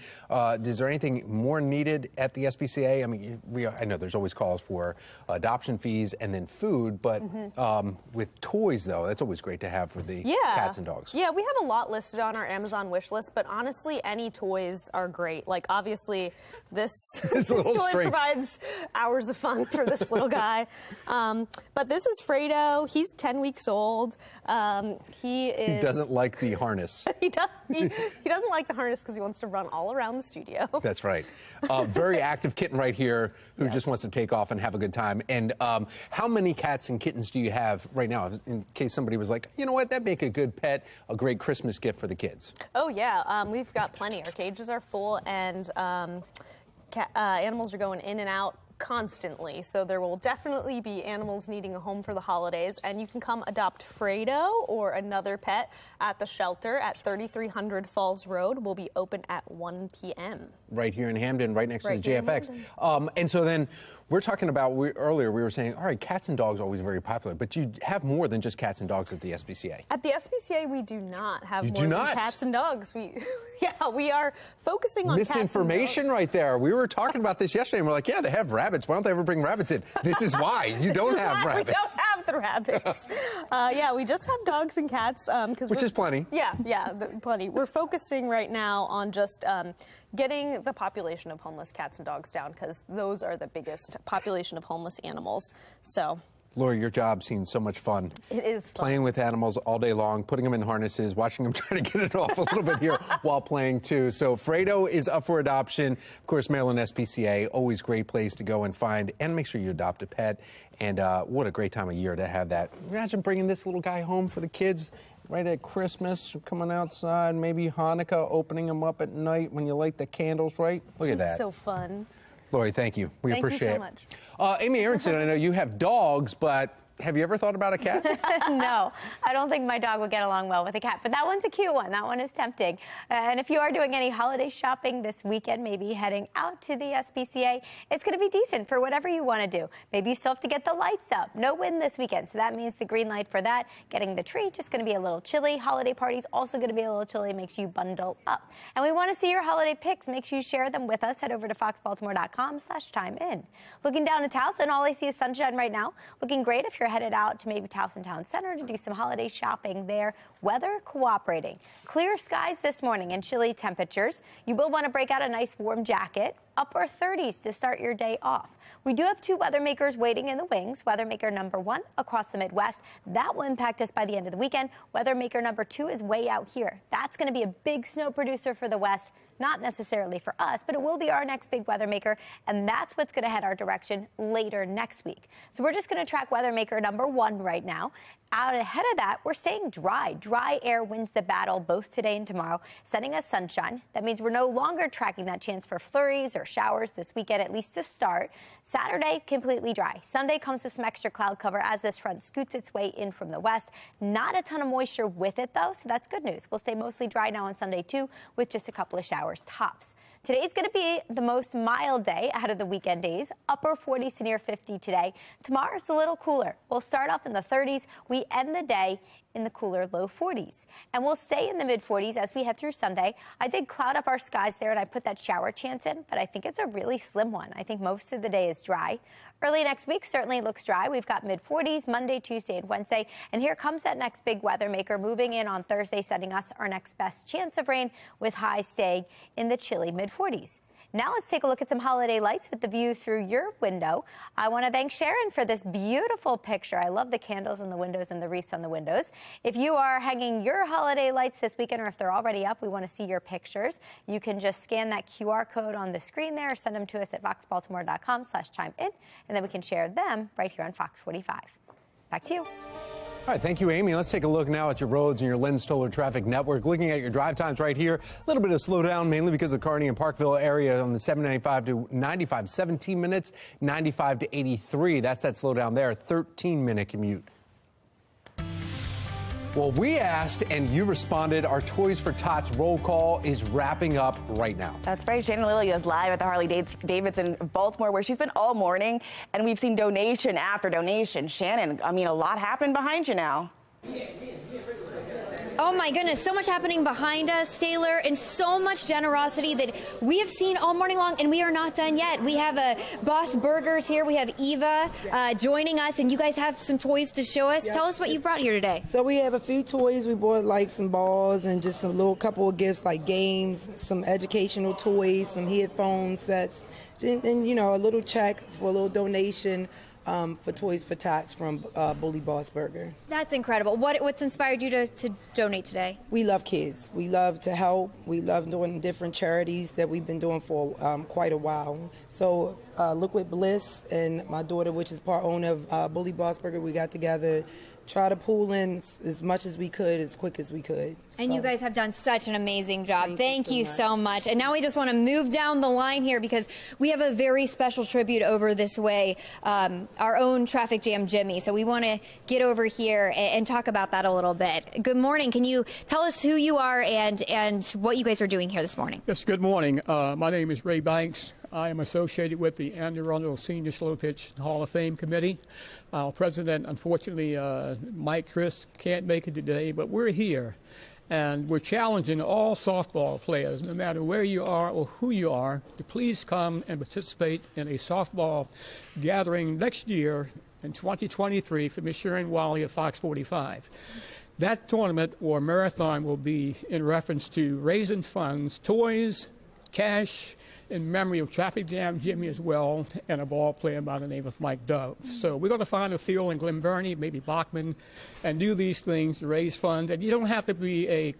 is there anything more needed at the SPCA? I mean, I know there's always calls for adoption fees and then food, but with toys, though, that's always great to have for the cats and dogs. Yeah, we have a lot listed on our Amazon wish list, but honestly, any toys are great. Like, obviously, this toy provides hours of fun for this little guy. But this is Fredo. He's 10 weeks old. He doesn't like the harness. He doesn't like the harness because he wants to run all around the studio. That's right. Very active kitten right here who just wants to take off and have a good time. And how many cats and kittens do you have right now, in case somebody was like, you know what, that'd make a good pet, a great Christmas gift for the kids? Oh, yeah. We've got plenty. Our cages are full, and animals are going in and out constantly. So there will definitely be animals needing a home for the holidays, and you can come adopt Fredo or another pet at the shelter at 3300 Falls Road. We'll be open at 1 p.m. Right here in Hamden, right next to the JFX. And so then we're talking about, earlier we were saying, all right, cats and dogs are always very popular, but you have more than just cats and dogs at the SPCA. At the SPCA, we do not have more than cats and dogs. We are focusing on misinformation right there. We were talking about this yesterday, and we're like, yeah, they have rabbits. Why don't they ever bring rabbits in? This is why you don't have rabbits. We don't have the rabbits. We just have dogs and cats. Which is plenty. Plenty. We're focusing right now on just getting the population of homeless cats and dogs down, because those are the biggest population of homeless animals. So, Lori, your job seems so much fun. It is fun. Playing with animals all day long, putting them in harnesses, watching them try to get it off a little bit here while playing too. So Fredo is up for adoption. Of course, Maryland SPCA, always great place to go and find, and make sure you adopt a pet. And what a great time of year to have that. Imagine bringing this little guy home for the kids. Right at Christmas, coming outside, maybe Hanukkah, opening them up at night when you light the candles, right? Look at that. It's so fun. Lori, thank you. We appreciate it. Thank you so much. Amy Aronson, I know you have dogs, but have you ever thought about a cat? No, I don't think my dog would get along well with a cat, but that one's a cute one. That one is tempting. And if you are doing any holiday shopping this weekend, maybe heading out to the SPCA, it's going to be decent for whatever you want to do. Maybe you still have to get the lights up. No wind this weekend, so that means the green light for that. Getting the tree, just going to be a little chilly. Holiday parties also going to be a little chilly, makes you bundle up. And we want to see your holiday pics. Make sure you share them with us. Head over to foxbaltimore.com/time-in. Looking down at Towson, all I see is sunshine right now. Looking great if you're headed out to maybe Towson Town Center to do some holiday shopping there. Weather cooperating. Clear skies this morning and chilly temperatures. You will want to break out a nice warm jacket. Upper 30s to start your day off. We do have two weather makers waiting in the wings. Weather maker number 1 across the Midwest. That will impact us by the end of the weekend. Weather maker number 2 is way out here. That's going to be a big snow producer for the West. Not necessarily for us, but it will be our next big weather maker, and that's what's going to head our direction later next week. So we're just going to track weather maker number 1 right now. Out ahead of that, we're staying dry. Dry air wins the battle both today and tomorrow, sending us sunshine. That means we're no longer tracking that chance for flurries or showers this weekend, at least to start. Saturday, completely dry. Sunday comes with some extra cloud cover as this front scoots its way in from the west. Not a ton of moisture with it, though, so that's good news. We'll stay mostly dry now on Sunday, too, with just a couple of showers tops. Today's going to be the most mild day out of the weekend days. Upper 40s to near 50 today. Tomorrow's a little cooler. We'll start off in the 30s. We end the day in the cooler low 40s. And we'll stay in the mid 40s as we head through Sunday. I did cloud up our skies there and I put that shower chance in, but I think it's a really slim one. I think most of the day is dry. Early next week certainly looks dry. We've got mid 40s Monday, Tuesday, and Wednesday. And here comes that next big weather maker moving in on Thursday, setting us our next best chance of rain with highs staying in the chilly mid 40s. Now let's take a look at some holiday lights with the view through your window. I want to thank Sharon for this beautiful picture. I love the candles in the windows and the wreaths on the windows. If you are hanging your holiday lights this weekend or if they're already up, we want to see your pictures. You can just scan that QR code on the screen there, send them to us at foxbaltimore.com/chime-in, and then we can share them right here on Fox 45. Back to you. All right, thank you, Amy. Let's take a look now at your roads and your Len Stoller traffic network. Looking at your drive times right here, a little bit of slowdown, mainly because of the Kearney and Parkville area on the 795 to 95, 17 minutes, 95 to 83. That's that slowdown there, 13-minute commute. Well, we asked and you responded. Our Toys for Tots roll call is wrapping up right now. That's right. Shannon Lilly is live at the Harley Davidson Baltimore, where she's been all morning, and we've seen donation after donation. Shannon, I mean, a lot happened behind you now. Oh my goodness, so much happening behind us, Taylor, and so much generosity that we have seen all morning long, and we are not done yet. We have Boss Burgers here. We have Eva joining us, and you guys have some toys to show us. Yep. Tell us what you brought here today. So we have a few toys. We bought like some balls and just some little couple of gifts like games, some educational toys, some headphone sets, and you know, a little check for a little donation. For Toys for Tots from Bully Boss Burger. That's incredible. What's inspired you to donate today? We love kids. We love to help. We love doing different charities that we've been doing for quite a while. So Liquid Bliss and my daughter, which is part owner of Bully Boss Burger, we got together, try to pool in as much as we could, as quick as we could. And you guys have done such an amazing job. Thank you so much. And now we just want to move down the line here because we have a very special tribute over this way, our own traffic jam Jimmy. So we want to get over here and talk about that a little bit. Good morning. Can you tell us who you are and what you guys are doing here this morning? Yes, good morning. My name is Ray Banks. I am associated with the Andy Arundel Senior Slow Pitch Hall of Fame Committee. Our president, unfortunately, Mike Chris, can't make it today, but we're here. And we're challenging all softball players, no matter where you are or who you are, to please come and participate in a softball gathering next year in 2023 for Miss Sharon Wiley at Fox 45. That tournament or marathon will be in reference to raising funds, toys, cash, in memory of Traffic Jam Jimmy as well, and a ball player by the name of Mike Dove. So we're going to find a field in Glen Burnie, maybe Bachman, and do these things to raise funds. And you don't have to be a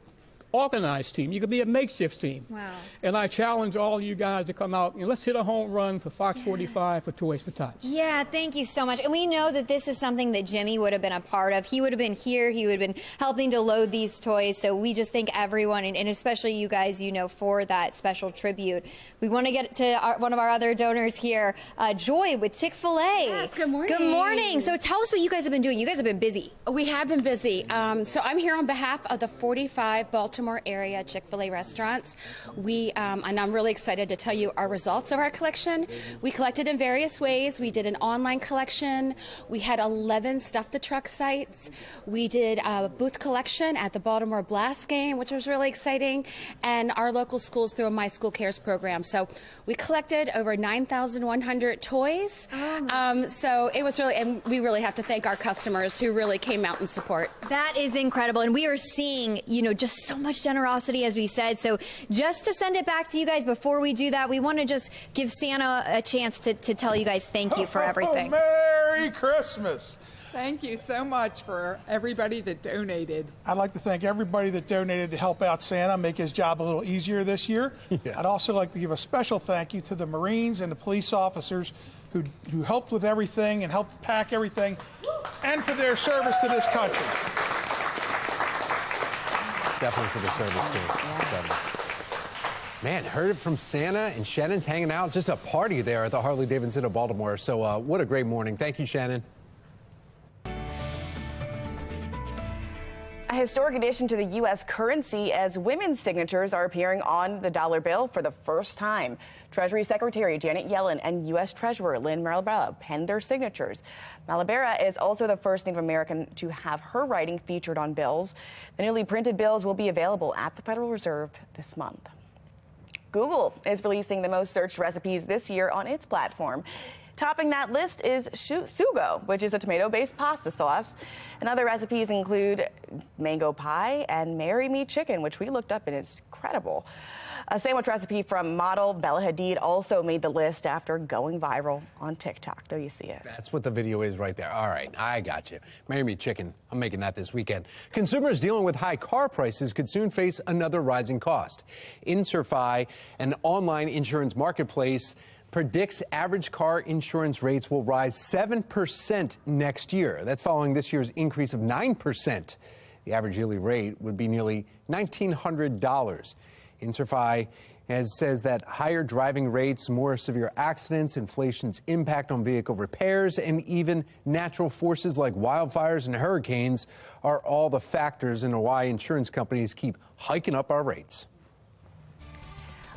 organized team. You could be a makeshift team. Wow. And I challenge all you guys to come out and let's hit a home run for Fox 45 for Toys for Tots. Yeah, thank you so much. And we know that this is something that Jimmy would have been a part of. He would have been here. He would have been helping to load these toys. So we just thank everyone, and especially you guys, you know, for that special tribute. We want to get to one of our other donors here, Joy with Chick-fil-A. Yes, good morning. Good morning. So tell us what you guys have been doing. You guys have been busy. We have been busy. So I'm here on behalf of the 45 Baltimore area Chick-fil-A restaurants. And I'm really excited to tell you our results of our collection. We collected in various ways. We did an online collection. We had 11 Stuff the Truck sites. We did a booth collection at the Baltimore Blast game, which was really exciting, and our local schools through a My School Cares program. So we collected over 9,100 toys. So it was really, and we really have to thank our customers who really came out in support. That is incredible. And we are seeing, you know, just so much generosity, as we said. So just to send it back to you guys before we do that, we want to just give Santa a chance to tell you guys thank you for everything. Merry Christmas. Thank you so much for everybody that donated. I'd like to thank everybody that donated to help out Santa, make his job a little easier this year. Yeah. I'd also like to give a special thank you to the Marines and the police officers who helped with everything and helped pack everything, and for their service to this country. Definitely for the service, too. Man, heard it from Santa, and Shannon's hanging out. Just a party there at the Harley Davidson of Baltimore. So what a great morning. Thank you, Shannon. A historic addition to the U.S. currency as women's signatures are appearing on the dollar bill for the first time. Treasury Secretary Janet Yellen and U.S. Treasurer Lynn Malabera penned their signatures. Malabera is also the first Native American to have her writing featured on bills. The newly printed bills will be available at the Federal Reserve this month. Google is releasing the most searched recipes this year on its platform. Topping that list is sugo, which is a tomato-based pasta sauce. And other recipes include mango pie and marry me chicken, which we looked up and it's incredible. A sandwich recipe from model Bella Hadid also made the list after going viral on TikTok. There you see it. That's what the video is right there. All right, I got you. Marry me chicken. I'm making that this weekend. Consumers dealing with high car prices could soon face another rising cost. Insurfi, an online insurance marketplace, predicts average car insurance rates will rise 7% next year. That's following this year's increase of 9%. The average yearly rate would be nearly $1,900. Insurfi says that higher driving rates, more severe accidents, inflation's impact on vehicle repairs, and even natural forces like wildfires and hurricanes are all the factors in why insurance companies keep hiking up our rates.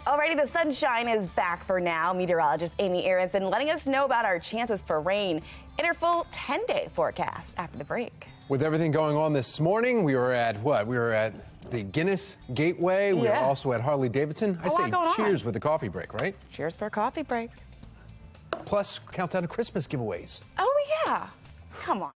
Alrighty, the sunshine is back for now. Meteorologist Amy Aronson letting us know about our chances for rain in her full 10-day forecast after the break. With everything going on this morning, we were at what? We were at the Guinness Gateway. We were also at Harley Davidson. I say cheers with the coffee break, right? Cheers for a coffee break. Plus, countdown to Christmas giveaways. Oh, yeah. Come on.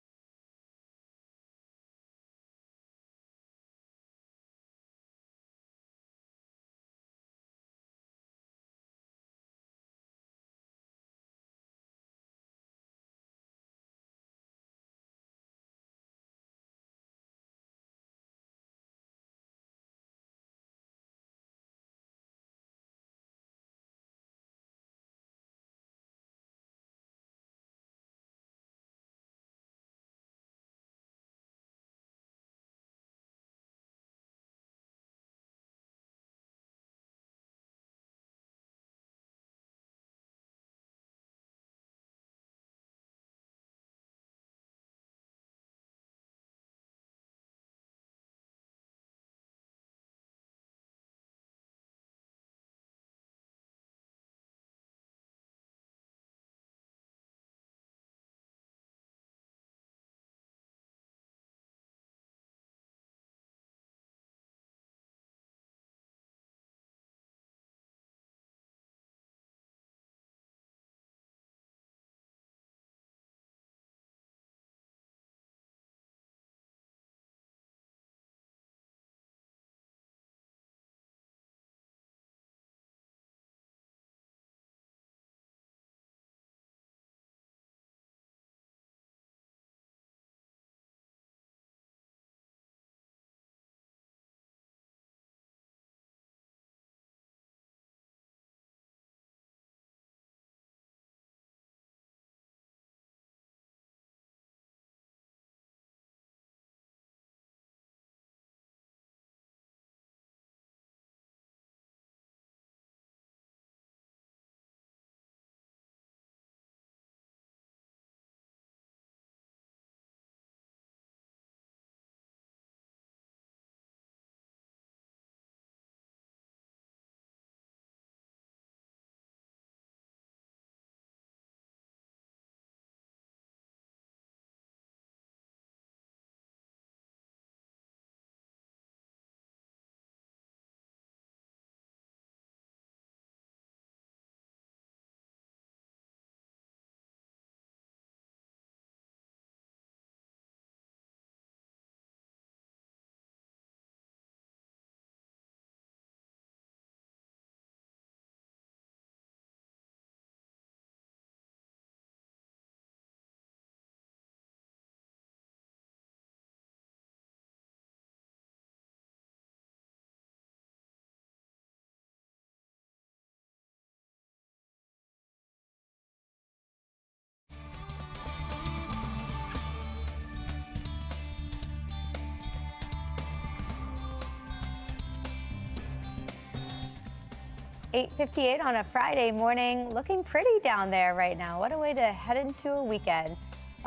.58 on a Friday morning. Looking pretty down there right now. What a way to head into a weekend.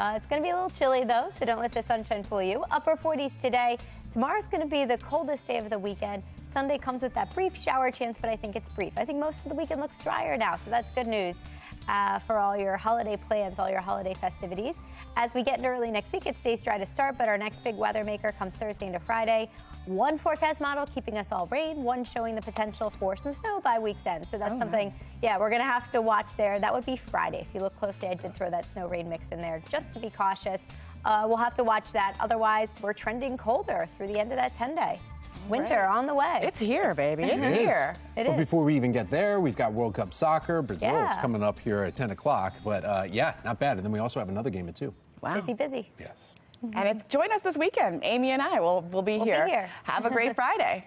It's going to be a little chilly, though, so don't let the sunshine fool you. Upper 40s today. Tomorrow's going to be the coldest day of the weekend. Sunday comes with that brief shower chance, but I think it's brief. I think most of the weekend looks drier now, so that's good news for all your holiday plans, all your holiday festivities. As we get into early next week, it stays dry to start, but our next big weather maker comes Thursday into Friday. One forecast model keeping us all rain, one showing the potential for some snow by week's end. So that's something, we're going to have to watch there. That would be Friday. If you look closely, I did throw that snow rain mix in there just to be cautious. We'll have to watch that. Otherwise, we're trending colder through the end of that 10-day. Winter on the way. It's here, baby. It's here. It But is. before we even get there, we've got World Cup soccer. Brazil's Yeah. coming up here at 10 o'clock. But not bad. And then we also have another game at 2. Wow. Busy. Yes. And join us this weekend. Amy and I will be here. Be here. Have a great Friday.